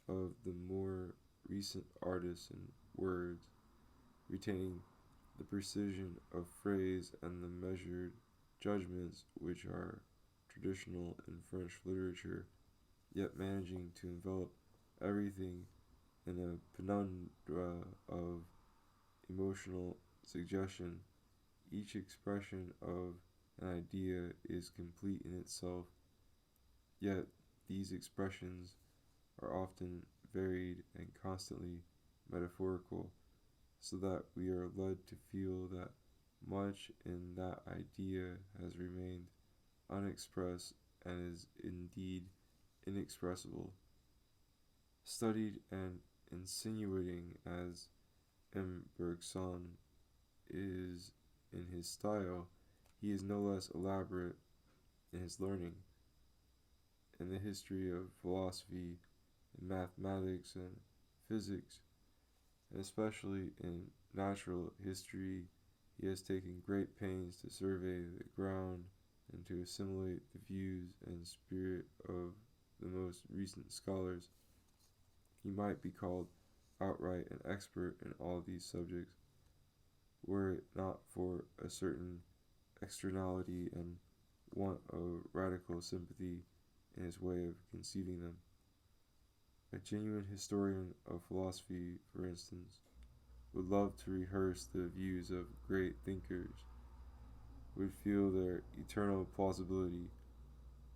of the more recent artists in words, retaining the precision of phrase and the measured judgments which are traditional in French literature, yet managing to envelop everything in a penumbra of emotional suggestion. Each expression of an idea is complete in itself, yet these expressions are often varied and constantly metaphorical, so that we are led to feel that much in that idea has remained unexpressed and is indeed inexpressible. Studied and insinuating as M. Bergson is in his style, he is no less elaborate in his learning. In the history of philosophy, in mathematics and physics, and especially in natural history, he has taken great pains to survey the ground and to assimilate the views and spirit of the most recent scholars. He might be called outright an expert in all these subjects, were it not for a certain externality and want of radical sympathy in his way of conceiving them. A genuine historian of philosophy, for instance, would love to rehearse the views of great thinkers, would feel their eternal plausibility,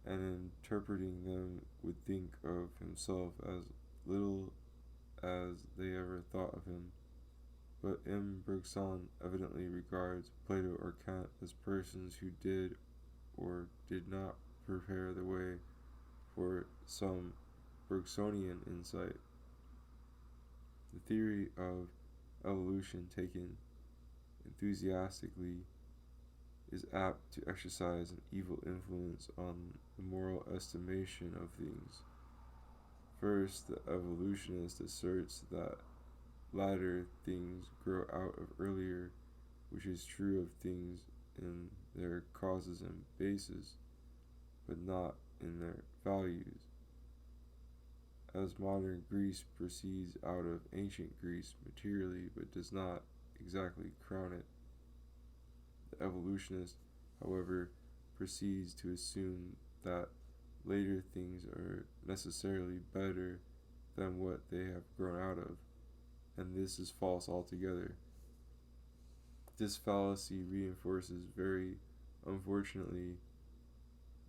and in interpreting them would think of himself as little as they ever thought of him. But M. Bergson evidently regards Plato or Kant as persons who did or did not prepare the way for some Bergsonian insight. The theory of evolution, taken enthusiastically, is apt to exercise an evil influence on the moral estimation of things. First, the evolutionist asserts that latter things grow out of earlier, which is true of things in their causes and bases, but not in their values. As modern Greece proceeds out of ancient Greece materially, but does not exactly crown it, the evolutionist, however, proceeds to assume that later things are necessarily better than what they have grown out of, and this is false altogether. This fallacy reinforces very unfortunately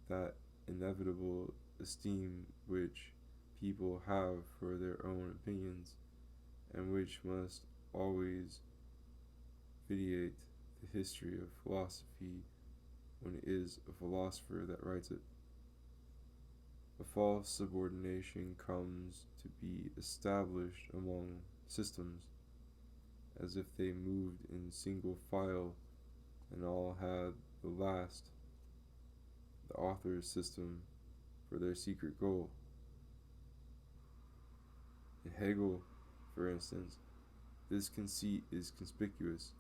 that inevitable esteem which people have for their own opinions, and which must always vitiate the history of philosophy when it is a philosopher that writes it. A false subordination comes to be established among systems, as if they moved in single file and all had the last, the author's system, for their secret goal. In Hegel, for instance, this conceit is conspicuous.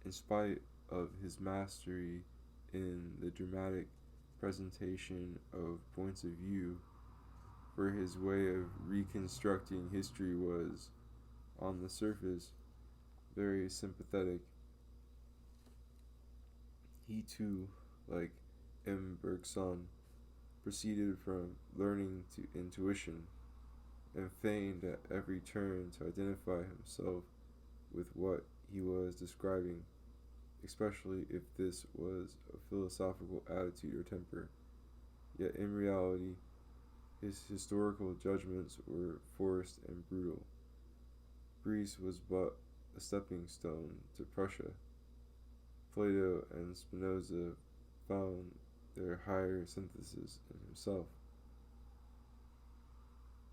In spite of his mastery in the dramatic presentation of points of view, for his way of reconstructing history was, on the surface, very sympathetic. He too, like M. Bergson, proceeded from learning to intuition, and feigned at every turn to identify himself with what he was describing, especially if this was a philosophical attitude or temper. Yet in reality, his historical judgments were forced and brutal. Greece was but a stepping stone to Prussia. Plato and Spinoza found their higher synthesis in himself,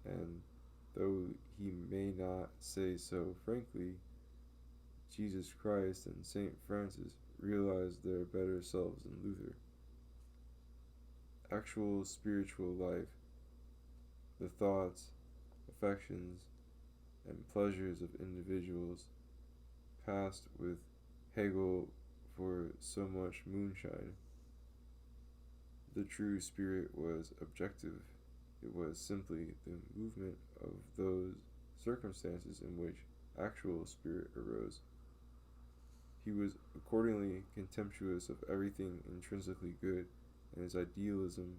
and though he may not say so frankly, Jesus Christ and St. Francis realized their better selves than Luther. Actual spiritual life, the thoughts, affections, and pleasures of individuals, passed with Hegel for so much moonshine. The true spirit was objective. It was simply the movement of those circumstances in which actual spirit arose. He was accordingly contemptuous of everything intrinsically good, and his idealism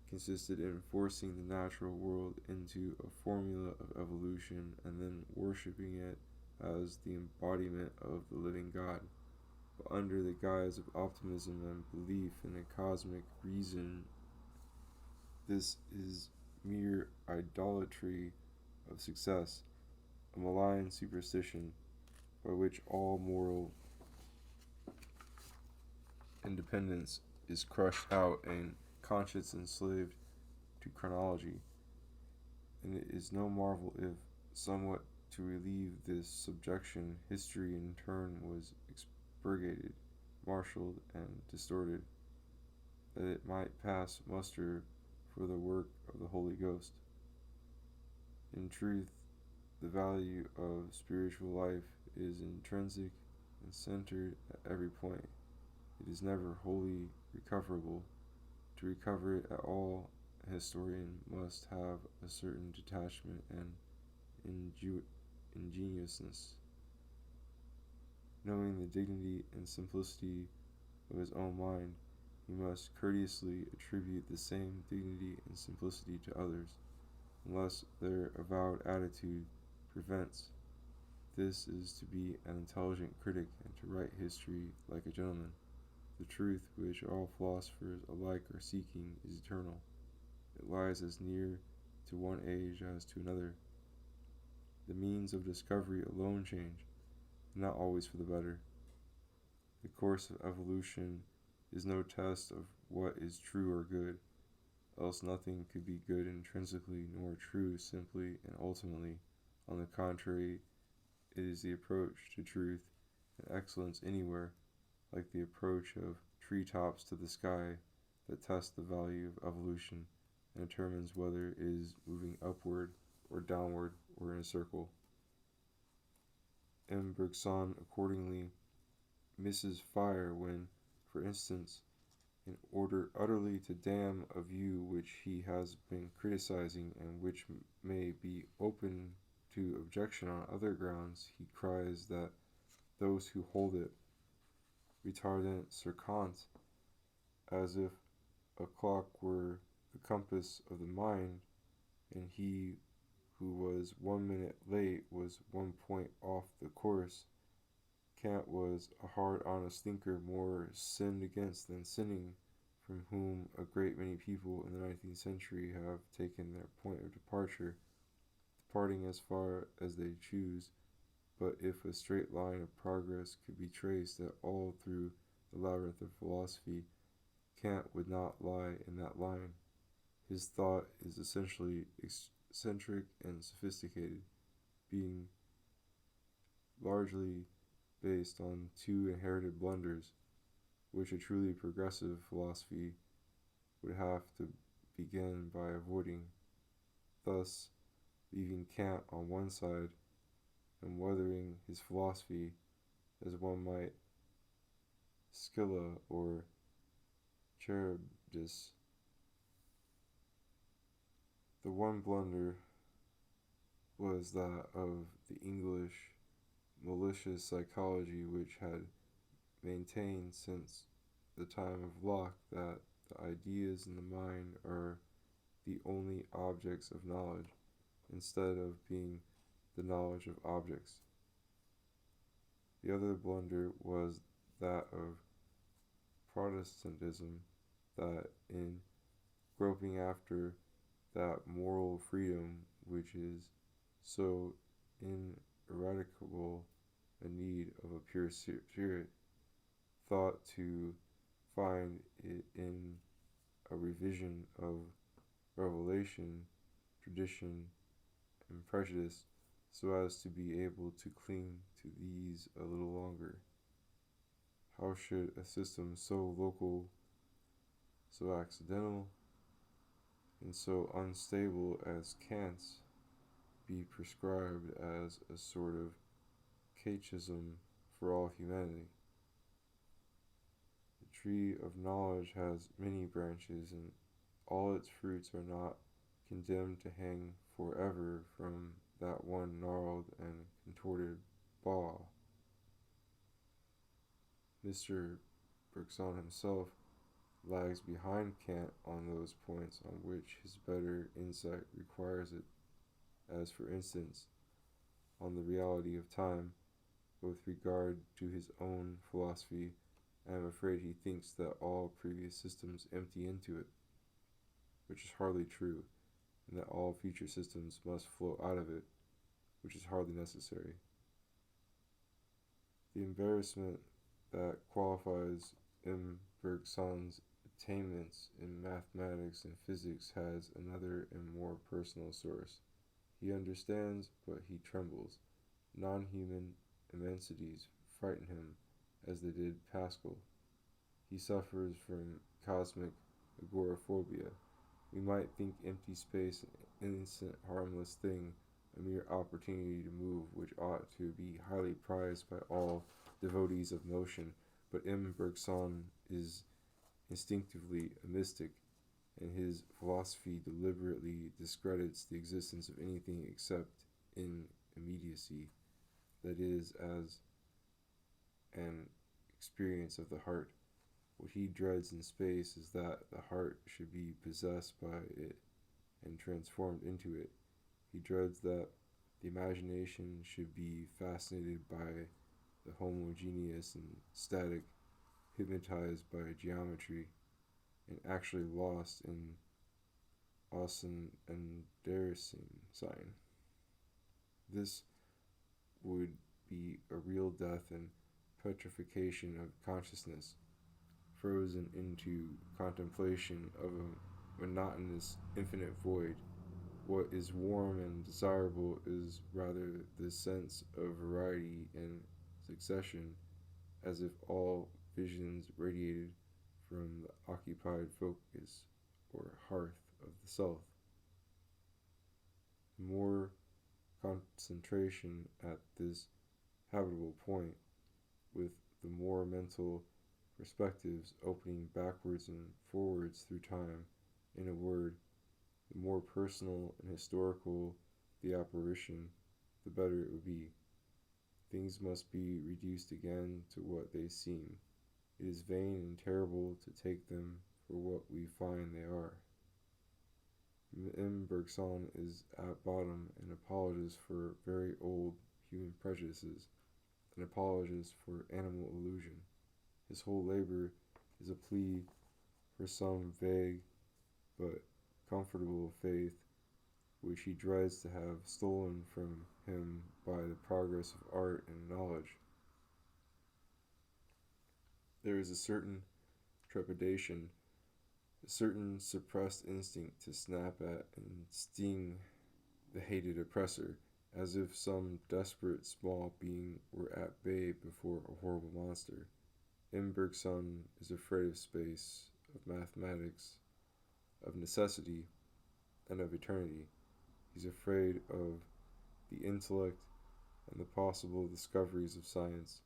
consisted in forcing the natural world into a formula of evolution and then worshipping it as the embodiment of the living God. But under the guise of optimism and belief in a cosmic reason, this is mere idolatry of success, a malign superstition by which all moral independence is crushed out and conscience enslaved to chronology. And it is no marvel if, somewhat to relieve this subjection, history in turn was expurgated, marshalled, and distorted, that it might pass muster for the work of the Holy Ghost. In truth, the value of spiritual life is intrinsic and centered at every point. It is never wholly recoverable. To recover it at all, a historian must have a certain detachment and ingenuousness. Knowing the dignity and simplicity of his own mind, he must courteously attribute the same dignity and simplicity to others, unless their avowed attitude prevents. This is to be an intelligent critic and to write history like a gentleman. The truth which all philosophers alike are seeking is eternal. It lies as near to one age as to another. The means of discovery alone change, not always for the better. The course of evolution is no test of what is true or good, else nothing could be good intrinsically nor true simply and ultimately. On the contrary, it is the approach to truth and excellence anywhere, like the approach of treetops to the sky, that tests the value of evolution and determines whether it is moving upward or downward or in a circle. M. Bergson accordingly misses fire when, for instance, in order utterly to damn a view which he has been criticizing and which may be open to objection on other grounds, he cries that those who hold it retardent circant, as if a clock were the compass of the mind, and he who was 1 minute late was 1 point off the course. Kant was a hard, honest thinker, more sinned against than sinning, from whom a great many people in the 19th century have taken their point of departure, departing as far as they choose. But if a straight line of progress could be traced at all through the labyrinth of philosophy, Kant would not lie in that line. His thought is essentially eccentric and sophisticated, being largely based on two inherited blunders, which a truly progressive philosophy would have to begin by avoiding, thus leaving Kant on one side and weathering his philosophy as one might Scylla or Charybdis. The one blunder was that of the English malicious psychology which had maintained since the time of Locke that the ideas in the mind are the only objects of knowledge, instead of being the knowledge of objects. The other blunder was that of Protestantism, that in groping after that moral freedom which is so ineradicable a need of a pure spirit, thought to find it in a revision of revelation, tradition, and prejudice, so as to be able to cling to these a little longer. How should a system so local, so accidental, and so unstable as Kant's be prescribed as a sort of catechism for all humanity? The tree of knowledge has many branches, and all its fruits are not condemned to hang forever from that one gnarled and contorted bough. Mr. Bergson himself lags behind Kant on those points on which his better insight requires it, as for instance, on the reality of time. With regard to his own philosophy, I am afraid he thinks that all previous systems empty into it, which is hardly true, and that all future systems must flow out of it, which is hardly necessary. The embarrassment that qualifies M. Bergson's attainments in mathematics and physics has another and more personal source. He understands, but he trembles. Non-human immensities frighten him, as they did Pascal. He suffers from cosmic agoraphobia. We might think empty space an innocent, harmless thing, a mere opportunity to move, which ought to be highly prized by all devotees of motion, but M. Bergson is instinctively a mystic, and his philosophy deliberately discredits the existence of anything except in immediacy, that is, as an experience of the heart. What he dreads in space is that the heart should be possessed by it and transformed into it. He dreads that the imagination should be fascinated by the homogeneous and static, hypnotized by geometry, and actually lost in Außen and Dasein. This would be a real death and petrification of consciousness, frozen into contemplation of a monotonous infinite void. What is warm and desirable is rather the sense of variety and succession, as if all visions radiated from the occupied focus or hearth of the self. The more concentration at this habitable point, with the more mental perspectives opening backwards and forwards through time, in a word, the more personal and historical the apparition, the better it would be. Things must be reduced again to what they seem. It is vain and terrible to take them for what we find they are. M. Bergson is at bottom an apologist for very old human prejudices, an apologist for animal illusion. His whole labor is a plea for some vague but comfortable faith which he dreads to have stolen from him by the progress of art and knowledge. There is a certain trepidation, a certain suppressed instinct to snap at and sting the hated oppressor, as if some desperate small being were at bay before a horrible monster. M. Bergson is afraid of space, of mathematics, of necessity, and of eternity. He's afraid of the intellect and the possible discoveries of science.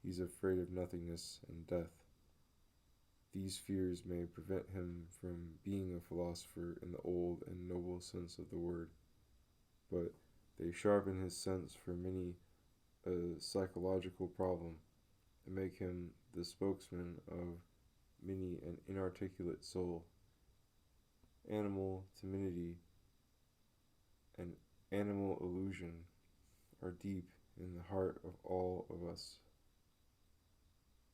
He's afraid of nothingness and death. These fears may prevent him from being a philosopher in the old and noble sense of the word, but they sharpen his sense for many a psychological problem and make him the spokesman of many an inarticulate soul. Animal timidity and animal illusion are deep in the heart of all of us.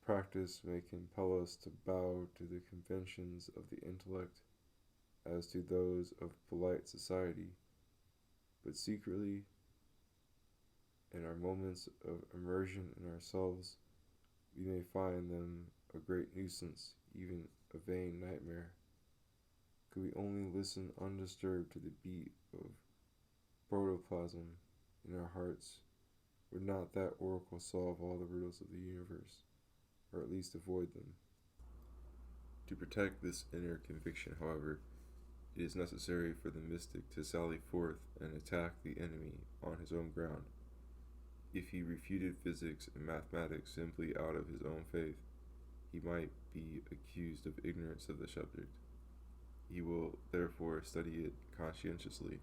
Practice may compel us to bow to the conventions of the intellect as to those of polite society, but secretly, in our moments of immersion in ourselves, we may find them a great nuisance, even a vain nightmare. Could we only listen undisturbed to the beat of protoplasm in our hearts, would not that oracle solve all the riddles of the universe, or at least avoid them? To protect this inner conviction, however, it is necessary for the mystic to sally forth and attack the enemy on his own ground. If he refuted physics and mathematics simply out of his own faith, he might be accused of ignorance of the subject. He will therefore study it conscientiously,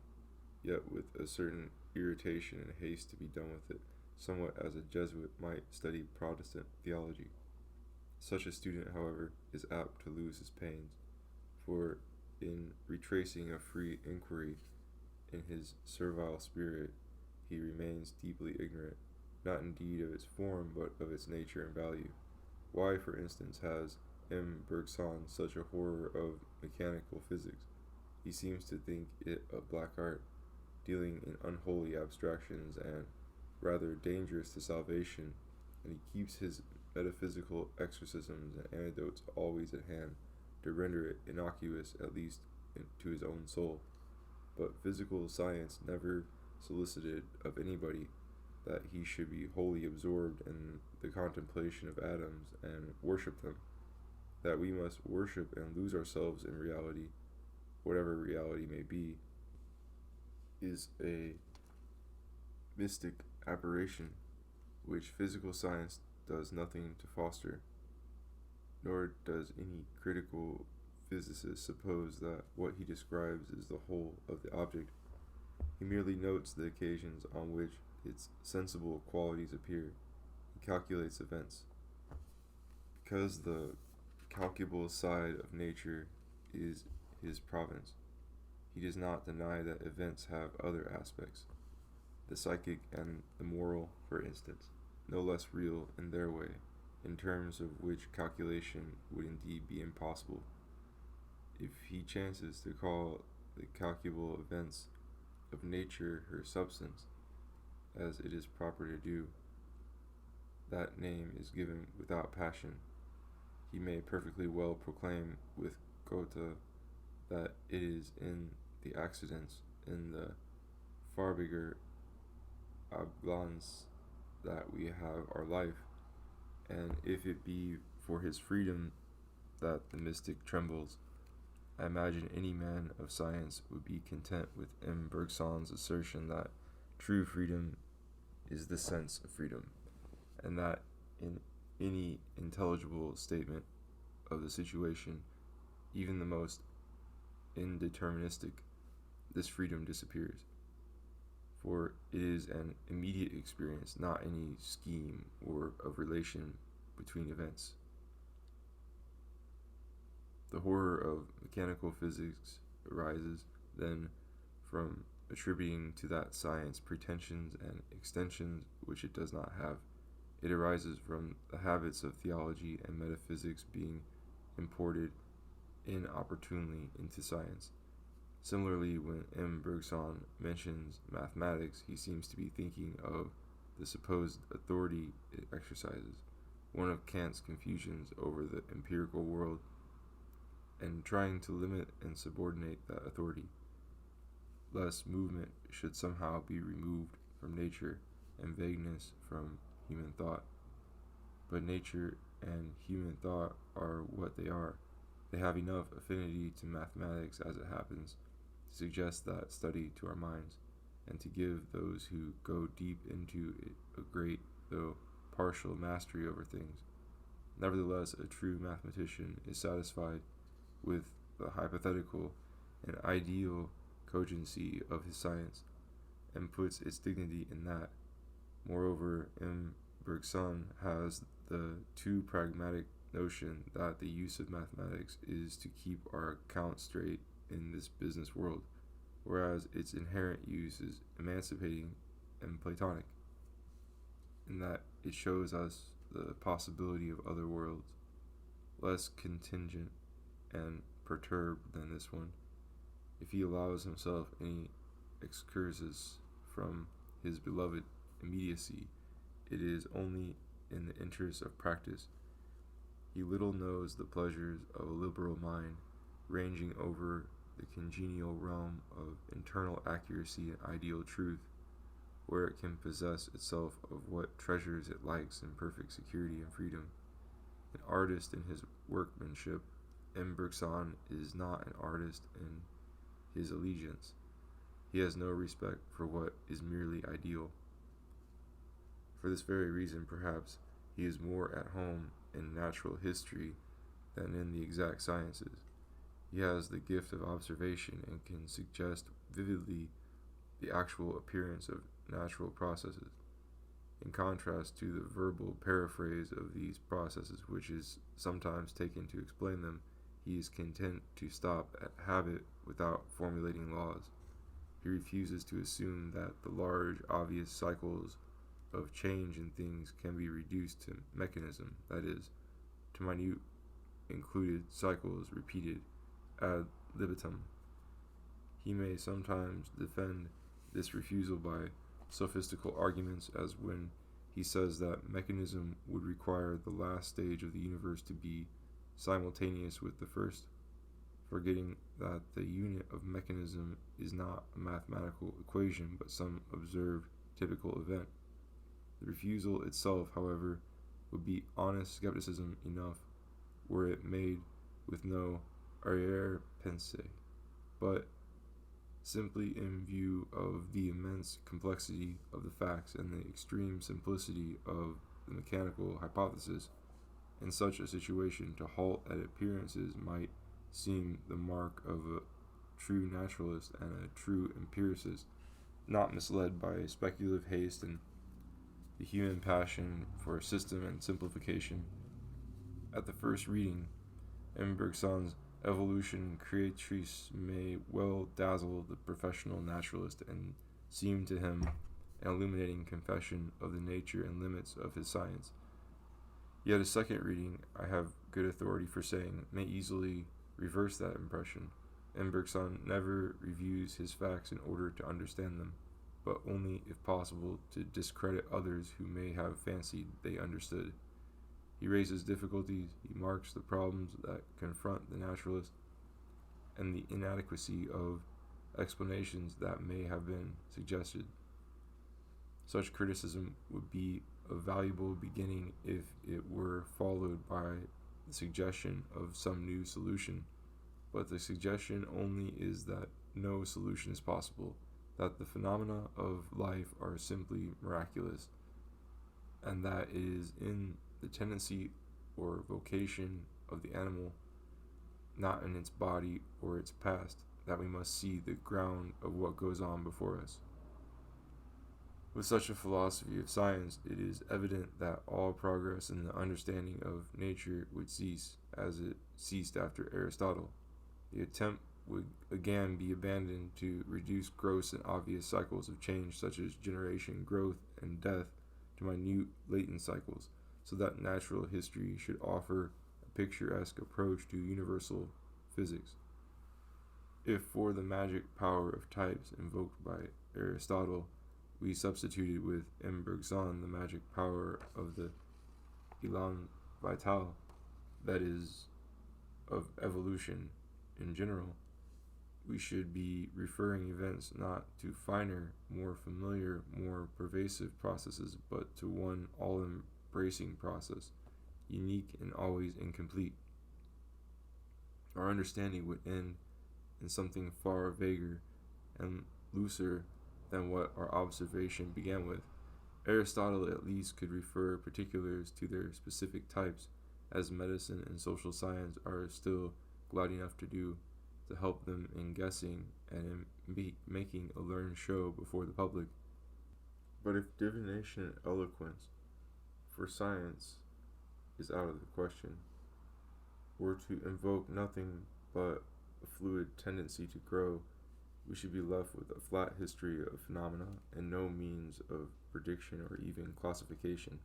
yet with a certain irritation and haste to be done with it, somewhat as a Jesuit might study Protestant theology. Such a student, however, is apt to lose his pains, for in retracing a free inquiry in his servile spirit, he remains deeply ignorant, not indeed of its form, but of its nature and value. Why, for instance, has M. Bergson such a horror of mechanical physics? He seems to think it a black art, dealing in unholy abstractions and rather dangerous to salvation, and he keeps his metaphysical exorcisms and antidotes always at hand to render it innocuous, at least to his own soul. But physical science never solicited of anybody that he should be wholly absorbed in the contemplation of atoms and worship them, that we must worship and lose ourselves in reality, whatever reality may be, is a mystic aberration which physical science does nothing to foster, nor does any critical physicist suppose that what he describes is the whole of the object. He merely notes the occasions on which its sensible qualities appear. He calculates events. Because the calculable side of nature is his province, he does not deny that events have other aspects, the psychic and the moral, for instance, no less real in their way, in terms of which calculation would indeed be impossible. If he chances to call the calculable events of nature her substance, as it is proper to do, that name is given without passion. He may perfectly well proclaim with Goethe that it is in the accidents, in the farbiger Abglanz, that we have our life, and if it be for his freedom that the mystic trembles, I imagine any man of science would be content with M. Bergson's assertion that true freedom is the sense of freedom, and that in any intelligible statement of the situation, even the most indeterministic, this freedom disappears. For it is an immediate experience, not any scheme or of relation between events. The horror of mechanical physics arises, then, from attributing to that science pretensions and extensions which it does not have. It arises from the habits of theology and metaphysics being imported inopportunely into science. Similarly, when M. Bergson mentions mathematics, he seems to be thinking of the supposed authority it exercises, one of Kant's confusions over the empirical world, and trying to limit and subordinate that authority, lest movement should somehow be removed from nature and vagueness from human thought. But nature and human thought are what they are. They have enough affinity to mathematics as it happens to suggest that study to our minds, and to give those who go deep into it a great, though partial, mastery over things. Nevertheless, a true mathematician is satisfied with the hypothetical and ideal cogency of his science, and puts its dignity in that, Moreover, M. Bergson has the too pragmatic notion that the use of mathematics is to keep our accounts straight in this business world, whereas its inherent use is emancipating and Platonic, in that it shows us the possibility of other worlds, less contingent and perturbed than this one. If he allows himself any excursus from his beloved immediacy, it is only in the interest of practice. He little knows the pleasures of a liberal mind, ranging over the congenial realm of internal accuracy and ideal truth, where it can possess itself of what treasures it likes in perfect security and freedom. An artist in his workmanship, M. Bergson is not an artist in his allegiance. He has no respect for what is merely ideal. For this very reason, perhaps, he is more at home in natural history than in the exact sciences. He has the gift of observation and can suggest vividly the actual appearance of natural processes. In contrast to the verbal paraphrase of these processes, which is sometimes taken to explain them, he is content to stop at habit without formulating laws. He refuses to assume that the large, obvious cycles of change in things can be reduced to mechanism, that is, to minute included cycles repeated ad libitum. He may sometimes defend this refusal by sophistical arguments, as when he says that mechanism would require the last stage of the universe to be simultaneous with the first, forgetting that the unit of mechanism is not a mathematical equation but some observed typical event. The refusal itself, however, would be honest skepticism enough were it made with no arrière-pensée, but simply in view of the immense complexity of the facts and the extreme simplicity of the mechanical hypothesis. In such a situation, to halt at appearances might seem the mark of a true naturalist and a true empiricist, not misled by speculative haste and the human passion for system and simplification. At the first reading, M. Bergson's Evolution Creatrice may well dazzle the professional naturalist and seem to him an illuminating confession of the nature and limits of his science. Yet a second reading, I have good authority for saying, may easily reverse that impression. M. Bergson never reviews his facts in order to understand them, but only, if possible, to discredit others who may have fancied they understood. He raises difficulties, he marks the problems that confront the naturalist, and the inadequacy of explanations that may have been suggested. Such criticism would be a valuable beginning if it were followed by the suggestion of some new solution, but the suggestion only is that no solution is possible, that the phenomena of life are simply miraculous, and that it is in the tendency or vocation of the animal, not in its body or its past, that we must see the ground of what goes on before us. With such a philosophy of science, it is evident that all progress in the understanding of nature would cease, as it ceased after Aristotle. The attempt would again be abandoned to reduce gross and obvious cycles of change, such as generation, growth, and death, to minute latent cycles, so that natural history should offer a picturesque approach to universal physics. If for the magic power of types invoked by Aristotle, we substituted with M. Bergson the magic power of the élan vital, that is, of evolution in general, we should be referring events not to finer, more familiar, more pervasive processes, but to one all-embracing process, unique and always incomplete. Our understanding would end in something far vaguer and looser than what our observation began with. Aristotle at least could refer particulars to their specific types, as medicine and social science are still glad enough to do, to help them in guessing and in making a learned show before the public. But if divination and eloquence for science is out of the question, or to invoke nothing but a fluid tendency to grow, we should be left with a flat history of phenomena and no means of prediction or even classification.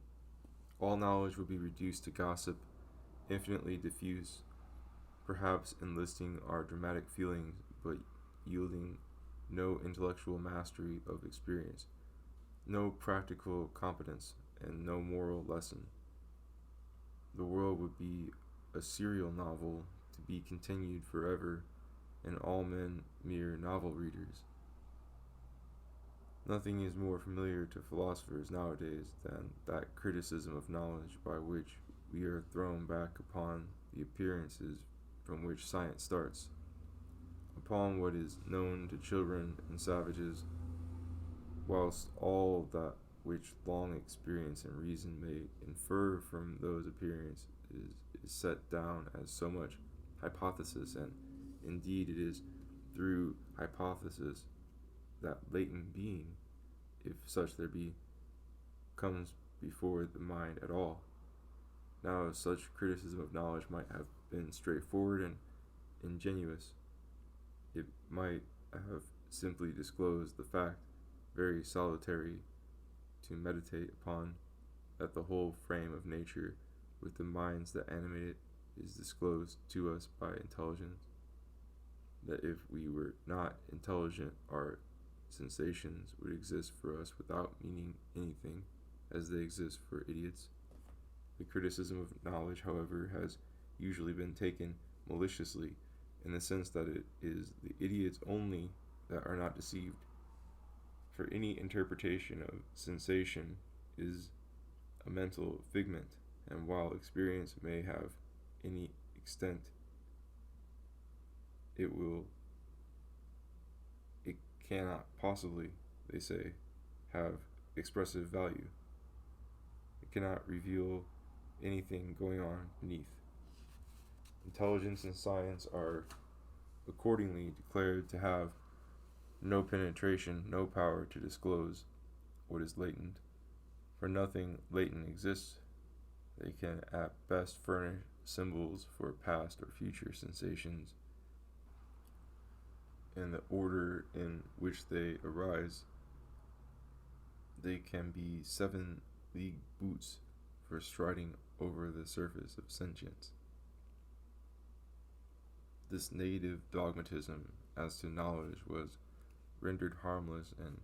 All knowledge would be reduced to gossip, infinitely diffuse, perhaps enlisting our dramatic feelings, but yielding no intellectual mastery of experience, no practical competence, and no moral lesson. The world would be a serial novel to be continued forever, and all men mere novel readers. Nothing is more familiar to philosophers nowadays than that criticism of knowledge by which we are thrown back upon the appearances from which science starts, upon what is known to children and savages, whilst all that which long experience and reason may infer from those appearances is set down as so much hypothesis, and indeed it is through hypothesis that latent being, if such there be, comes before the mind at all. Now, such criticism of knowledge might have been straightforward and ingenuous. It might have simply disclosed the fact, very solitary to meditate upon, that the whole frame of nature, with the minds that animate it, is disclosed to us by intelligence. That if we were not intelligent, our sensations would exist for us without meaning anything, as they exist for idiots. The criticism of knowledge, however, has usually been taken maliciously, in the sense that it is the idiots only that are not deceived. For any interpretation of sensation is a mental figment, and while experience may have any extent, it cannot possibly, they say, have expressive value. It cannot reveal anything going on beneath. Intelligence and science are accordingly declared to have no penetration, no power to disclose what is latent, for nothing latent exists. They can at best furnish symbols for past or future sensations, and the order in which they arise. They can be 7-league boots for striding over the surface of sentience. This native dogmatism as to knowledge was rendered harmless and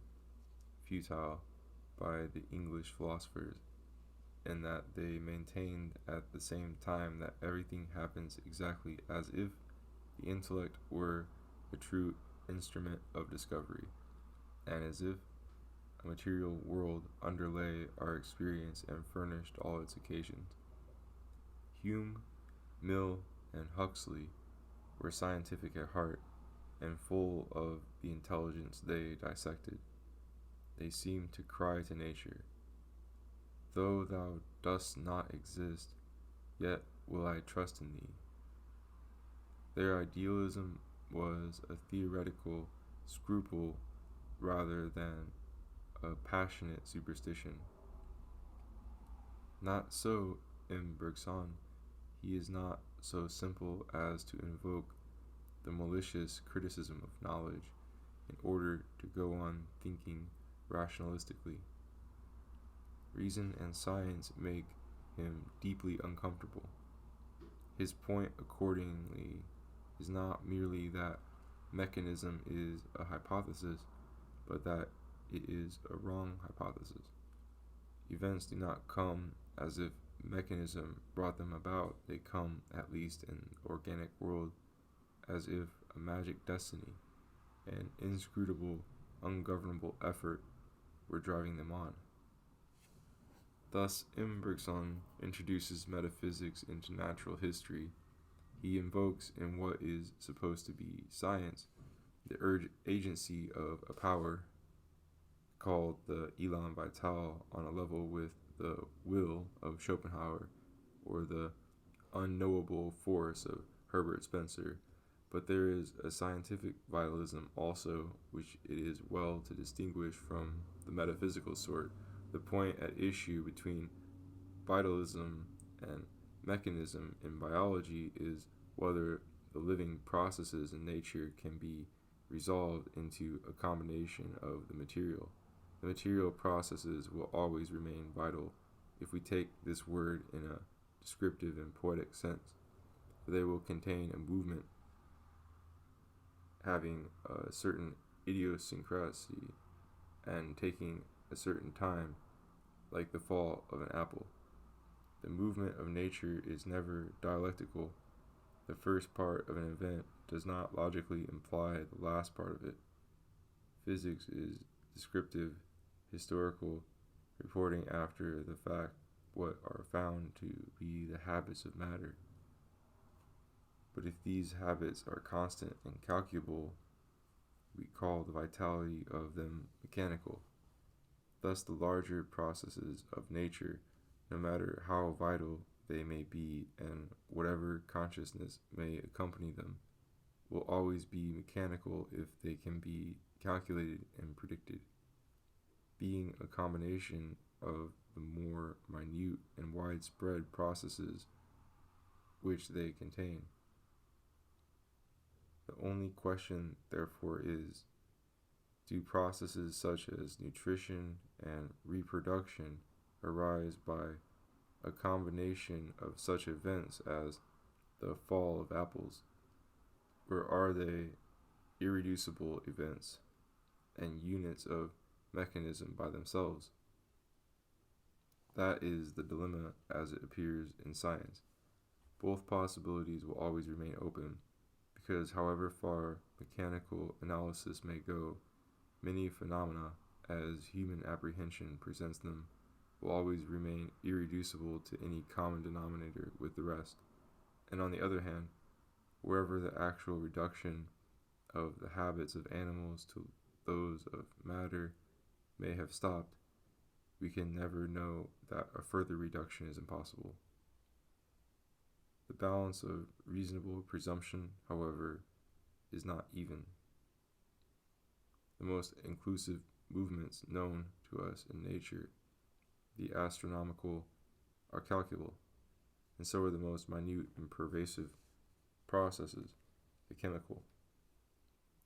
futile by the English philosophers, and that they maintained at the same time that everything happens exactly as if the intellect were a true instrument of discovery, and as if a material world underlay our experience and furnished all its occasions. Hume, Mill, and Huxley were scientific at heart, and full of the intelligence they dissected. They seemed to cry to nature, "Though thou dost not exist, yet will I trust in thee." Their idealism was a theoretical scruple rather than a passionate superstition. Not so in Bergson. He is not so simple as to invoke the malicious criticism of knowledge in order to go on thinking rationalistically. Reason and science make him deeply uncomfortable. His point, accordingly, is not merely that mechanism is a hypothesis, but that it is a wrong hypothesis. Events do not come as if mechanism brought them about. They come, at least in the organic world, as if a magic destiny, an inscrutable, ungovernable effort were driving them on. Thus, M. Bergson introduces metaphysics into natural history. He invokes in what is supposed to be science the agency of a power called the Elan Vital, on a level with the will of Schopenhauer, or the unknowable force of Herbert Spencer, But there is a scientific vitalism also, which it is well to distinguish from the metaphysical sort. The point at issue between vitalism and mechanism in biology is whether the living processes in nature can be resolved into a combination of the material. The material processes will always remain vital if we take this word in a descriptive and poetic sense, for they will contain a movement having a certain idiosyncrasy and taking a certain time, like the fall of an apple. The movement of nature is never dialectical. The first part of an event does not logically imply the last part of it. Physics is descriptive, historical, reporting after the fact what are found to be the habits of matter. But if these habits are constant and calculable, we call the vitality of them mechanical. Thus the larger processes of nature, no matter how vital they may be and whatever consciousness may accompany them, will always be mechanical if they can be calculated and predicted, being a combination of the more minute and widespread processes which they contain. The only question, therefore, is, do processes such as nutrition and reproduction arise by a combination of such events as the fall of apples, or are they irreducible events and units of mechanism by themselves? That is the dilemma as it appears in science. Both possibilities will always remain open, because however far mechanical analysis may go, many phenomena, as human apprehension presents them, will always remain irreducible to any common denominator with the rest. And on the other hand, wherever the actual reduction of the habits of animals to those of matter may have stopped, we can never know that a further reduction is impossible. The balance of reasonable presumption, however, is not even. The most inclusive movements known to us in nature, the astronomical, are calculable, and so are the most minute and pervasive processes, the chemical.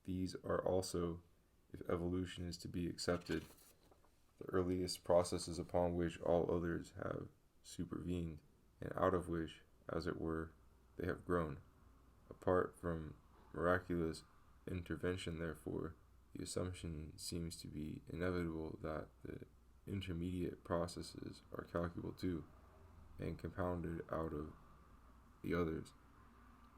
These are also, if evolution is to be accepted, the earliest processes upon which all others have supervened, and out of which, as it were, they have grown. Apart from miraculous intervention, therefore, the assumption seems to be inevitable that the intermediate processes are calculable too, and compounded out of the others.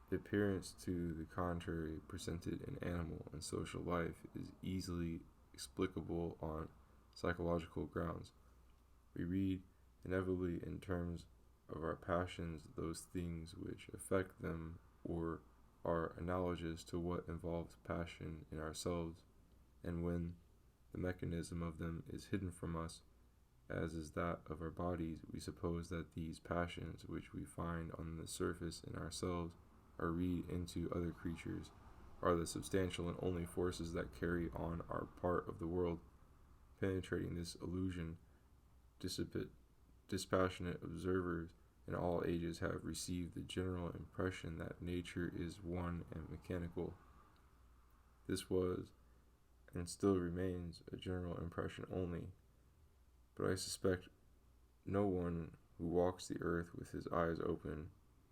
The appearance to the contrary presented in animal and social life is easily explicable on psychological grounds. We read inevitably in terms of our passions those things which affect them or are analogous to what involves passion in ourselves, and when the mechanism of them is hidden from us, as is that of our bodies, we suppose that these passions which we find on the surface in ourselves or read into other creatures are the substantial and only forces that carry on our part of the world. Penetrating this illusion, dispassionate observers in all ages have received the general impression that nature is one and mechanical. This was, and still remains, a general impression only, but I suspect no one who walks the earth with his eyes open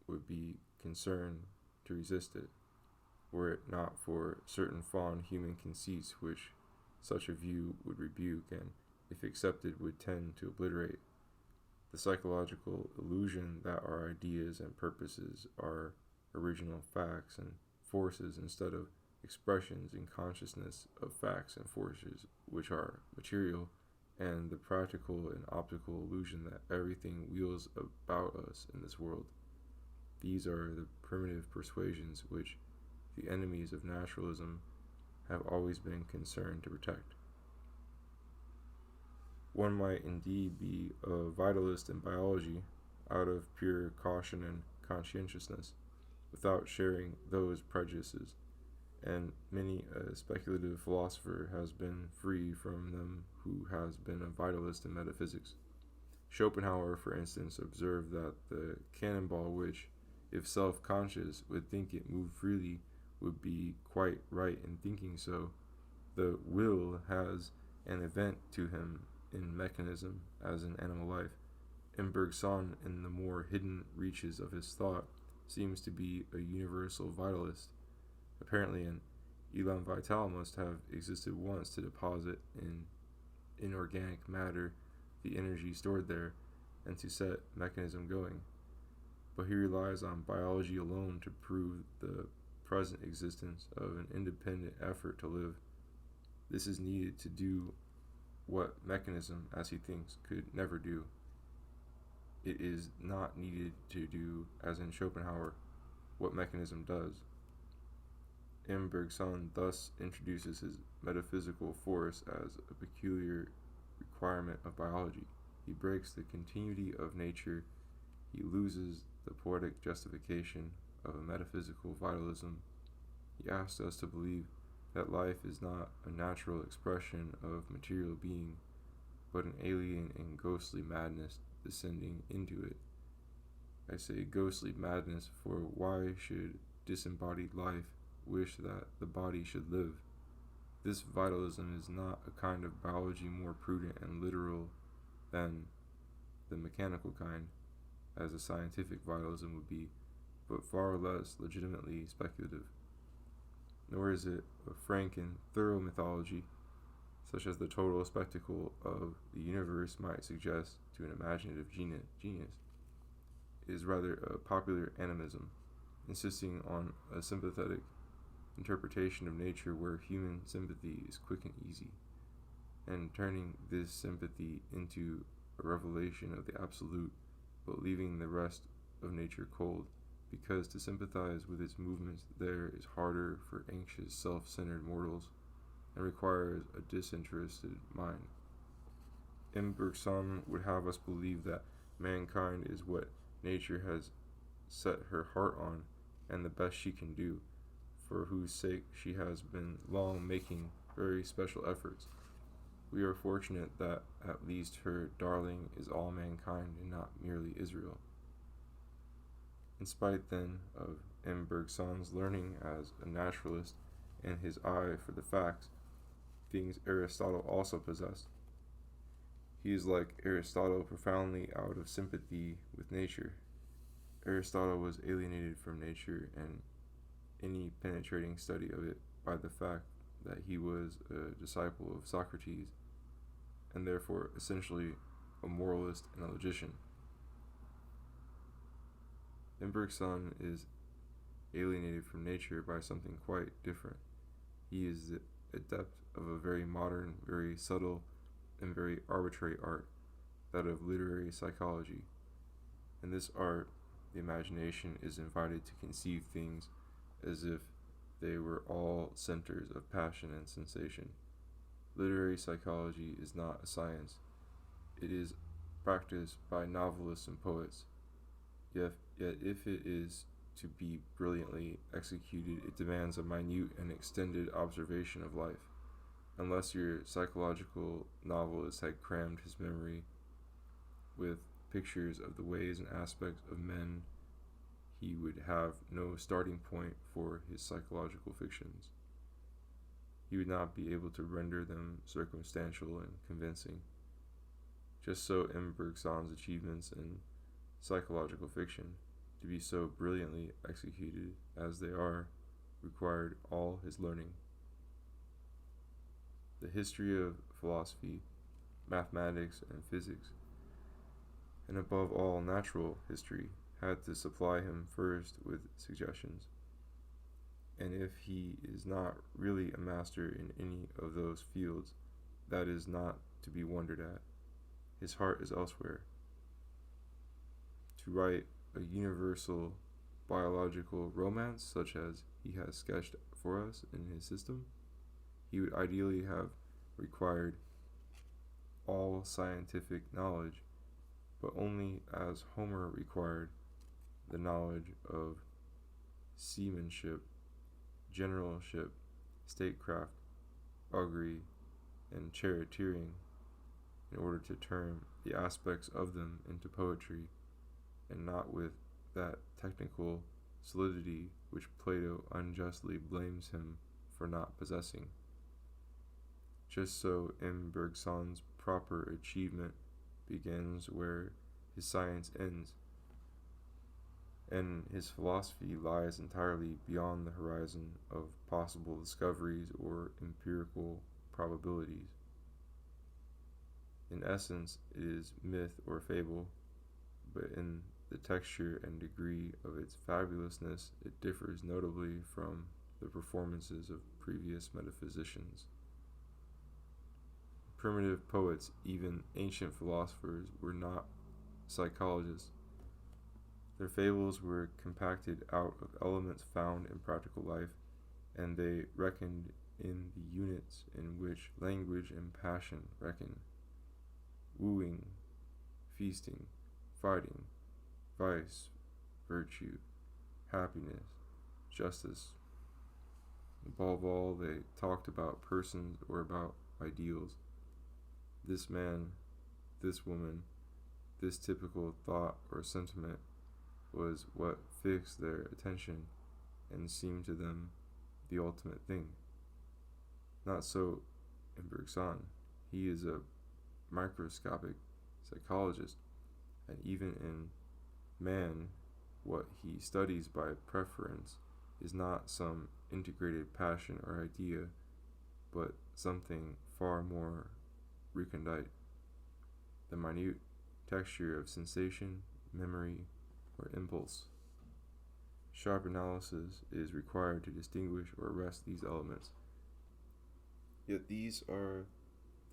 would be concerned to resist it, were it not for certain fond human conceits which such a view would rebuke, and, if accepted, would tend to obliterate. The psychological illusion that our ideas and purposes are original facts and forces instead of expressions in consciousness of facts and forces which are material, and the practical and optical illusion that everything wheels about us in this world. These are the primitive persuasions which the enemies of naturalism have always been concerned to protect. One might indeed be a vitalist in biology out of pure caution and conscientiousness, without sharing those prejudices, and many a speculative philosopher has been free from them who has been a vitalist in metaphysics. Schopenhauer, for instance, observed that the cannonball which, if self-conscious, would think it moved freely, would be quite right in thinking so. The will has an event to him in mechanism as in animal life. And Bergson, in the more hidden reaches of his thought, seems to be a universal vitalist. Apparently, an elan vital must have existed once to deposit in inorganic matter the energy stored there and to set mechanism going. But he relies on biology alone to prove the present existence of an independent effort to live. This is needed to do what mechanism, as he thinks, could never do. It is not needed to do, as in Schopenhauer, what mechanism does. M. Bergson thus introduces his metaphysical force as a peculiar requirement of biology. He breaks the continuity of nature. He loses the poetic justification of a metaphysical vitalism. He asks us to believe that life is not a natural expression of material being, but an alien and ghostly madness descending into it. I say ghostly madness, for why should disembodied life wish that the body should live? This vitalism is not a kind of biology more prudent and literal than the mechanical kind, as a scientific vitalism would be, but far less legitimately speculative. Nor is it a frank and thorough mythology, such as the total spectacle of the universe might suggest to an imaginative genius. It is rather a popular animism, insisting on a sympathetic interpretation of nature where human sympathy is quick and easy, and turning this sympathy into a revelation of the absolute, but leaving the rest of nature cold, because to sympathize with its movements there is harder for anxious, self-centered mortals, and requires a disinterested mind. M. Bergson would have us believe that mankind is what nature has set her heart on, and the best she can do, for whose sake she has been long making very special efforts. We are fortunate that at least her darling is all mankind and not merely Israel. In spite, then, of M. Bergson's learning as a naturalist and his eye for the facts, things Aristotle also possessed, he is like Aristotle, profoundly out of sympathy with nature. Aristotle was alienated from nature and any penetrating study of it by the fact that he was a disciple of Socrates, and therefore essentially a moralist and a logician. And Bergson is alienated from nature by something quite different. He is the adept of a very modern, very subtle, and very arbitrary art, that of literary psychology. In this art, the imagination is invited to conceive things as if they were all centers of passion and sensation. Literary psychology is not a science. It is practiced by novelists and poets. Yet if it is to be brilliantly executed, it demands a minute and extended observation of life. Unless your psychological novelist had crammed his memory with pictures of the ways and aspects of men, he would have no starting point for his psychological fictions. He would not be able to render them circumstantial and convincing. Just so M. Bergson's achievements in psychological fiction, to be so brilliantly executed as they are, required all his learning. The history of philosophy, mathematics, and physics, and above all natural history, had to supply him first with suggestions. And if he is not really a master in any of those fields, that is not to be wondered at. His heart is elsewhere. To write a universal biological romance such as he has sketched for us in his system, he would ideally have required all scientific knowledge, but only as Homer required the knowledge of seamanship, generalship, statecraft, augury, and charioteering, in order to turn the aspects of them into poetry, and not with that technical solidity which Plato unjustly blames him for not possessing. Just so M. Bergson's proper achievement begins where his science ends, and his philosophy lies entirely beyond the horizon of possible discoveries or empirical probabilities. In essence, it is myth or fable, but in the texture and degree of its fabulousness, it differs notably from the performances of previous metaphysicians. Primitive poets, even ancient philosophers, were not psychologists. Their fables were compacted out of elements found in practical life, and they reckoned in the units in which language and passion reckon: wooing, feasting, fighting, vice, virtue, happiness, justice. Above all, they talked about persons or about ideals. This man, this woman, this typical thought or sentiment was what fixed their attention and seemed to them the ultimate thing. Not so in Bergson. He is a microscopic psychologist, and even in man, what he studies by preference is not some integrated passion or idea, but something far more recondite, the minute texture of sensation, memory, or impulse. Sharp analysis is required to distinguish or arrest these elements. Yet these are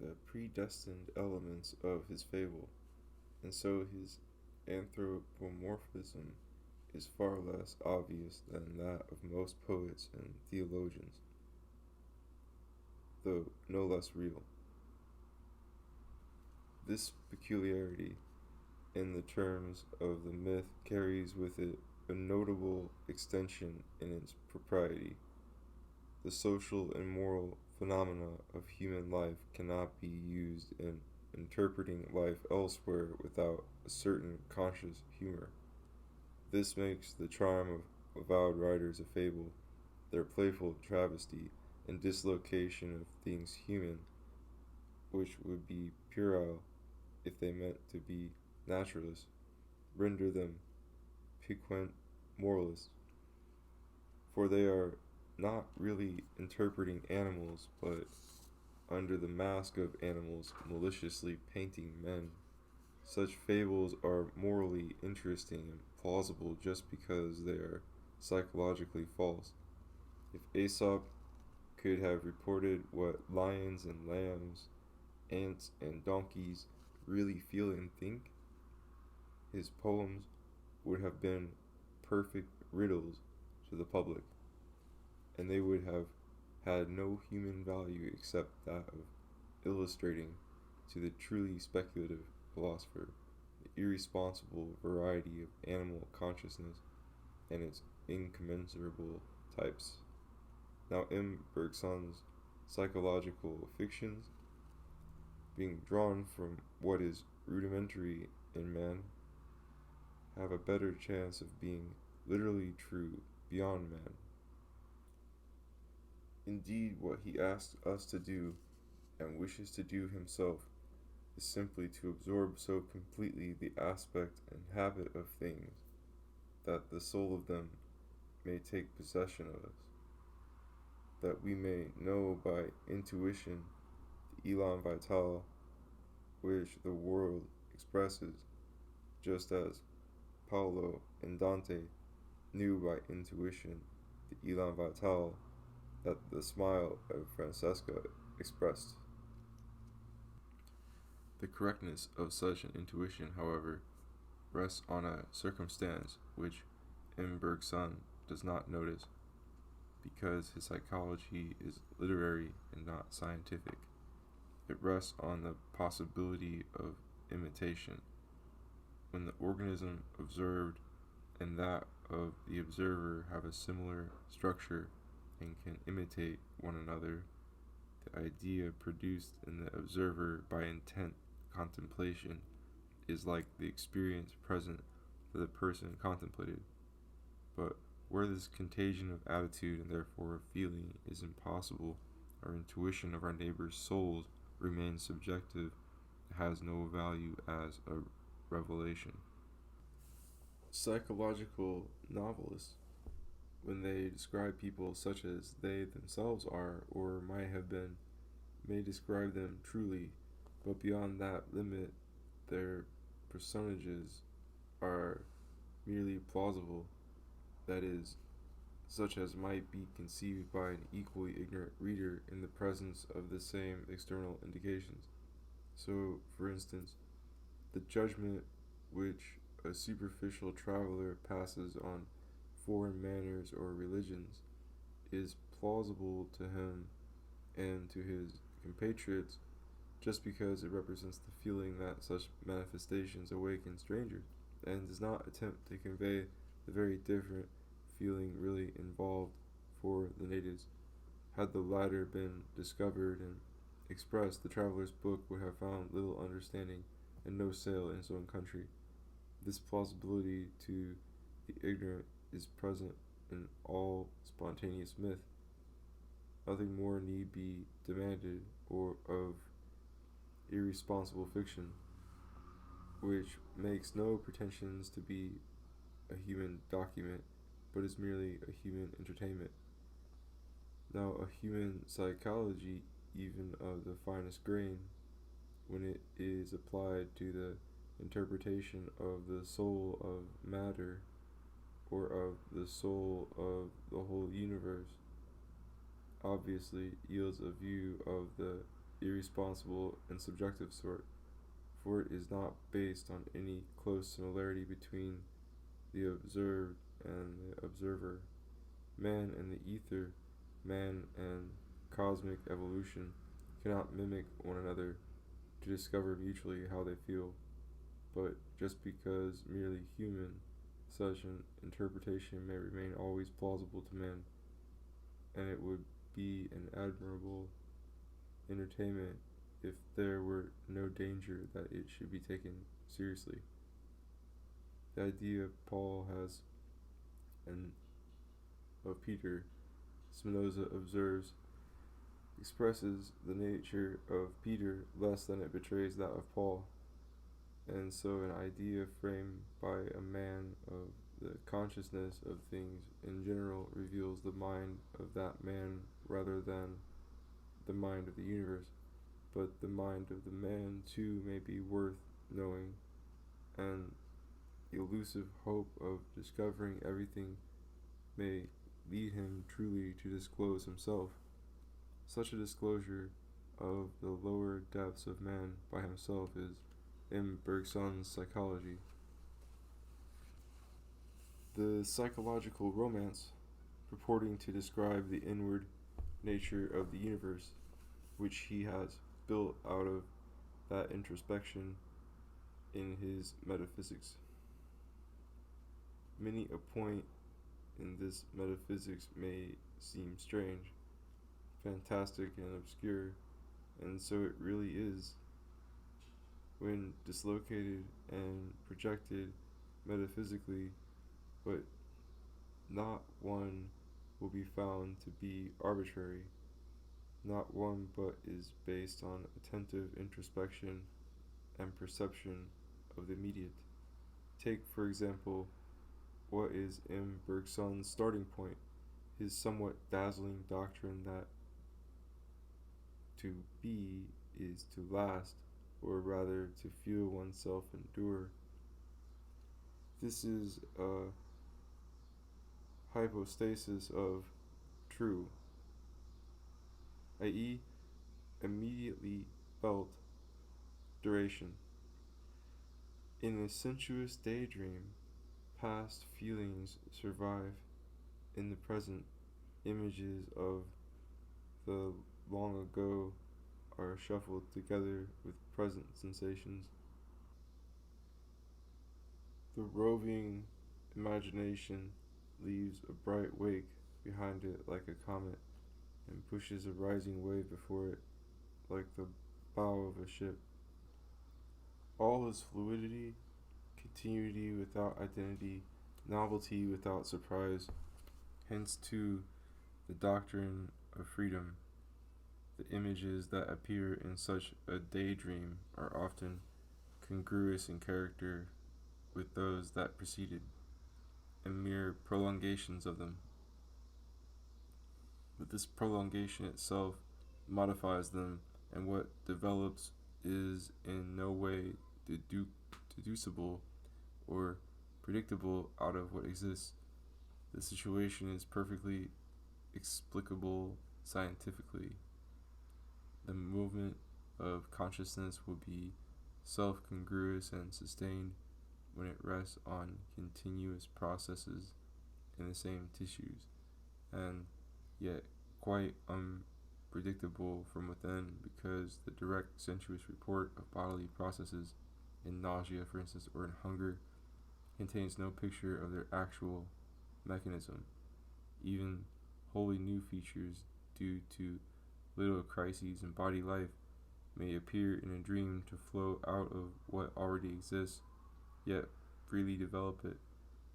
the predestined elements of his fable, and so his anthropomorphism is far less obvious than that of most poets and theologians, though no less real. This peculiarity in the terms of the myth carries with it a notable extension in its propriety. The social and moral phenomena of human life cannot be used in interpreting life elsewhere without a certain conscious humor. This makes the charm of avowed writers of fable, their playful travesty and dislocation of things human, which would be puerile if they meant to be naturalists, render them piquant moralists, for they are not really interpreting animals, but under the mask of animals maliciously painting men. Such fables are morally interesting and plausible just because they are psychologically false. If Aesop could have reported what lions and lambs, ants and donkeys really feel and think, his poems would have been perfect riddles to the public, and they would have had no human value except that of illustrating to the truly speculative philosopher the irresponsible variety of animal consciousness and its incommensurable types. Now M. Bergson's psychological fictions, being drawn from what is rudimentary in man, have a better chance of being literally true beyond man. Indeed, what he asks us to do, and wishes to do himself, is simply to absorb so completely the aspect and habit of things that the soul of them may take possession of us, that we may know by intuition the elan vital which the world expresses, just as Paolo and Dante knew by intuition the elan vital that the smile of Francesca expressed. The correctness of such an intuition, however, rests on a circumstance which M. Bergson does not notice, because his psychology is literary and not scientific. It rests on the possibility of imitation. When the organism observed and that of the observer have a similar structure and can imitate one another, the idea produced in the observer by intent contemplation is like the experience present for the person contemplated. But where this contagion of attitude and therefore of feeling is impossible, our intuition of our neighbor's souls remains subjective, has no value as a revelation. Psychological novelists, when they describe people such as they themselves are or might have been, may describe them truly, but beyond that limit, their personages are merely plausible, that is, such as might be conceived by an equally ignorant reader in the presence of the same external indications. So, for instance, the judgment which a superficial traveler passes on foreign manners or religions is plausible to him and to his compatriots just because it represents the feeling that such manifestations awaken strangers, and does not attempt to convey the very different feeling really involved for the natives. Had the latter been discovered and expressed, the traveler's book would have found little understanding and no sale in his own country. This plausibility to the ignorant is present in all spontaneous myth. Nothing more need be demanded or of irresponsible fiction, which makes no pretensions to be a human document, but is merely a human entertainment. Now, a human psychology, even of the finest grain, when it is applied to the interpretation of the soul of matter, or of the soul of the whole universe, obviously yields a view of the irresponsible and subjective sort, for it is not based on any close similarity between the observed and the observer. Man and the ether, man and cosmic evolution cannot mimic one another to discover mutually how they feel, but just because merely human, such an interpretation may remain always plausible to man, and it would be an admirable entertainment if there were no danger that it should be taken seriously. The idea Paul has and of Peter, Spinoza observes, expresses the nature of Peter less than it betrays that of Paul, and so an idea framed by a man of the consciousness of things in general reveals the mind of that man rather than the mind of the universe. But the mind of the man too may be worth knowing, and the elusive hope of discovering everything may lead him truly to disclose himself. Such a disclosure of the lower depths of man by himself is in Bergson's psychology. The psychological romance, purporting to describe the inward nature of the universe, which he has built out of that introspection in his metaphysics. Many a point in this metaphysics may seem strange, fantastic, and obscure, and so it really is. When dislocated and projected metaphysically, but not one will be found to be arbitrary, not one but is based on attentive introspection and perception of the immediate. Take, for example, what is M. Bergson's starting point, his somewhat dazzling doctrine that to be is to last, or rather to feel oneself endure. This is a hypostasis of true, i.e., immediately felt duration. In a sensuous daydream, past feelings survive. In the present, images of the long ago are shuffled together with present sensations. The roving imagination leaves a bright wake behind it like a comet, and pushes a rising wave before it like the bow of a ship. All is fluidity, continuity without identity, novelty without surprise. Hence, too, the doctrine of freedom. The images that appear in such a daydream are often congruous in character with those that preceded, and mere prolongations of them. But this prolongation itself modifies them, and what develops is in no way deducible or predictable out of what exists. The situation is perfectly explicable scientifically. The movement of consciousness will be self-congruous and sustained when it rests on continuous processes in the same tissues, and yet quite unpredictable from within, because the direct sensuous report of bodily processes in nausea, for instance, or in hunger contains no picture of their actual mechanism. Even wholly new features due to little crises in body life may appear in a dream to flow out of what already exists, yet freely develop it,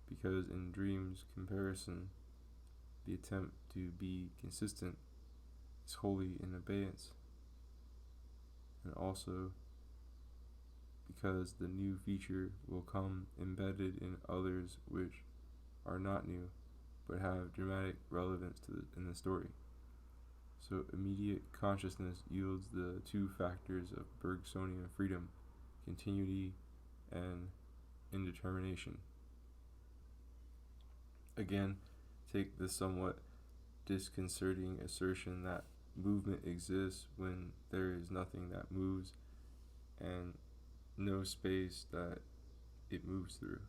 because in dreams comparison, the attempt to be consistent is wholly in abeyance, and also because the new feature will come embedded in others which are not new, but have dramatic relevance in the story. So immediate consciousness yields the two factors of Bergsonian freedom, continuity and indetermination. Again, take the somewhat disconcerting assertion that movement exists when there is nothing that moves and no space that it moves through.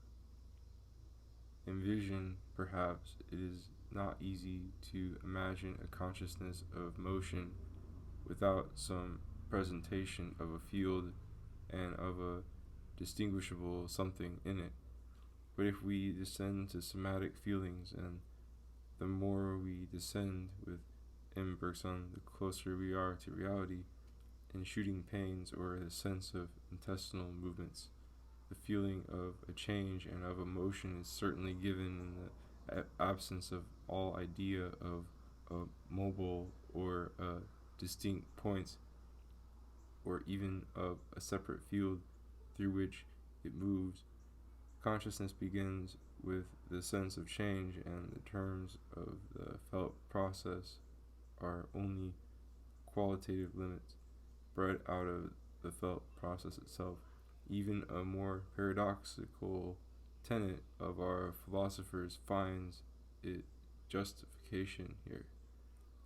In vision, perhaps, it is not easy to imagine a consciousness of motion without some presentation of a field and of a distinguishable something in it. But if we descend to somatic feelings, and the more we descend within Bergson, the closer we are to reality, in shooting pains or a sense of intestinal movements, the feeling of a change and of emotion is certainly given in the absence of all idea of a mobile or a distinct points, or even of a separate field through which it moves. Consciousness begins with the sense of change, and the terms of the felt process are only qualitative limits bred out of the felt process itself. Even a more paradoxical tenet of our philosophers finds it justification here.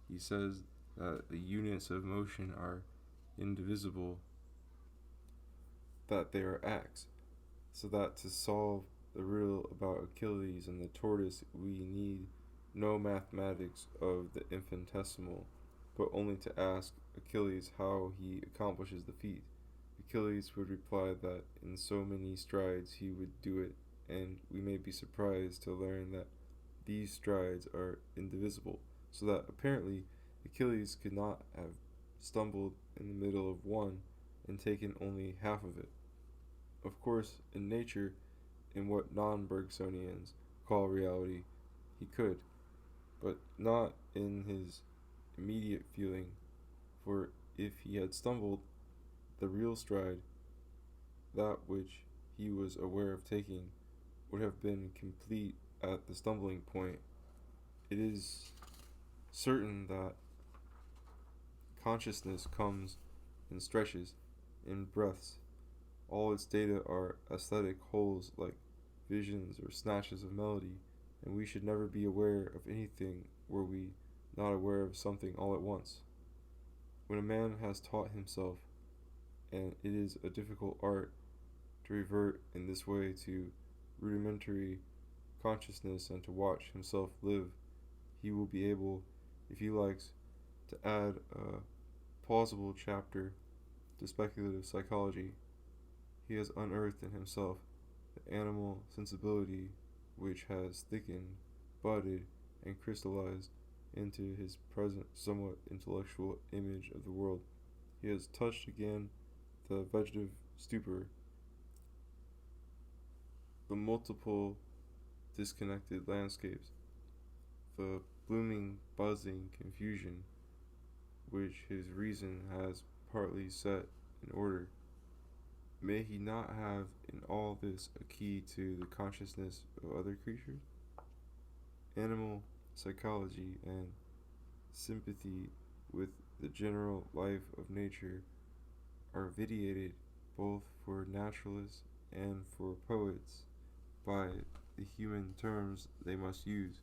He says that the units of motion are indivisible, that they are acts, so that to solve the riddle about Achilles and the tortoise we need no mathematics of the infinitesimal, but only to ask Achilles how he accomplishes the feat. Achilles would reply that in so many strides he would do it, and we may be surprised to learn that these strides are indivisible, so that apparently Achilles could not have stumbled in the middle of one and taken only half of it. Of course, in nature, in what non-Bergsonians call reality, he could, but not in his immediate feeling, for if he had stumbled, the real stride, that which he was aware of taking, would have been complete at the stumbling point. It is certain that consciousness comes in stretches, in breaths. All its data are aesthetic wholes like visions or snatches of melody, and we should never be aware of anything were we not aware of something all at once. When a man has taught himself, and it is a difficult art to revert in this way to rudimentary consciousness and to watch himself live, he will be able, if he likes, to add a plausible chapter to speculative psychology. He has unearthed in himself the animal sensibility which has thickened, budded, and crystallized into his present somewhat intellectual image of the world. He has touched again the vegetative stupor, the multiple disconnected landscapes, the blooming, buzzing confusion which his reason has partly set in order. May he not have in all this a key to the consciousness of other creatures? Animal psychology and sympathy with the general life of nature are vitiated both for naturalists and for poets by the human terms they must use,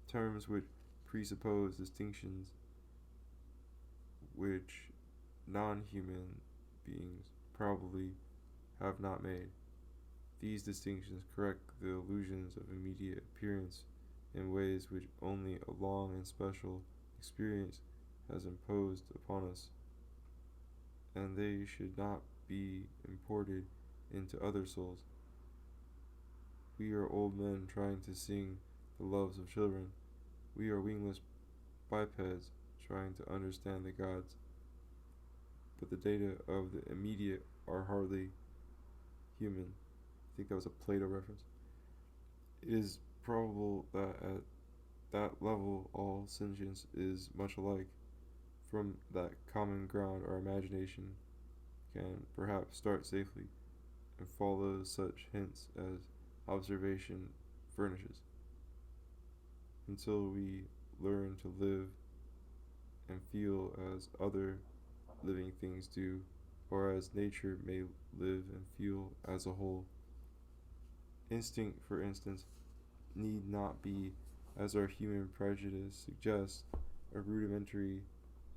terms which presuppose distinctions which non-human beings probably have not made. These distinctions correct the illusions of immediate appearance in ways which only a long and special experience has imposed upon us, and they should not be imported into other souls. We are old men trying to sing the loves of children. We are wingless bipeds trying to understand the gods. But the data of the immediate are hardly human. I think that was a Plato reference. It is probable that at that level all sentience is much alike. From that common ground our imagination can perhaps start safely and follow such hints as observation furnishes, until we learn to live and feel as other living things do, or as nature may live and feel as a whole. Instinct, for instance, need not be, as our human prejudice suggests, a rudimentary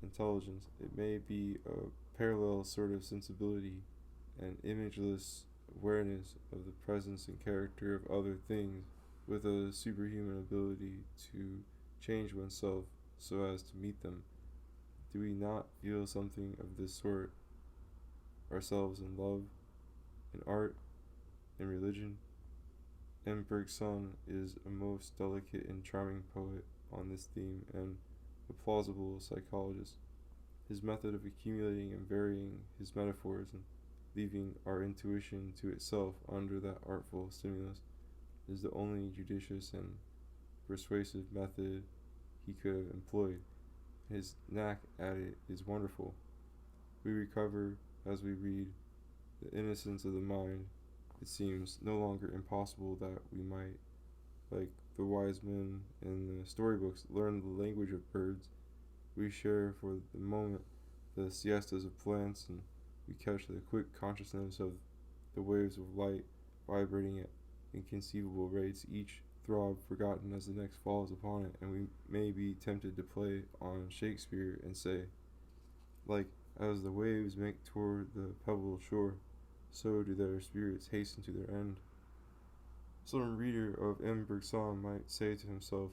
intelligence. It may be a parallel sort of sensibility, an imageless awareness of the presence and character of other things, with a superhuman ability to change oneself so as to meet them. Do we not feel something of this sort ourselves in love, in art, in religion? M. Bergson is a most delicate and charming poet on this theme, and a plausible psychologist. His method of accumulating and varying his metaphors and leaving our intuition to itself under that artful stimulus is the only judicious and persuasive method he could have employed. His knack at it is wonderful. We recover, as we read, the innocence of the mind. It seems no longer impossible that we might, like the wise men in the storybooks, learn the language of birds. We share for the moment the siestas of plants, and we catch the quick consciousness of the waves of light vibrating at inconceivable rates, each throb forgotten as the next falls upon it, and we may be tempted to play on Shakespeare and say, like as the waves make toward the pebbled shore, so do their spirits hasten to their end. Some reader of M. Bergson might say to himself,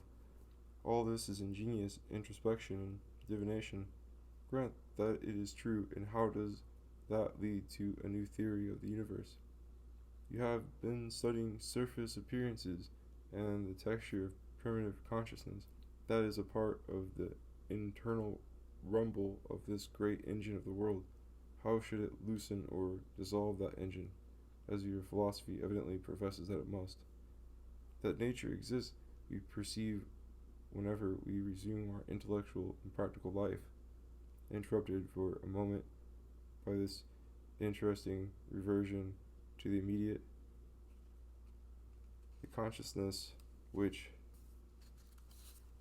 all this is ingenious introspection and divination. Grant that it is true, and how does that lead to a new theory of the universe? You have been studying surface appearances and the texture of primitive consciousness. That is a part of the internal rumble of this great engine of the world. How should it loosen or dissolve that engine, as your philosophy evidently professes that it must? That nature exists, we perceive whenever we resume our intellectual and practical life, interrupted for a moment by this interesting reversion to the immediate. The consciousness which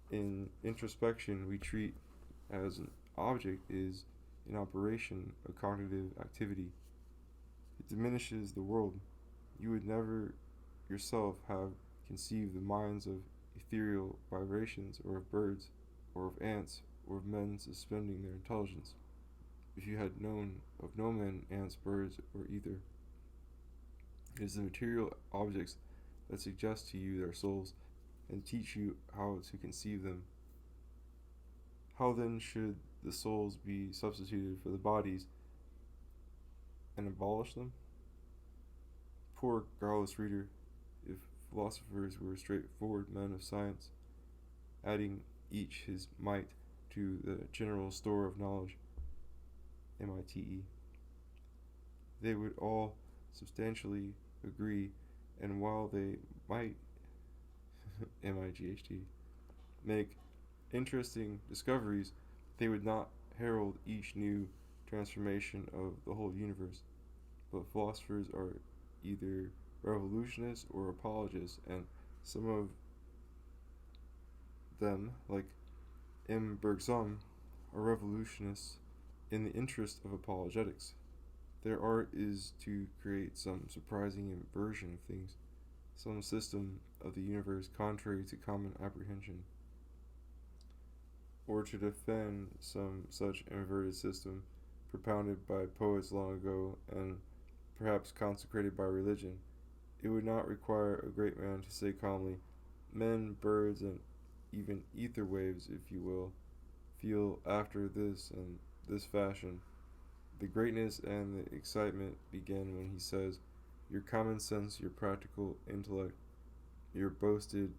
in introspection we treat as an object is in operation a cognitive activity. It diminishes the world. You would never yourself have conceived the minds of ethereal vibrations, or of birds, or of ants, or of men suspending their intelligence, if you had known of no men, ants, birds, or either. It is the material objects that suggest to you their souls, and teach you how to conceive them. How then should the souls be substituted for the bodies, and abolish them? Poor garrulous reader, if philosophers were straightforward men of science, adding each his mite to the general store of knowledge, MITE. They would all substantially agree, and while they might, MIGHT, make interesting discoveries, they would not herald each new transformation of the whole universe. But philosophers are either revolutionists or apologists, and some of them, like M. Bergson, are revolutionists in the interest of apologetics. Their art is to create some surprising inversion of things, some system of the universe contrary to common apprehension, or to defend some such inverted system propounded by poets long ago and perhaps consecrated by religion. It would not require a great man to say calmly, men, birds, and even ether waves, if you will, feel after this and this fashion. The greatness and the excitement begin when he says, your common sense, your practical intellect, your boasted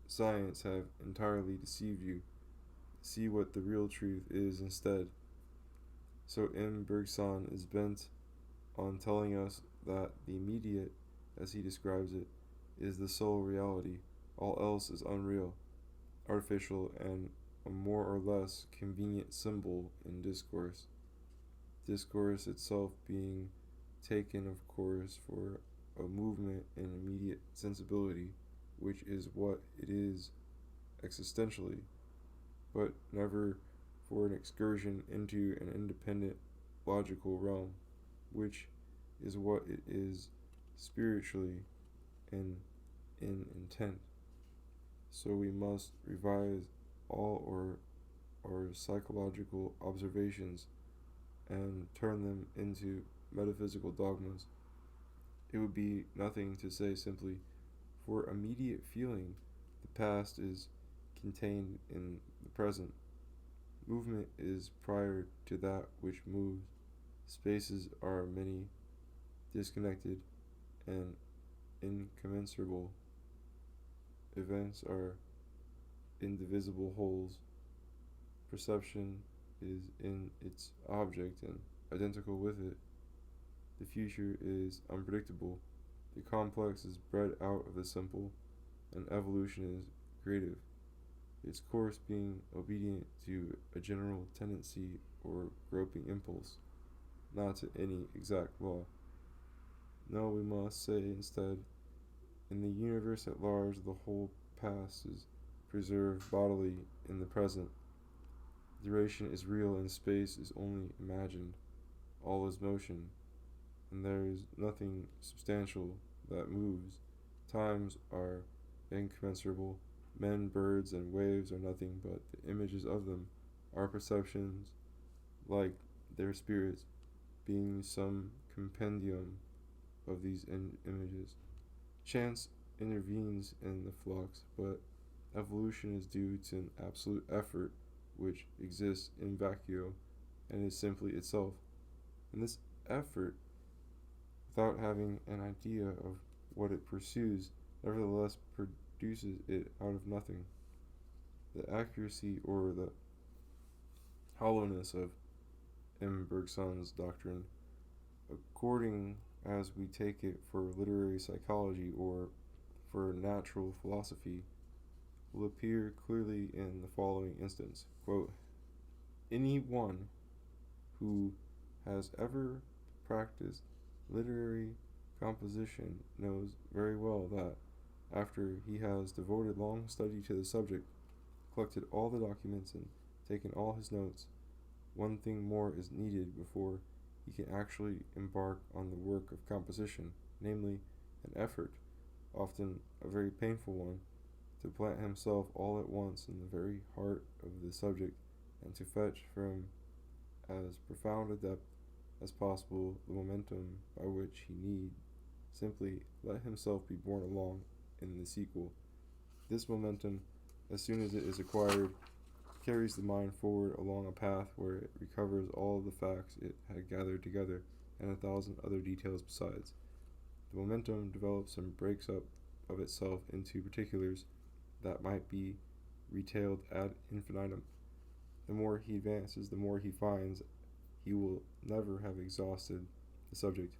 science have entirely deceived you. See what the real truth is instead. So M. Bergson is bent on telling us that the immediate, as he describes it, is the sole reality. All else is unreal, artificial, and a more or less convenient symbol in discourse. Discourse itself being taken, of course, for a movement in immediate sensibility, which is what it is existentially, but never for an excursion into an independent logical realm, which is what it is spiritually and in intent. So we must revise all our psychological observations and turn them into metaphysical dogmas. It would be nothing to say simply, for immediate feeling, the past is contained in the present. Movement is prior to that which moves. Spaces are many, disconnected, and incommensurable. Events are indivisible wholes. Perception is in its object and identical with it. The future is unpredictable. The complex is bred out of the simple, and evolution is creative, its course being obedient to a general tendency or groping impulse, not to any exact law. No, we must say instead, in the universe at large, the whole past is preserved bodily in the present. Duration is real and space is only imagined. All is motion, and there is nothing substantial that moves. Times are incommensurable. Men, birds, and waves are nothing but the images of them. Our perceptions, like their spirits, being some compendium of these images. Chance intervenes in the flux, but evolution is due to an absolute effort which exists in vacuo and is simply itself. And this effort, without having an idea of what it pursues, nevertheless produces it out of nothing. The accuracy or the hollowness of M. Bergson's doctrine, according as we take it for literary psychology or for natural philosophy, will appear clearly in the following instance. Quote, any one who has ever practiced literary composition knows very well that after he has devoted long study to the subject, collected all the documents, and taken all his notes, one thing more is needed before he can actually embark on the work of composition, namely, an effort, often a very painful one, to plant himself all at once in the very heart of the subject, and to fetch from as profound a depth as possible the momentum by which he need simply let himself be borne along in the sequel. This momentum, as soon as it is acquired, carries the mind forward along a path where it recovers all the facts it had gathered together, and 1,000 other details besides. The momentum develops and breaks up of itself into particulars that might be retailed ad infinitum. The more he advances, the more he finds he will never have exhausted the subject.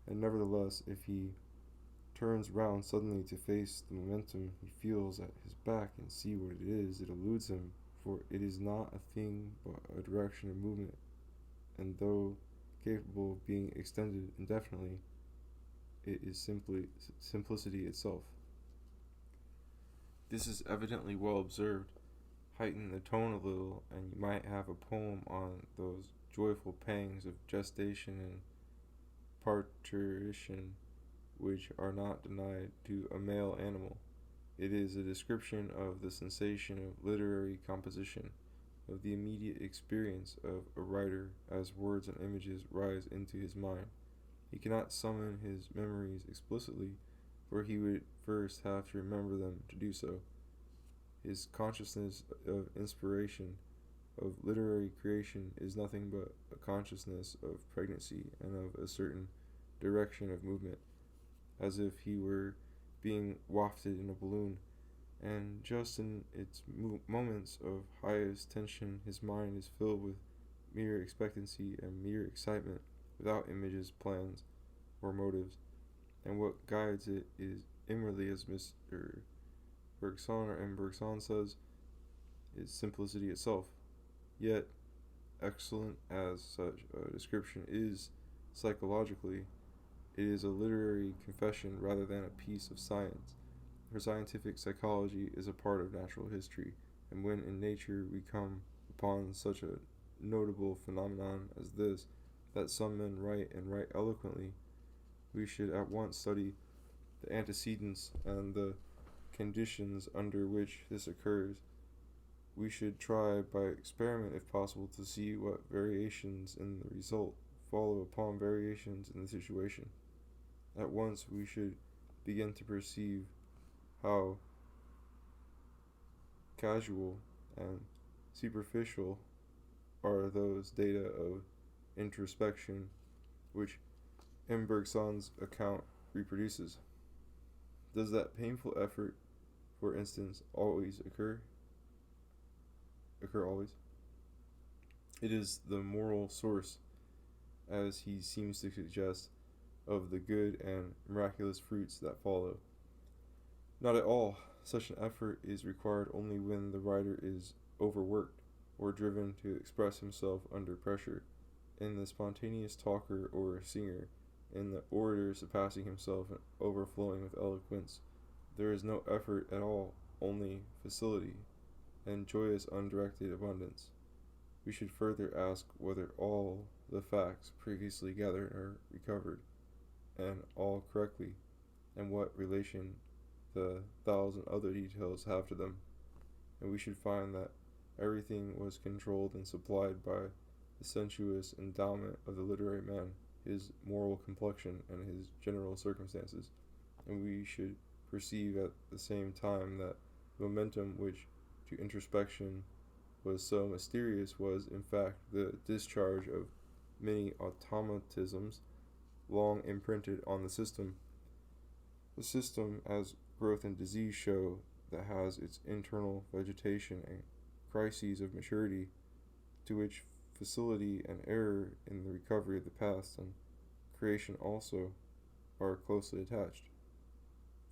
And nevertheless, if he turns round suddenly to face the momentum he feels at his back and see what it is, it eludes him, for it is not a thing but a direction of movement, and though capable of being extended indefinitely, it is simply simplicity itself. This is evidently well observed. Heighten the tone a little, and you might have a poem on those joyful pangs of gestation and parturition which are not denied to a male animal. It is a description of the sensation of literary composition, of the immediate experience of a writer as words and images rise into his mind. He cannot summon his memories explicitly, for he would first have to remember them to do so. His consciousness of inspiration, of literary creation, is nothing but a consciousness of pregnancy and of a certain direction of movement, as if he were being wafted in a balloon, and just in its moments of highest tension his mind is filled with mere expectancy and mere excitement, without images, plans, or motives, and what guides it is inwardly, as Mr. Bergson says, is simplicity itself. Yet, excellent as such a description is psychologically, it is a literary confession rather than a piece of science. For scientific psychology is a part of natural history, and when in nature we come upon such a notable phenomenon as this, that some men write and write eloquently, we should at once study the antecedents and the conditions under which this occurs. We should try by experiment, if possible, to see what variations in the result follow upon variations in the situation. At once we should begin to perceive how casual and superficial are those data of introspection which M. Bergson's account reproduces. Does that painful effort, for instance, always occur always? It is the moral source, as he seems to suggest, of the good and miraculous fruits that follow. Not at all. Such an effort is required only when the writer is overworked or driven to express himself under pressure. In the spontaneous talker or singer, in the orator surpassing himself and overflowing with eloquence, there is no effort at all, only facility and joyous undirected abundance. We should further ask whether all the facts previously gathered are recovered, and all correctly, and what relation the 1,000 other details have to them, and we should find that everything was controlled and supplied by the sensuous endowment of the literary man, his moral complexion, and his general circumstances, and we should perceive at the same time that the momentum which to introspection was so mysterious was, in fact, the discharge of many automatisms long imprinted on the system. The system, as growth and disease show, that has its internal vegetation and crises of maturity, to which facility and error in the recovery of the past and creation also are closely attached.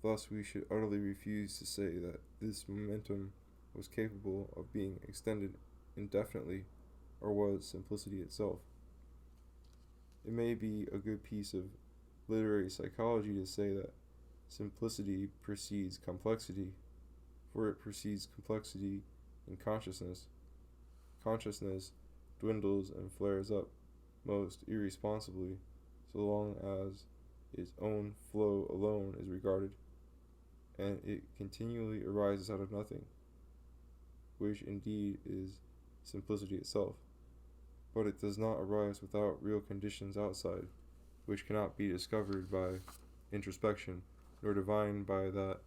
Thus we should utterly refuse to say that this momentum was capable of being extended indefinitely, or was simplicity itself. It may be a good piece of literary psychology to say that simplicity precedes complexity, for it precedes complexity in consciousness. Consciousness dwindles and flares up most irresponsibly so long as its own flow alone is regarded, and it continually arises out of nothing, which indeed is simplicity itself. But it does not arise without real conditions outside, which cannot be discovered by introspection, nor divined by that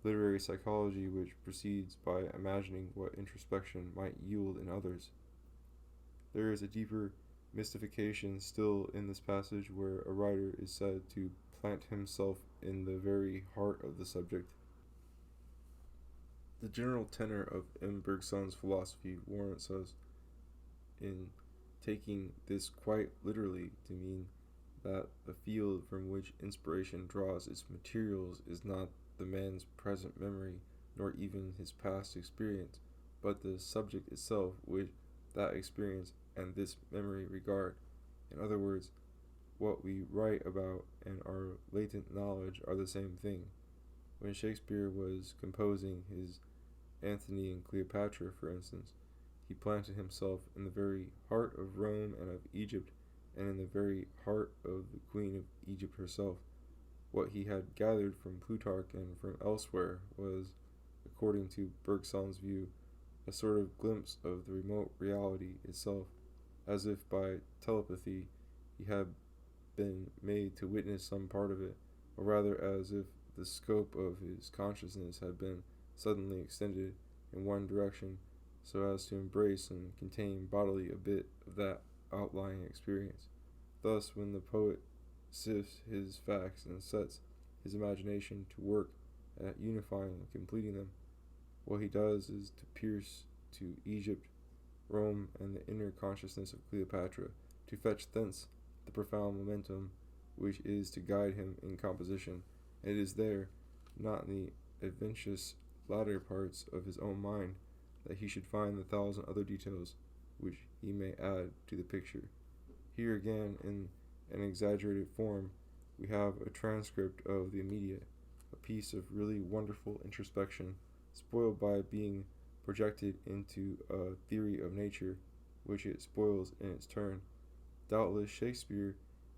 literary psychology which proceeds by imagining what introspection might yield in others. There is a deeper mystification still in this passage, where a writer is said to plant himself in the very heart of the subject. The general tenor of M. Bergson's philosophy warrants us in taking this quite literally to mean that the field from which inspiration draws its materials is not the man's present memory, nor even his past experience, but the subject itself which that experience and this memory regard. In other words, what we write about and our latent knowledge are the same thing. When Shakespeare was composing his Antony and Cleopatra, for instance, he planted himself in the very heart of Rome and of Egypt, and in the very heart of the Queen of Egypt herself. What he had gathered from Plutarch and from elsewhere was, according to Bergson's view, a sort of glimpse of the remote reality itself, as if by telepathy he had been made to witness some part of it, or rather as if the scope of his consciousness had been suddenly extended in one direction so as to embrace and contain bodily a bit of that outlying experience. Thus, when the poet sifts his facts and sets his imagination to work at unifying and completing them, what he does is to pierce to Egypt, Rome, and the inner consciousness of Cleopatra, to fetch thence the profound momentum which is to guide him in composition, and it is there, not in the adventitious latter parts of his own mind, that he should find the 1,000 other details which he may add to the picture. Here again, in an exaggerated form, we have a transcript of the immediate, a piece of really wonderful introspection, spoiled by being projected into a theory of nature, which it spoils in its turn. Doubtless Shakespeare,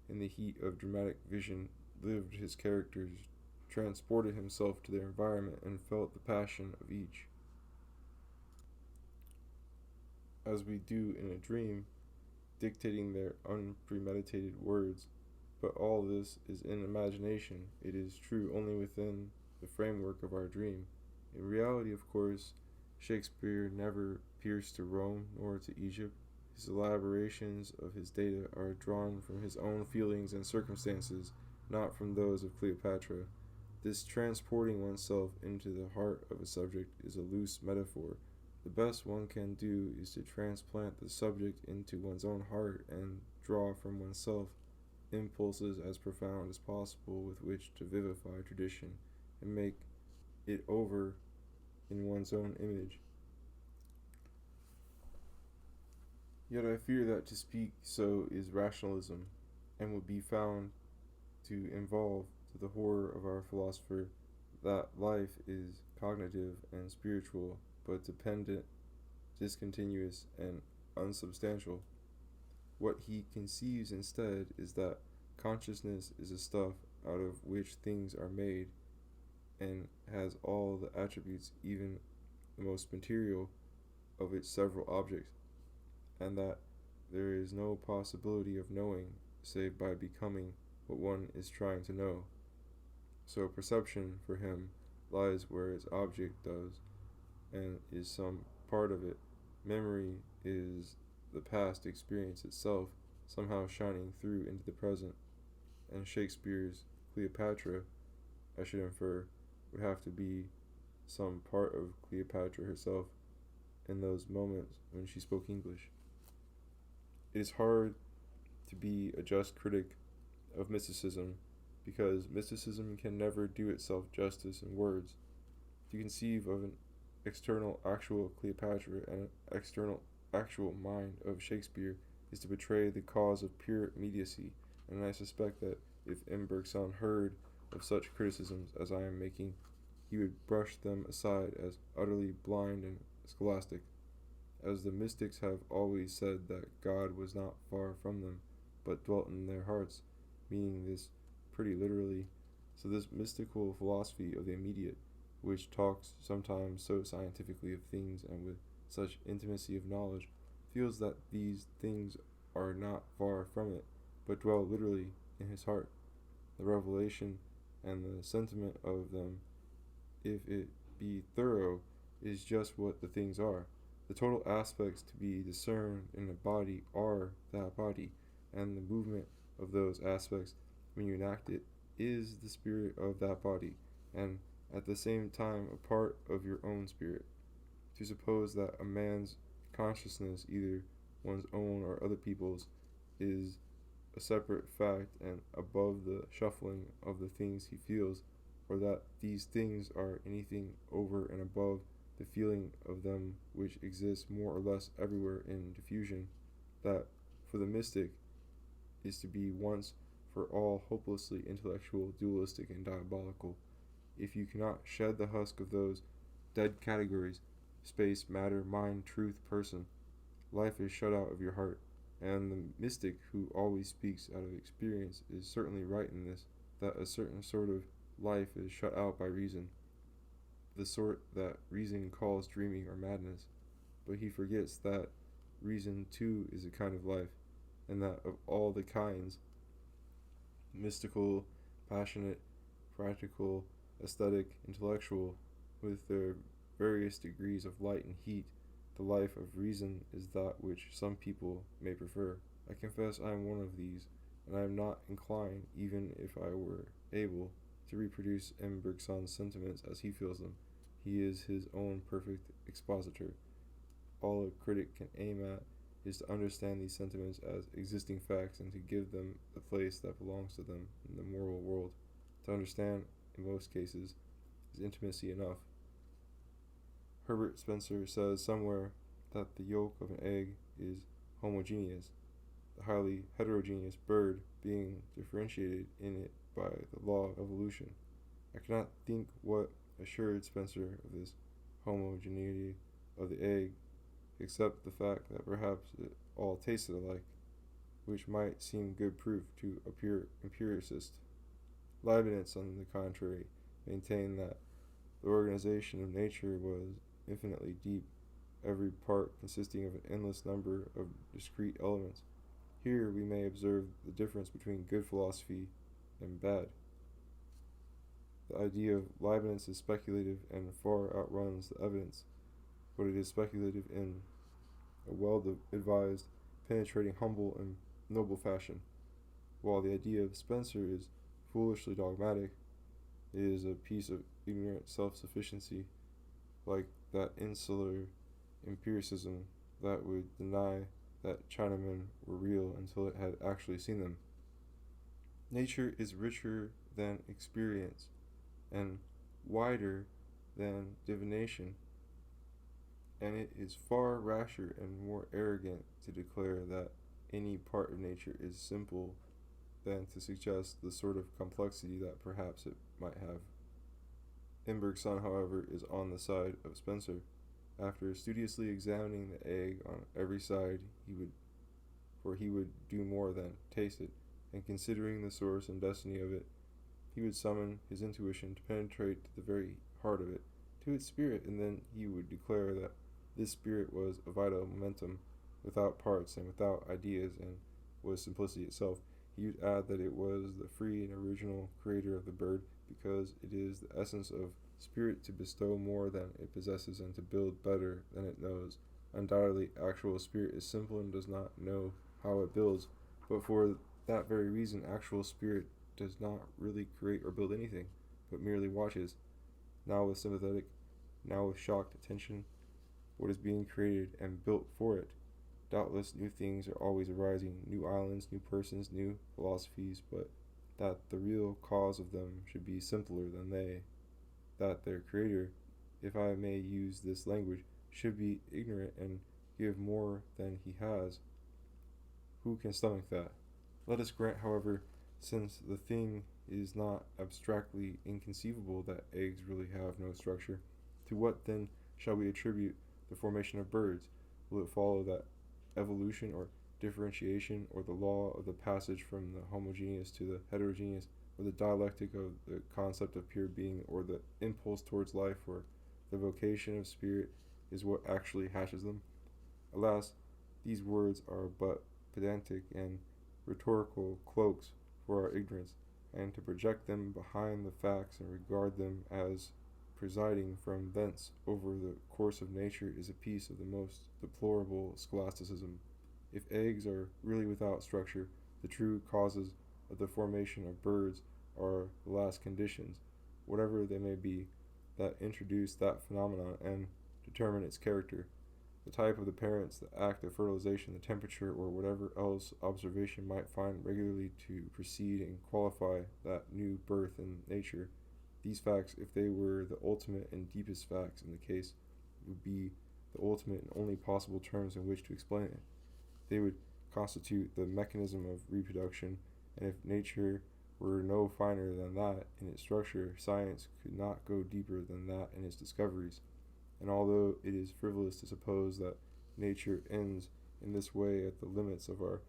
in the heat of dramatic vision, lived his characters, transported himself to their environment, and felt the passion of each, as we do in a dream, dictating their unpremeditated words. But all this is in imagination. It is true only within the framework of our dream. In reality, of course, Shakespeare never pierced to Rome nor to Egypt. His elaborations of his data are drawn from his own feelings and circumstances, not from those of Cleopatra. This transporting oneself into the heart of a subject is a loose metaphor. The best one can do is to transplant the subject into one's own heart and draw from oneself impulses as profound as possible with which to vivify tradition and make it over in one's own image. Yet I fear that to speak so is rationalism, and would be found to involve, to the horror of our philosopher, that life is cognitive and spiritual, but dependent, discontinuous, and unsubstantial. What he conceives instead is that consciousness is a stuff out of which things are made, and has all the attributes, even the most material, of its several objects, and that there is no possibility of knowing save by becoming what one is trying to know. So perception, for him, lies where its object does, and is some part of it. Memory is the past experience itself, somehow shining through into the present, and Shakespeare's Cleopatra, I should infer, would have to be some part of Cleopatra herself in those moments when she spoke English. It is hard to be a just critic of mysticism, because mysticism can never do itself justice in words. To conceive of an external actual Cleopatra and an external actual mind of Shakespeare is to betray the cause of pure immediacy, and I suspect that if M. Bergson heard of such criticisms as I am making, he would brush them aside as utterly blind and scholastic, as the mystics have always said that God was not far from them, but dwelt in their hearts, meaning this pretty literally. So this mystical philosophy of the immediate, which talks sometimes so scientifically of things and with such intimacy of knowledge, feels that these things are not far from it, but dwell literally in his heart. The revelation and the sentiment of them, if it be thorough, is just what the things are. The total aspects to be discerned in a body are that body, and the movement of those aspects, when you enact it, is the spirit of that body, and at the same time a part of your own spirit. To suppose that a man's consciousness, either one's own or other people's, is a separate fact and above the shuffling of the things he feels, or that these things are anything over and above the feeling of them which exists more or less everywhere in diffusion, that for the mystic is to be once for all hopelessly intellectual, dualistic, and diabolical. If you cannot shed the husk of those dead categories, space, matter, mind, truth, person, life is shut out of your heart. And the mystic, who always speaks out of experience, is certainly right in this, that a certain sort of life is shut out by reason, the sort that reason calls dreaming or madness. But he forgets that reason too is a kind of life, and that of all the kinds, mystical, passionate, practical, aesthetic, intellectual, with their various degrees of light and heat, the life of reason is that which some people may prefer. I confess I am one of these, and I am not inclined, even if I were able, to reproduce M. Bergson's sentiments as he feels them. He is his own perfect expositor. All a critic can aim at is to understand these sentiments as existing facts and to give them the place that belongs to them in the moral world. To understand, in most cases, is intimacy enough. Herbert Spencer says somewhere that the yolk of an egg is homogeneous, the highly heterogeneous bird being differentiated in it by the law of evolution. I cannot think what assured Spencer of this homogeneity of the egg, except the fact that perhaps it all tasted alike, which might seem good proof to a pure empiricist. Leibniz, on the contrary, maintained that the organization of nature was infinitely deep, every part consisting of an endless number of discrete elements. Here we may observe the difference between good philosophy and bad. The idea of Leibniz is speculative and far outruns the evidence, but it is speculative in a well-advised, penetrating, humble, and noble fashion, while the idea of Spencer is foolishly dogmatic. It is a piece of ignorant self-sufficiency, like that insular empiricism that would deny that Chinamen were real until it had actually seen them. Nature is richer than experience and wider than divination, and it is far rasher and more arrogant to declare that any part of nature is simple than to suggest the sort of complexity that perhaps it might have. M. Bergson, however, is on the side of Spencer. After studiously examining the egg on every side, he would do more than taste it, and considering the source and destiny of it, he would summon his intuition to penetrate to the very heart of it, to its spirit, and then he would declare that this spirit was a vital momentum, without parts and without ideas, and was simplicity itself. He would add that it was the free and original creator of the bird, because it is the essence of spirit to bestow more than it possesses and to build better than it knows. Undoubtedly, actual spirit is simple and does not know how it builds, but for that very reason, actual spirit does not really create or build anything, but merely watches, now with sympathetic, now with shocked attention, what is being created and built for it. Doubtless new things are always arising, new islands, new persons, new philosophies, but that the real cause of them should be simpler than they, that their creator, if I may use this language, should be ignorant and give more than he has. Who can stomach that? Let us grant, however, since the thing is not abstractly inconceivable that eggs really have no structure, to what then shall we attribute the formation of birds? Will it follow that evolution or differentiation, or the law of the passage from the homogeneous to the heterogeneous, or the dialectic of the concept of pure being, or the impulse towards life, or the vocation of spirit is what actually hatches them? Alas, these words are but pedantic and rhetorical cloaks for our ignorance, and to project them behind the facts and regard them as presiding from thence over the course of nature is a piece of the most deplorable scholasticism. If eggs are really without structure, the true causes of the formation of birds are the last conditions, whatever they may be, that introduce that phenomenon and determine its character. The type of the parents, the act of fertilization, the temperature, or whatever else observation might find regularly to precede and qualify that new birth in nature. These facts, if they were the ultimate and deepest facts in the case, would be the ultimate and only possible terms in which to explain it. They would constitute the mechanism of reproduction, and if nature were no finer than that in its structure, science could not go deeper than that in its discoveries. And although it is frivolous to suppose that nature ends in this way at the limits of our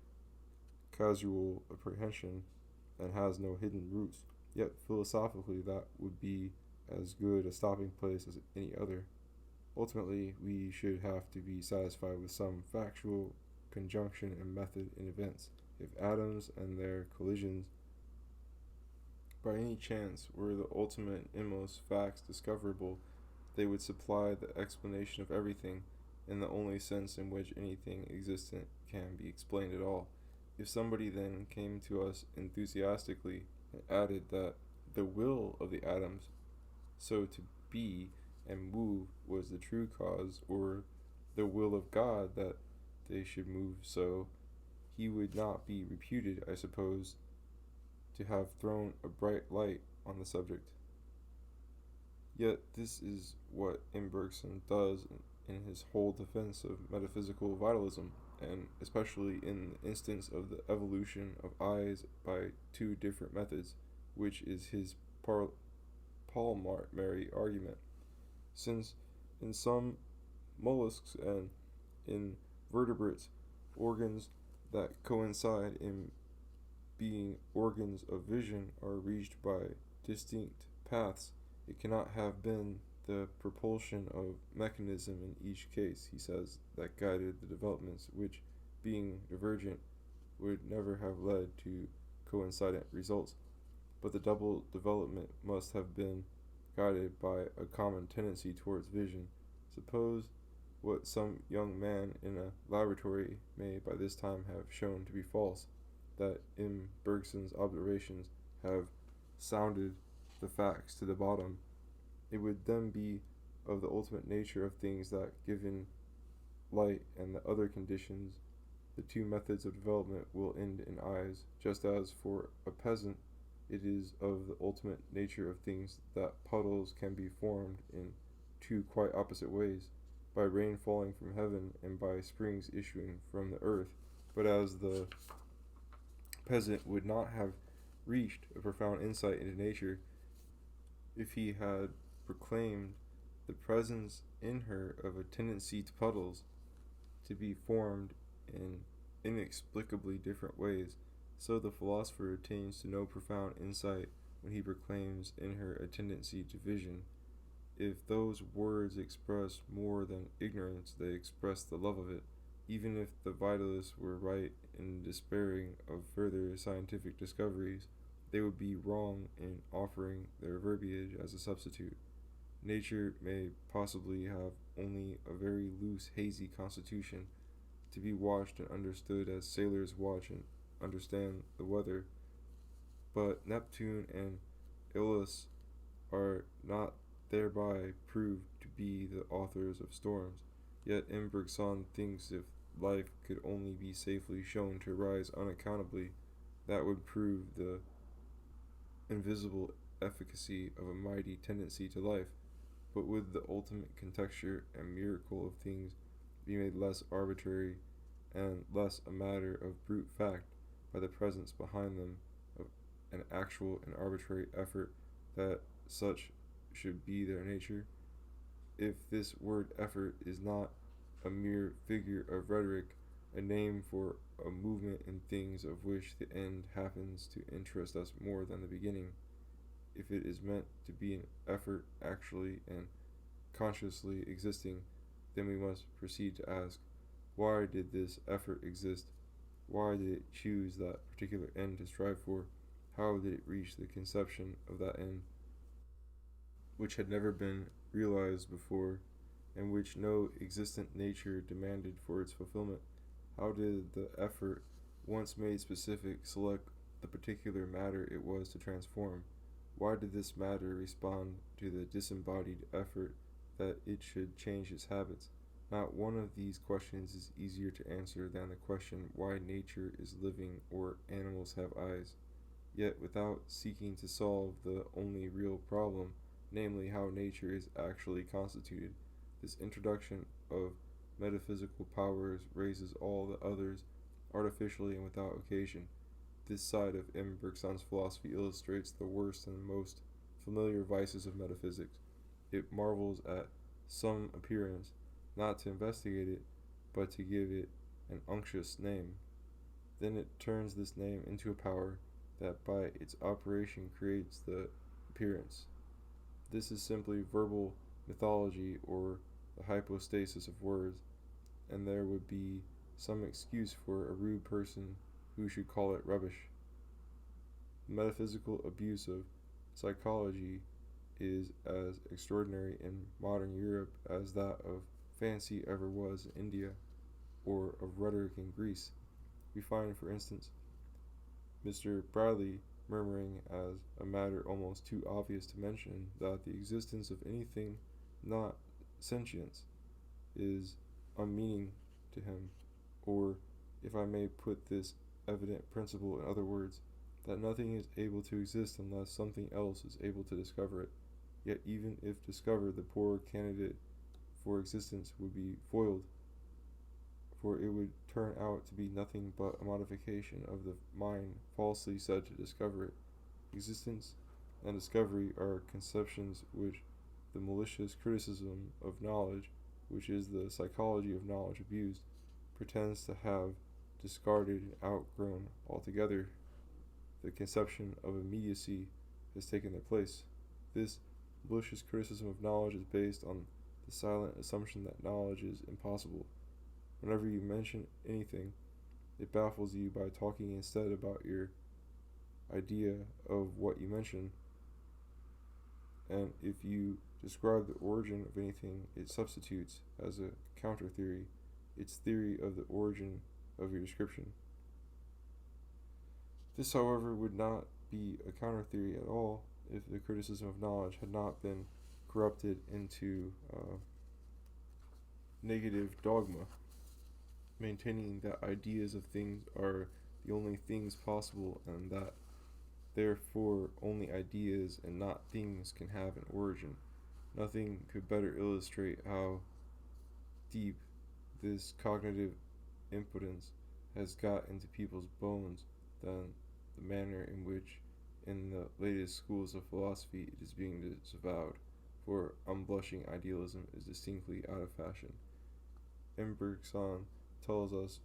casual apprehension and has no hidden roots, yet philosophically that would be as good a stopping place as any other. Ultimately, we should have to be satisfied with some factual conjunction and method in events. If atoms and their collisions by any chance were the ultimate and inmost facts discoverable, they would supply the explanation of everything in the only sense in which anything existent can be explained at all. If somebody then came to us enthusiastically and added that the will of the atoms so to be and move was the true cause, or the will of God that they should move so, he would not be reputed, I suppose, to have thrown a bright light on the subject. Yet this is what M. Bergson does in his whole defense of metaphysical vitalism, and especially in the instance of the evolution of eyes by two different methods, which is his palmary argument. Since in some mollusks and in vertebrates, organs that coincide in being organs of vision are reached by distinct paths, it cannot have been the propulsion of mechanism in each case, he says, that guided the developments which, being divergent, would never have led to coincident results, but the double development must have been guided by a common tendency towards vision. Suppose what some young man in a laboratory may by this time have shown to be false, that M. Bergson's observations have sounded the facts to the bottom. It would then be of the ultimate nature of things that, given light and the other conditions, the two methods of development will end in eyes, just as for a peasant it is of the ultimate nature of things that puddles can be formed in two quite opposite ways, by rain falling from heaven and by springs issuing from the earth. But as the peasant would not have reached a profound insight into nature if he had proclaimed the presence in her of a tendency to puddles to be formed in inexplicably different ways, so the philosopher attains to no profound insight when he proclaims in her a tendency to vision. If those words express more than ignorance, they express the love of it. Even if the vitalists were right in despairing of further scientific discoveries, they would be wrong in offering their verbiage as a substitute. Nature may possibly have only a very loose, hazy constitution, to be watched and understood as sailors watch and understand the weather, but Neptune and Ilus are not thereby proved to be the authors of storms. Yet M. Bergson thinks if life could only be safely shown to arise unaccountably, that would prove the invisible efficacy of a mighty tendency to life. But would the ultimate contexture and miracle of things be made less arbitrary and less a matter of brute fact by the presence behind them of an actual and arbitrary effort that such should be their nature? If this word effort is not a mere figure of rhetoric, a name for a movement in things of which the end happens to interest us more than the beginning, if it is meant to be an effort actually and consciously existing, then we must proceed to ask, why did this effort exist? Why did it choose that particular end to strive for? How did it reach the conception of that end, which had never been realized before, and which no existent nature demanded for its fulfillment? How did the effort, once made specific, select the particular matter it was to transform. Why did this matter respond to the disembodied effort that it should change its habits? Not one of these questions is easier to answer than the question why nature is living or animals have eyes. Yet, without seeking to solve the only real problem, namely how nature is actually constituted, this introduction of metaphysical powers raises all the others artificially and without occasion. This side of M. Bergson's philosophy illustrates the worst and most familiar vices of metaphysics. It marvels at some appearance, not to investigate it, but to give it an unctuous name. Then it turns this name into a power that by its operation creates the appearance. This is simply verbal mythology or the hypostasis of words, and there would be some excuse for a rude person who should call it rubbish. The metaphysical abuse of psychology is as extraordinary in modern Europe as that of fancy ever was in India, or of rhetoric in Greece. We find, for instance, Mr. Bradley murmuring as a matter almost too obvious to mention that the existence of anything not sentience is unmeaning to him, or, if I may put this evident principle in other words, that nothing is able to exist unless something else is able to discover it. Yet even if discovered, the poor candidate for existence would be foiled, for it would turn out to be nothing but a modification of the mind falsely said to discover it. Existence and discovery are conceptions which the malicious criticism of knowledge, which is the psychology of knowledge abused, pretends to have discarded and outgrown altogether. The conception of immediacy has taken their place. This malicious criticism of knowledge is based on the silent assumption that knowledge is impossible. Whenever you mention anything, it baffles you by talking instead about your idea of what you mention, and if you describe the origin of anything, it substitutes, as a counter-theory, its theory of the origin of your description. This, however, would not be a counter-theory at all if the criticism of knowledge had not been corrupted into negative dogma, maintaining that ideas of things are the only things possible and that therefore only ideas and not things can have an origin. Nothing could better illustrate how deep this cognitive impotence has got into people's bones than the manner in which in the latest schools of philosophy it is being disavowed, for unblushing idealism is distinctly out of fashion. M. Bergson tells us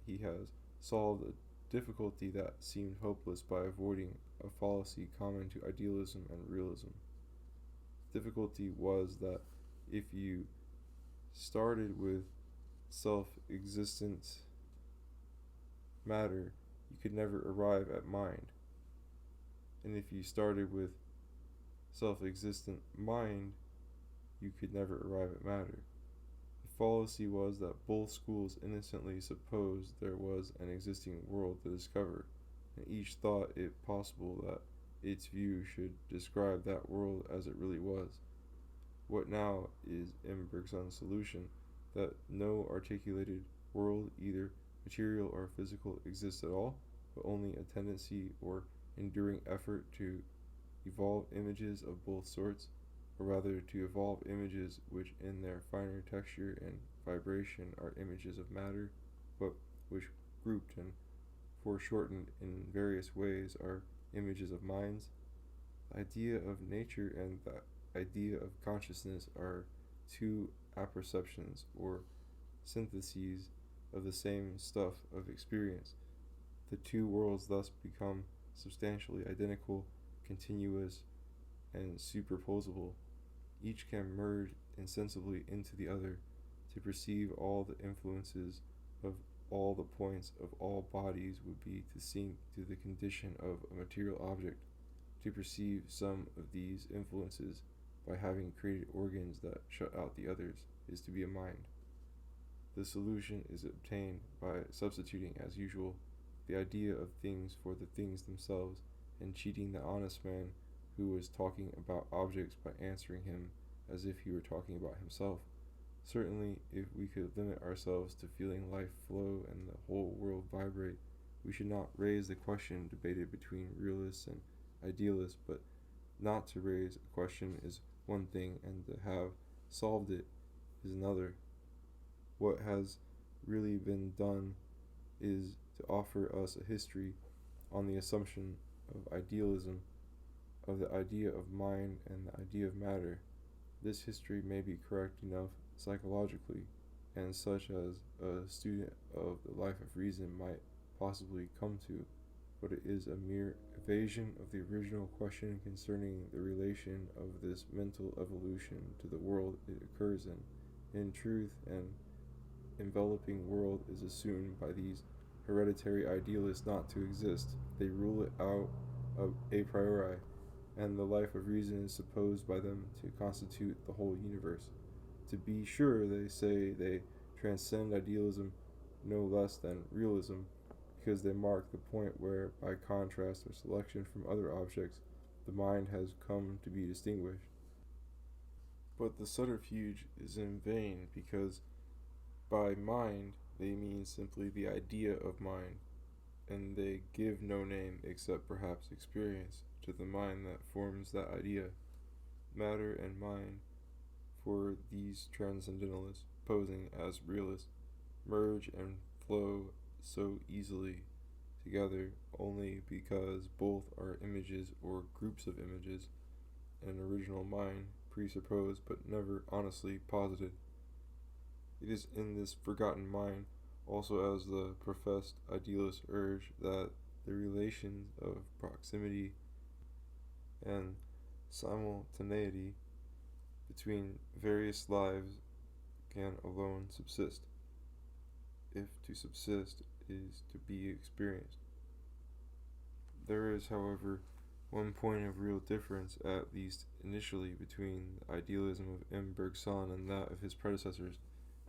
he has solved a difficulty that seemed hopeless by avoiding a fallacy common to idealism and realism. The difficulty was that if you started with self-existent matter, you could never arrive at mind. And if you started with self-existent mind, you could never arrive at matter. The fallacy was that both schools innocently supposed there was an existing world to discover, and each thought it possible that its view should describe that world as it really was. What now is M. Bergson's solution? That no articulated world, either material or physical, exists at all, but only a tendency or enduring effort to evolve images of both sorts, or rather to evolve images which in their finer texture and vibration are images of matter, but which grouped and foreshortened in various ways are images of minds. The idea of nature and the idea of consciousness are two apperceptions or syntheses of the same stuff of experience. The two worlds thus become substantially identical, continuous, and superposable. Each can merge insensibly into the other to perceive all the influences of all the points of all bodies would be to sink to the condition of a material object. To perceive some of these influences by having created organs that shut out the others is to be a mind. The solution is obtained by substituting, as usual, the idea of things for the things themselves, and cheating the honest man who was talking about objects by answering him as if he were talking about himself. Certainly, if we could limit ourselves to feeling life flow and the whole world vibrate, we should not raise the question debated between realists and idealists, but not to raise a question is one thing, and to have solved it is another. What has really been done is to offer us a history on the assumption of idealism, of the idea of mind and the idea of matter. This history may be correct enough psychologically, and such as a student of the life of reason might possibly come to, but it is a mere evasion of the original question concerning the relation of this mental evolution to the world it occurs in. In truth, an enveloping world is assumed by these hereditary idealists not to exist. They rule it out a priori, and the life of reason is supposed by them to constitute the whole universe. To be sure, they say they transcend idealism no less than realism, because they mark the point where, by contrast or selection from other objects, the mind has come to be distinguished. But the subterfuge is in vain, because by mind they mean simply the idea of mind, and they give no name except perhaps experience to the mind that forms that idea. Matter and mind, for these transcendentalists, posing as realists, merge and flow so easily together only because both are images or groups of images, an original mind presupposed but never honestly posited. It is in this forgotten mind, also as the professed idealists urge, that the relations of proximity and simultaneity between various lives can alone subsist, if to subsist is to be experienced. There is, however, one point of real difference, at least initially, between the idealism of M. Bergson and that of his predecessors.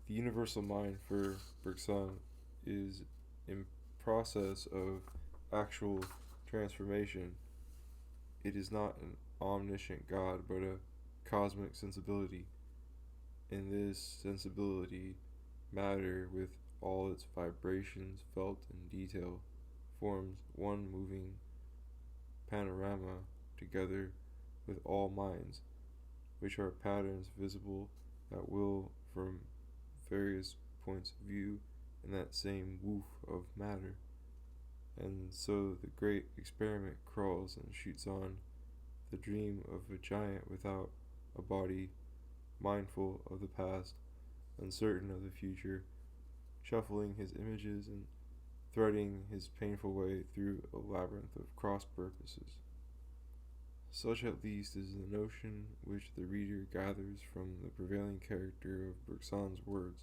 The universal mind for Bergson is in process of actual transformation. It is not an omniscient God, but a cosmic sensibility. In this sensibility, matter, with all its vibrations felt in detail, forms one moving panorama together with all minds, which are patterns visible at will from various points of view in that same woof of matter. And so the great experiment crawls and shoots on, the dream of a giant without a body, mindful of the past, uncertain of the future, shuffling his images and threading his painful way through a labyrinth of cross purposes. Such at least is the notion which the reader gathers from the prevailing character of Bergson's words,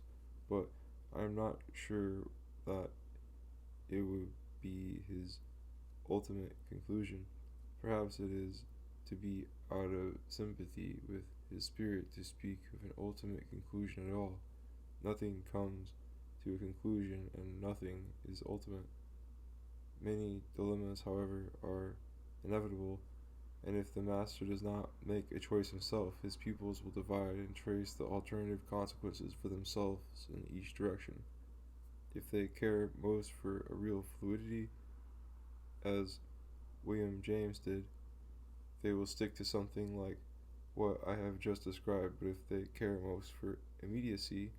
but I am not sure that it would be his ultimate conclusion. Perhaps it is to be out of sympathy with his spirit to speak of an ultimate conclusion at all. Nothing comes to a conclusion, and nothing is ultimate. Many dilemmas, however, are inevitable, and if the master does not make a choice himself, his pupils will divide and trace the alternative consequences for themselves in each direction. If they care most for a real fluidity, as William James did, they will stick to something like what I have just described, but if they care most for immediacy,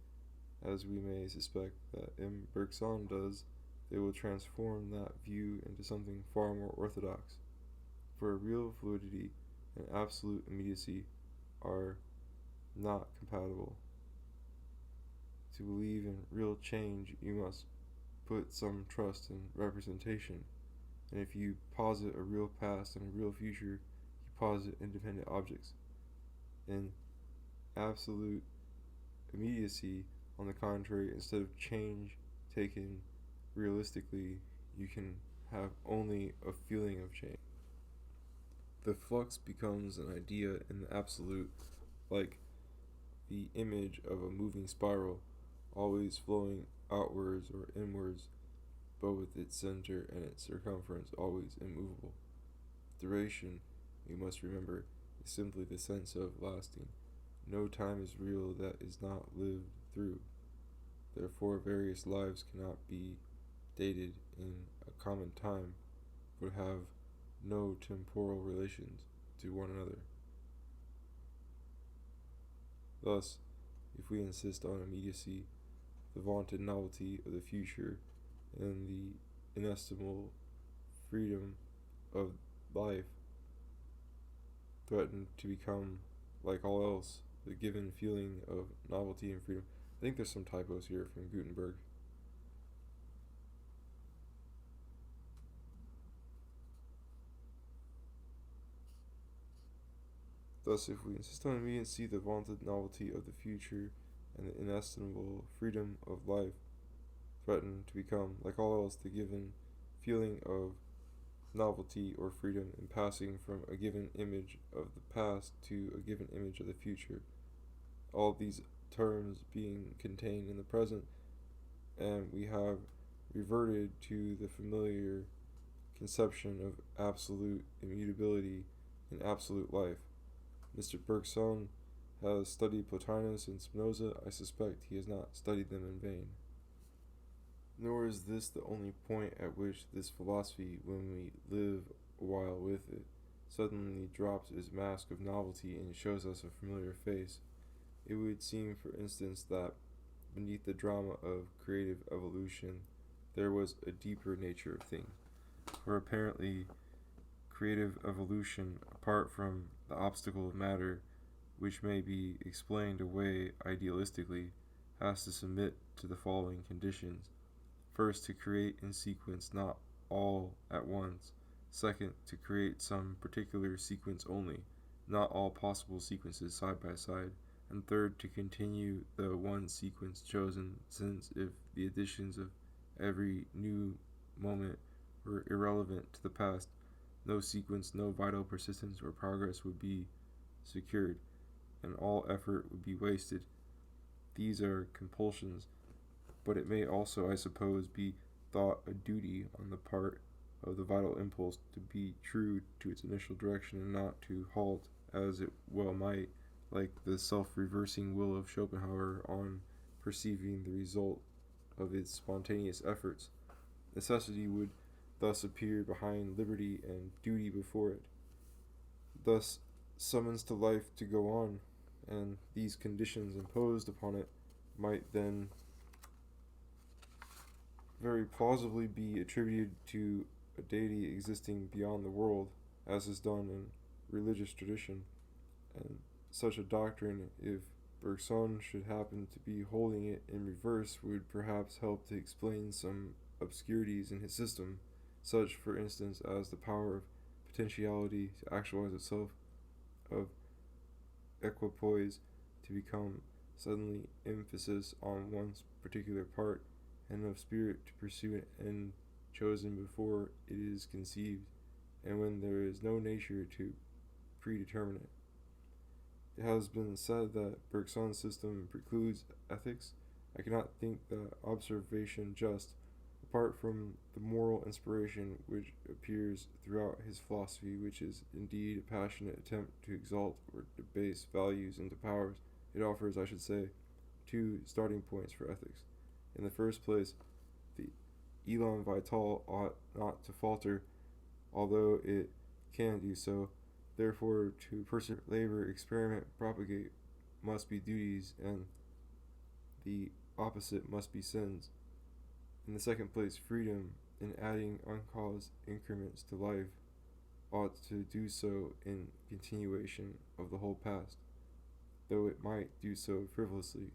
as we may suspect that M. Bergson does, they will transform that view into something far more orthodox. For real fluidity and absolute immediacy are not compatible. To believe in real change, you must put some trust in representation, and if you posit a real past and a real future, you posit independent objects. In absolute immediacy, on the contrary, instead of change taken realistically, you can have only a feeling of change. The flux becomes an idea in the absolute, like the image of a moving spiral, always flowing outwards or inwards, but with its center and its circumference always immovable. Duration, we must remember, is simply the sense of lasting. No time is real that is not lived through. Therefore, various lives cannot be dated in a common time, but have no temporal relations to one another. Thus, if we insist on immediacy, the vaunted novelty of the future, and the inestimable freedom of life threaten to become, like all else, the given feeling of novelty and freedom. I think there's some typos here from Gutenberg. Thus, if we insist on immediacy, the vaunted novelty of the future, and the inestimable freedom of life threaten to become, like all else, the given feeling of novelty or freedom in passing from a given image of the past to a given image of the future, all these terms being contained in the present, and we have reverted to the familiar conception of absolute immutability in absolute life. Mr. Bergson has studied Plotinus and Spinoza. I suspect he has not studied them in vain. Nor is this the only point at which this philosophy, when we live a while with it, suddenly drops its mask of novelty and shows us a familiar face. It would seem, for instance, that beneath the drama of creative evolution there was a deeper nature of things. For apparently creative evolution, apart from the obstacle of matter, which may be explained away idealistically, has to submit to the following conditions. First, to create in sequence not all at once. Second, to create some particular sequence only, not all possible sequences side by side. And third, to continue the one sequence chosen, since if the additions of every new moment were irrelevant to the past, no sequence, no vital persistence or progress would be secured, and all effort would be wasted. These are compulsions, but it may also, I suppose, be thought a duty on the part of the vital impulse to be true to its initial direction and not to halt, as it well might, like the self-reversing will of Schopenhauer, on perceiving the result of its spontaneous efforts. Necessity would thus appear behind liberty and duty before it, thus summons to life to go on, and these conditions imposed upon it might then very plausibly be attributed to a deity existing beyond the world, as is done in religious tradition. And such a doctrine, if Bergson should happen to be holding it in reverse, would perhaps help to explain some obscurities in his system, such, for instance, as the power of potentiality to actualize itself, of equipoise to become suddenly emphasis on one's particular part, and of spirit to pursue an end chosen before it is conceived, and when there is no nature to predetermine it. It has been said that Bergson's system precludes ethics. I cannot think the observation just, apart from the moral inspiration which appears throughout his philosophy, which is indeed a passionate attempt to exalt or debase values into powers. It offers, I should say, two starting points for ethics. In the first place, the elan vital ought not to falter, although it can do so. Therefore, to persevere, labor, experiment, propagate must be duties, and the opposite must be sins. In the second place, freedom, in adding uncaused increments to life, ought to do so in continuation of the whole past, though it might do so frivolously.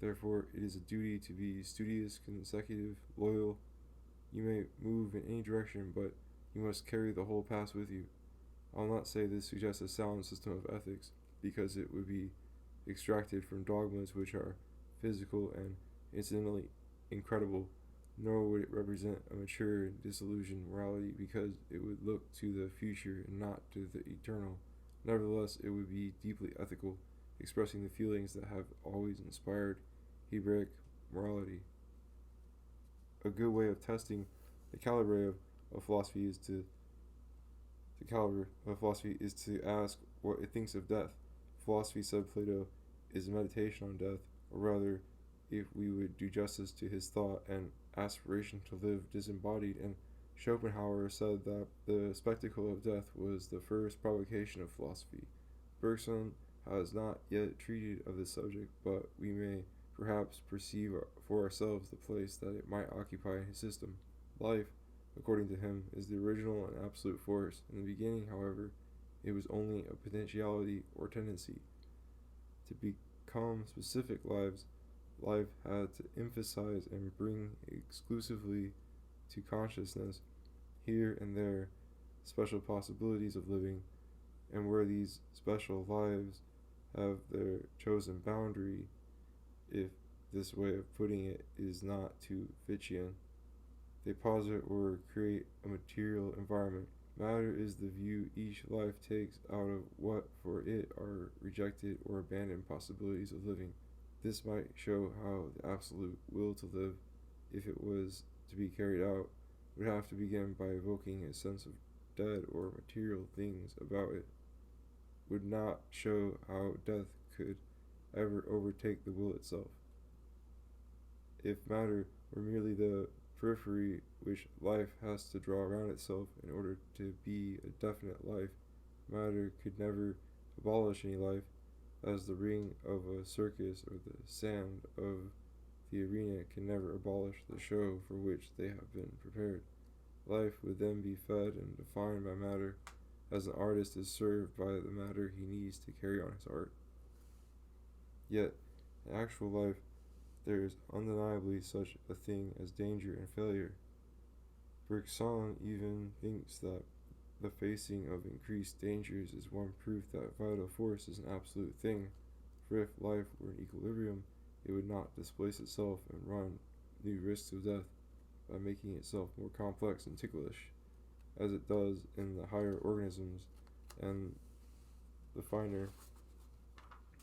Therefore, it is a duty to be studious, consecutive, loyal. You may move in any direction, but you must carry the whole past with you. I'll not say this suggests a sound system of ethics, because it would be extracted from dogmas which are physical and incidentally incredible, nor would it represent a mature, disillusioned morality, because it would look to the future and not to the eternal. Nevertheless, it would be deeply ethical, expressing the feelings that have always inspired Hebraic morality. A good way of testing The caliber of philosophy is to ask what it thinks of death. Philosophy, said Plato, is a meditation on death, or rather, if we would do justice to his thought and aspiration to live disembodied, and Schopenhauer said that the spectacle of death was the first provocation of philosophy. Bergson has not yet treated of this subject, but we may perhaps perceive for ourselves the place that it might occupy in his system. Life, according to him, is the original and absolute force. In the beginning, however, it was only a potentiality or tendency. To become specific life had to emphasize and bring exclusively to consciousness here and there special possibilities of living, and where these special lives have their chosen boundary, if this way of putting it is not too Fichtean, they posit or create a material environment. Matter is the view each life takes out of what for it are rejected or abandoned possibilities of living. This might show how the absolute will to live, if it was to be carried out, would have to begin by evoking a sense of dead or material things about it. Would not show how death could ever overtake the will itself. If matter were merely the periphery which life has to draw around itself in order to be a definite life, matter could never abolish any life, as the ring of a circus or the sand of the arena can never abolish the show for which they have been prepared. Life would then be fed and defined by matter, as an artist is served by the matter he needs to carry on his art. Yet, in actual life, there is undeniably such a thing as danger and failure. Bergson even thinks that the facing of increased dangers is one proof that vital force is an absolute thing, for if life were in equilibrium, it would not displace itself and run new risks of death by making itself more complex and ticklish, as it does in the higher organisms and the finer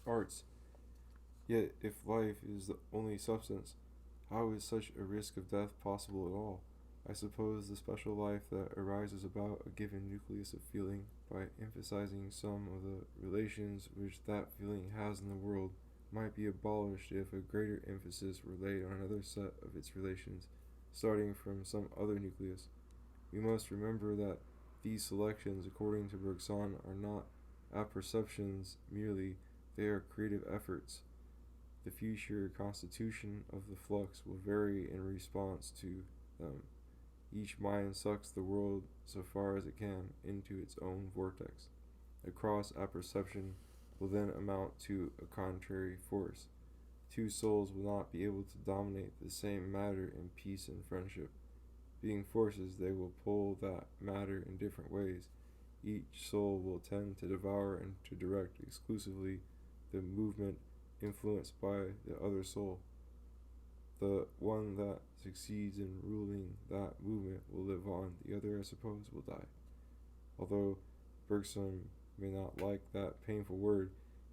arts. Yet, if life is the only substance, how is such a risk of death possible at all? I suppose the special life that arises about a given nucleus of feeling, by emphasizing some of the relations which that feeling has in the world, might be abolished if a greater emphasis were laid on another set of its relations, starting from some other nucleus. We must remember that these selections, according to Bergson, are not apperceptions merely, they are creative efforts. The future constitution of the flux will vary in response to them. Each mind sucks the world, so far as it can, into its own vortex. A cross-apperception will then amount to a contrary force. Two souls will not be able to dominate the same matter in peace and friendship. Being forces, they will pull that matter in different ways. Each soul will tend to devour and to direct exclusively the movement influenced by the other soul. The one that succeeds in ruling that movement will live on, the other, I suppose, will die. Although Bergson may not like that painful word,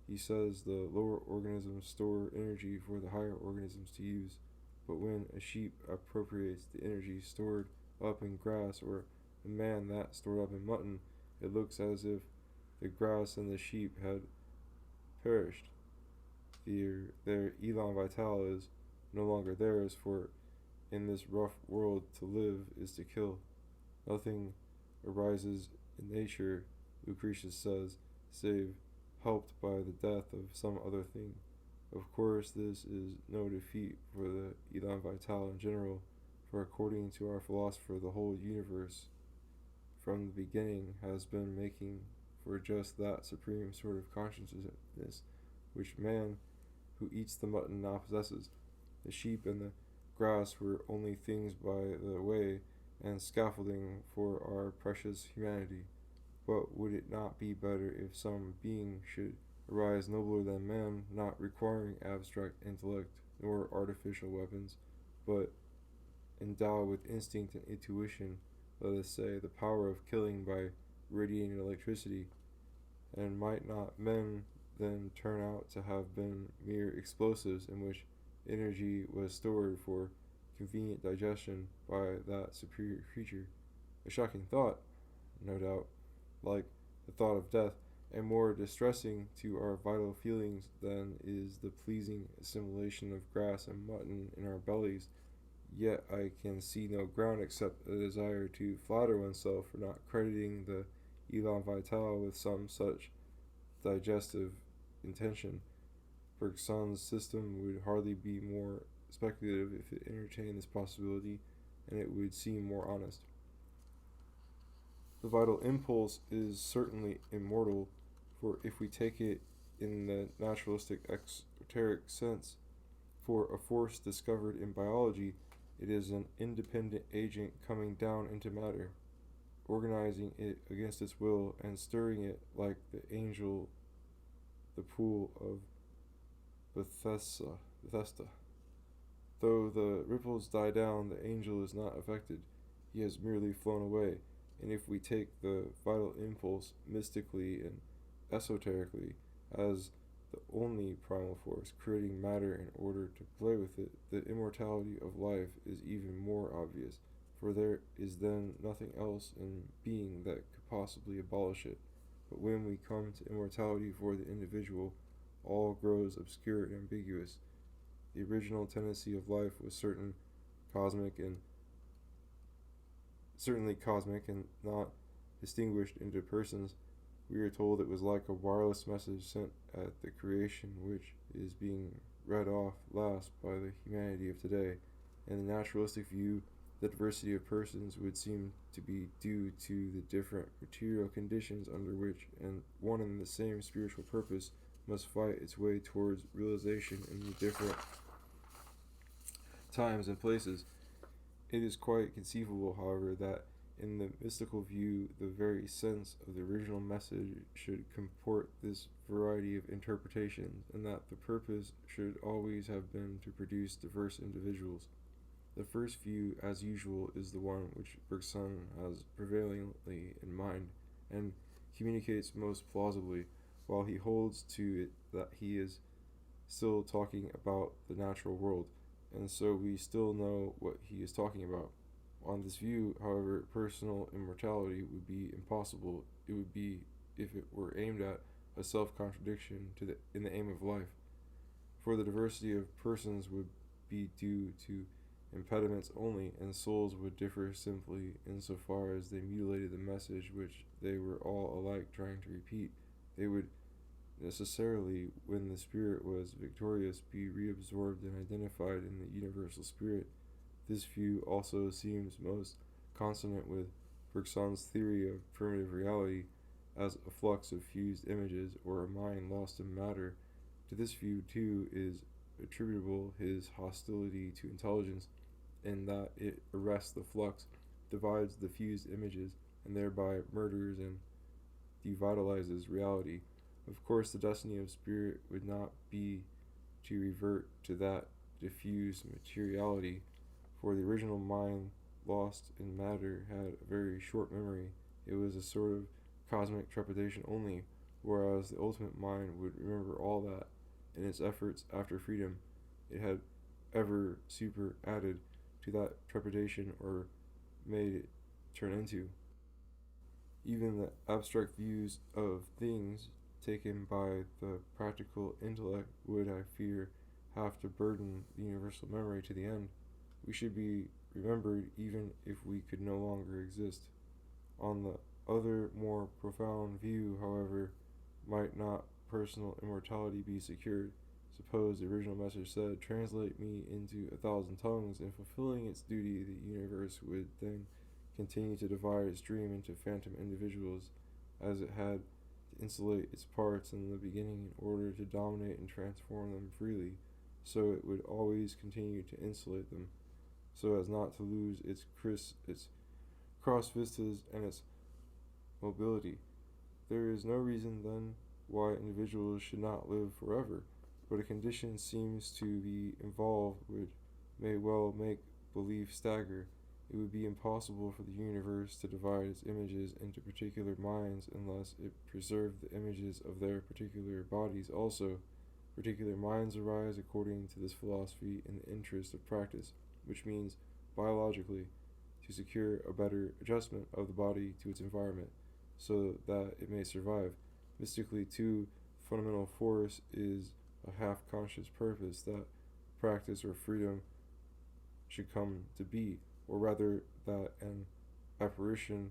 he says the lower organisms store energy for the higher organisms to use, but when a sheep appropriates the energy stored up in grass, or a man that stored up in mutton, it looks as if the grass and the sheep had perished. Their elan vital is no longer theirs, for in this rough world to live is to kill. Nothing arises in nature, Lucretius says, save helped by the death of some other thing. Of course, this is no defeat for the elan vital in general, for according to our philosopher, the whole universe from the beginning has been making for just that supreme sort of consciousness which man who eats the mutton now possesses. The sheep and the grass were only things by the way and scaffolding for our precious humanity. But would it not be better if some being should arise nobler than man, not requiring abstract intellect nor artificial weapons, but endowed with instinct and intuition, let us say, the power of killing by radiating electricity? And might not men then turn out to have been mere explosives in which energy was stored, for convenient digestion by that superior creature. A shocking thought, no doubt, like the thought of death, and more distressing to our vital feelings than is the pleasing assimilation of grass and mutton in our bellies. Yet I can see no ground except a desire to flatter oneself for not crediting the elan vital with some such digestive intention. Bergson's system would hardly be more speculative if it entertained this possibility, and it would seem more honest. The vital impulse is certainly immortal, for if we take it in the naturalistic exoteric sense, for a force discovered in biology, it is an independent agent coming down into matter, organizing it against its will, and stirring it like the angel the pool of Bethesda. Though the ripples die down, the angel is not affected. He has merely flown away. And if we take the vital impulse mystically and esoterically as the only primal force creating matter in order to play with it, the immortality of life is even more obvious, for there is then nothing else in being that could possibly abolish it. But when we come to immortality for the individual, all grows obscure and ambiguous. The original tendency of life was certainly cosmic and not distinguished into persons. We are told it was like a wireless message sent at the creation, which is being read off last by the humanity of today. In the naturalistic view, the diversity of persons would seem to be due to the different material conditions under which one and the same spiritual purpose must fight its way towards realization in the different times and places. It is quite conceivable, however, that in the mystical view, the very sense of the original message should comport this variety of interpretations, and that the purpose should always have been to produce diverse individuals. The first view, as usual, is the one which Bergson has prevailingly in mind, and communicates most plausibly, while he holds to it that he is still talking about the natural world, and so we still know what he is talking about. On this view, however, personal immortality would be impossible. It would be, if it were aimed at, a self-contradiction in the aim of life, for the diversity of persons would be due to impediments only, and souls would differ simply insofar as they mutilated the message which they were all alike trying to repeat. They would necessarily, when the spirit was victorious, be reabsorbed and identified in the universal spirit. This view also seems most consonant with Bergson's theory of primitive reality as a flux of fused images, or a mind lost in matter. To this view, too, is attributable his hostility to intelligence, in that it arrests the flux, divides the fused images, and thereby murders and devitalizes reality. Of course, the destiny of spirit would not be to revert to that diffused materiality, for the original mind lost in matter had a very short memory. It was a sort of cosmic trepidation only, whereas the ultimate mind would remember all that, in its efforts after freedom, it had ever superadded to that trepidation or made it turn into. Even the abstract views of things taken by the practical intellect would, I fear, have to burden the universal memory to the end. We should be remembered even if we could no longer exist. On the other, more profound view, however, might not personal immortality be secured? Suppose the original message said, "Translate me into 1,000 tongues," and fulfilling its duty, the universe would then continue to divide its dream into phantom individuals, as it had to insulate its parts in the beginning in order to dominate and transform them freely. So it would always continue to insulate them, so as not to lose its cross vistas and its mobility. There is no reason, then, why individuals should not live forever, but a condition seems to be involved which may well make belief stagger. It would be impossible for the universe to divide its images into particular minds unless it preserved the images of their particular bodies also. Particular minds arise according to this philosophy in the interest of practice. which means biologically to secure a better adjustment of the body to its environment so that it may survive. Mystically, too, fundamental force is a half-conscious purpose that practice or freedom should come to be, or rather that an apparition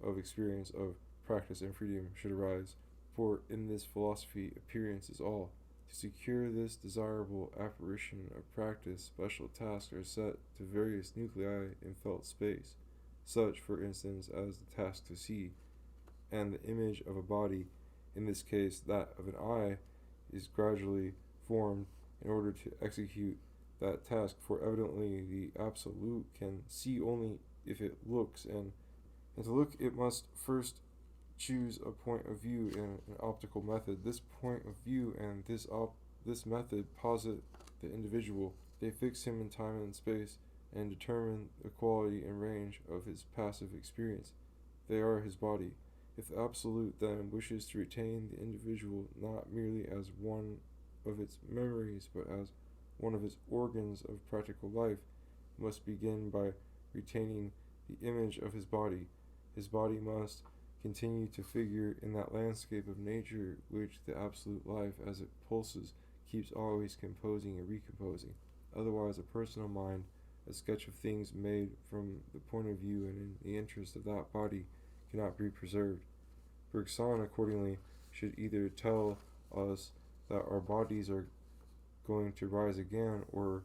of experience of practice and freedom should arise. For in this philosophy, appearance is all. To secure this desirable apparition of practice, special tasks are set to various nuclei in felt space, such, for instance, as the task to see, and the image of a body, in this case that of an eye, is gradually formed in order to execute that task, for evidently the Absolute can see only if it looks, and to look it must first choose a point of view in an optical method. This point of view and this method posit the individual. They fix him in time and space and determine the quality and range of his passive experience. They are his body. If the Absolute then wishes to retain the individual not merely as one of its memories, but as one of its organs of practical life, it must begin by retaining the image of his body. His body must continue to figure in that landscape of nature which the Absolute Life, as it pulses, keeps always composing and recomposing. Otherwise, a personal mind, a sketch of things made from the point of view and in the interest of that body, cannot be preserved. Bergson, accordingly, should either tell us that our bodies are going to rise again, or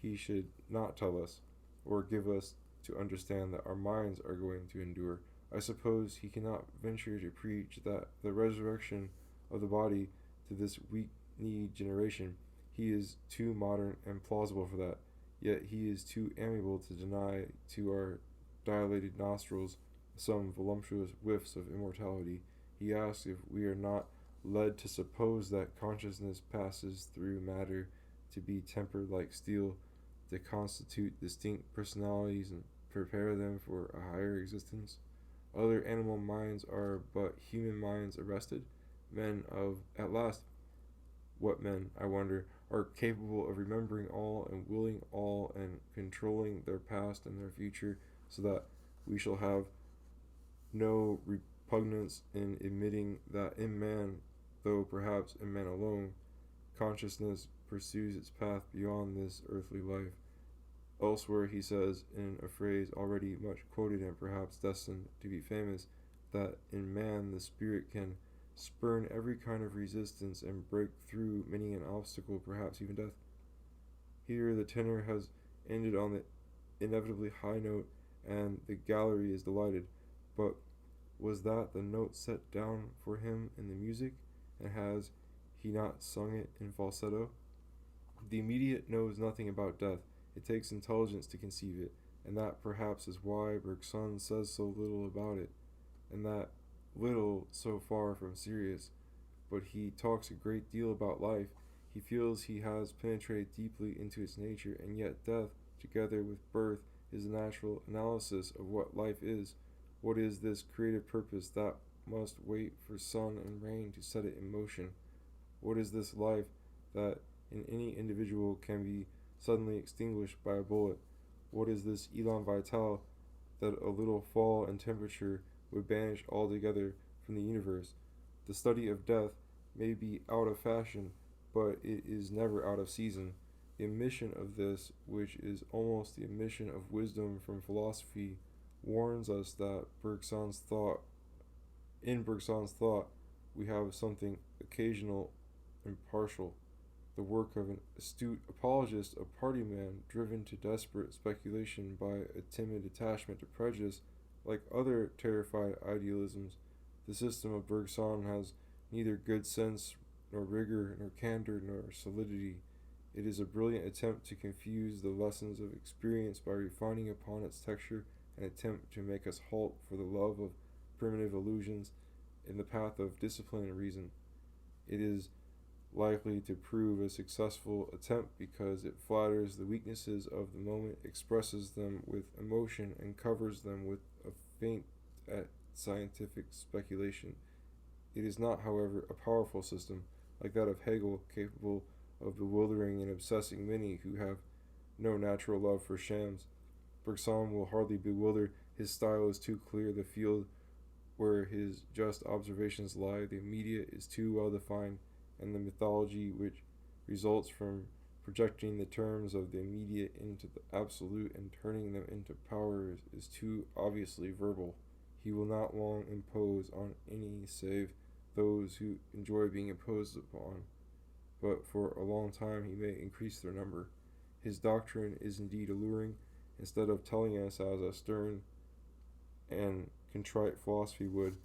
he should not tell us, or give us to understand that our minds are going to endure. I suppose he cannot venture to preach that the resurrection of the body to this weak-kneed generation. He is too modern and plausible for that, yet he is too amiable to deny to our dilated nostrils some voluptuous whiffs of immortality. He asks if we are not led to suppose that consciousness passes through matter to be tempered like steel, to constitute distinct personalities and prepare them for a higher existence. Other animal minds are but human minds arrested. Men of, at last, what men, I wonder, are capable of remembering all and willing all and controlling their past and their future, so that we shall have no repugnance in admitting that in man, though perhaps in man alone, consciousness pursues its path beyond this earthly life. Elsewhere he says, in a phrase already much quoted and perhaps destined to be famous, that in man the spirit can spurn every kind of resistance and break through many an obstacle, perhaps even death. Here the tenor has ended on the inevitably high note, and the gallery is delighted. But was that the note set down for him in the music, and has he not sung it in falsetto? The immediate knows nothing about death. It takes intelligence to conceive it, and that perhaps is why Bergson says so little about it, and that little so far from serious. But he talks a great deal about life. He feels he has penetrated deeply into its nature, and yet death, together with birth, is a natural analysis of what life is. What is this creative purpose that must wait for sun and rain to set it in motion? What is this life that in any individual can be suddenly extinguished by a bullet? What is this elan vital that a little fall in temperature would banish altogether from the universe? The study of death may be out of fashion, but it is never out of season. The omission of this, which is almost the omission of wisdom from philosophy, warns us that in Bergson's thought we have something occasional and partial, the work of an astute apologist, a party man driven to desperate speculation by a timid attachment to prejudice. Like other terrified idealisms, the system of Bergson has neither good sense, nor rigor, nor candor, nor solidity. It is a brilliant attempt to confuse the lessons of experience by refining upon its texture, an attempt to make us halt for the love of primitive illusions in the path of discipline and reason. It is likely to prove a successful attempt because it flatters the weaknesses of the moment, expresses them with emotion, and covers them with a feint at scientific speculation. It is not, however, a powerful system, like that of Hegel, capable of bewildering and obsessing many who have no natural love for shams. Bergson will hardly bewilder. His style is too clear. The field where his just observations lie, the immediate, is too well defined, and the mythology which results from projecting the terms of the immediate into the absolute and turning them into powers is too obviously verbal. He will not long impose on any save those who enjoy being imposed upon, but for a long time he may increase their number. His doctrine is indeed alluring. Instead of telling us, as a stern and contrite philosophy would,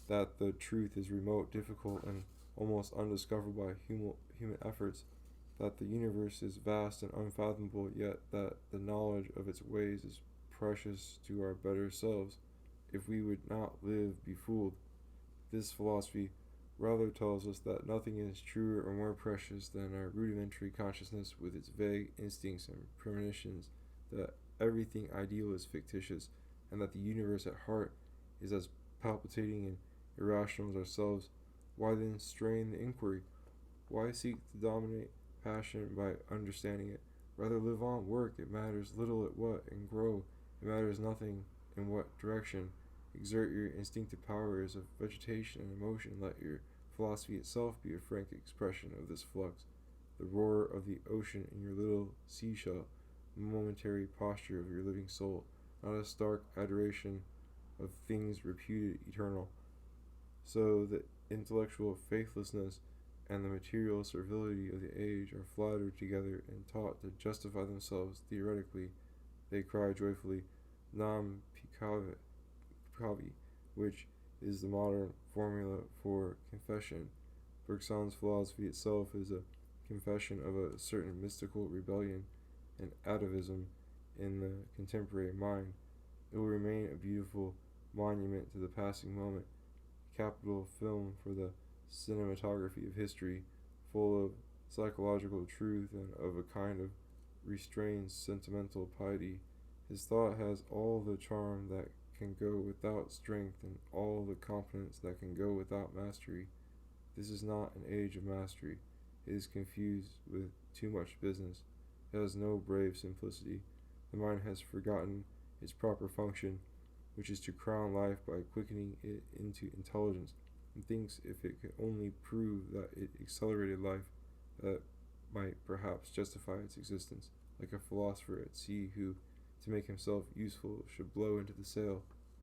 that the truth is remote, difficult, and almost undiscoverable by human efforts, that the universe is vast and unfathomable, yet that the knowledge of its ways is precious to our better selves, if we would not live befooled. This philosophy rather tells us that nothing is truer or more precious than our rudimentary consciousness with its vague instincts and premonitions, that everything ideal is fictitious, and that the universe at heart is as palpitating and irrational as ourselves. Why then strain the inquiry? Why seek to dominate passion by understanding it? Rather live on, work. It matters little at what, and grow. It matters nothing in what direction. Exert your instinctive powers of vegetation and emotion. Let your philosophy itself be a frank expression of this flux. The roar of the ocean in your little seashell, a momentary posture of your living soul, not a stark adoration of things reputed eternal. So the intellectual faithlessness and the material servility of the age are flattered together and taught to justify themselves theoretically. They cry joyfully, Nam Picavi, which is the modern formula for confession. Bergson's philosophy itself is a confession of a certain mystical rebellion and atavism in the contemporary mind. It will remain a beautiful monument to the passing moment, a capital film for the cinematography of history, full of psychological truth and of a kind of restrained sentimental piety. His thought has all the charm that can go without strength and all the competence that can go without mastery. This is not an age of mastery. It is confused with too much business. It has no brave simplicity. The mind has forgotten its proper function, which is to crown life by quickening it into intelligence, and thinks if it could only prove that it accelerated life, that might perhaps justify its existence, like a philosopher at sea who, to make himself useful, should blow into the sail.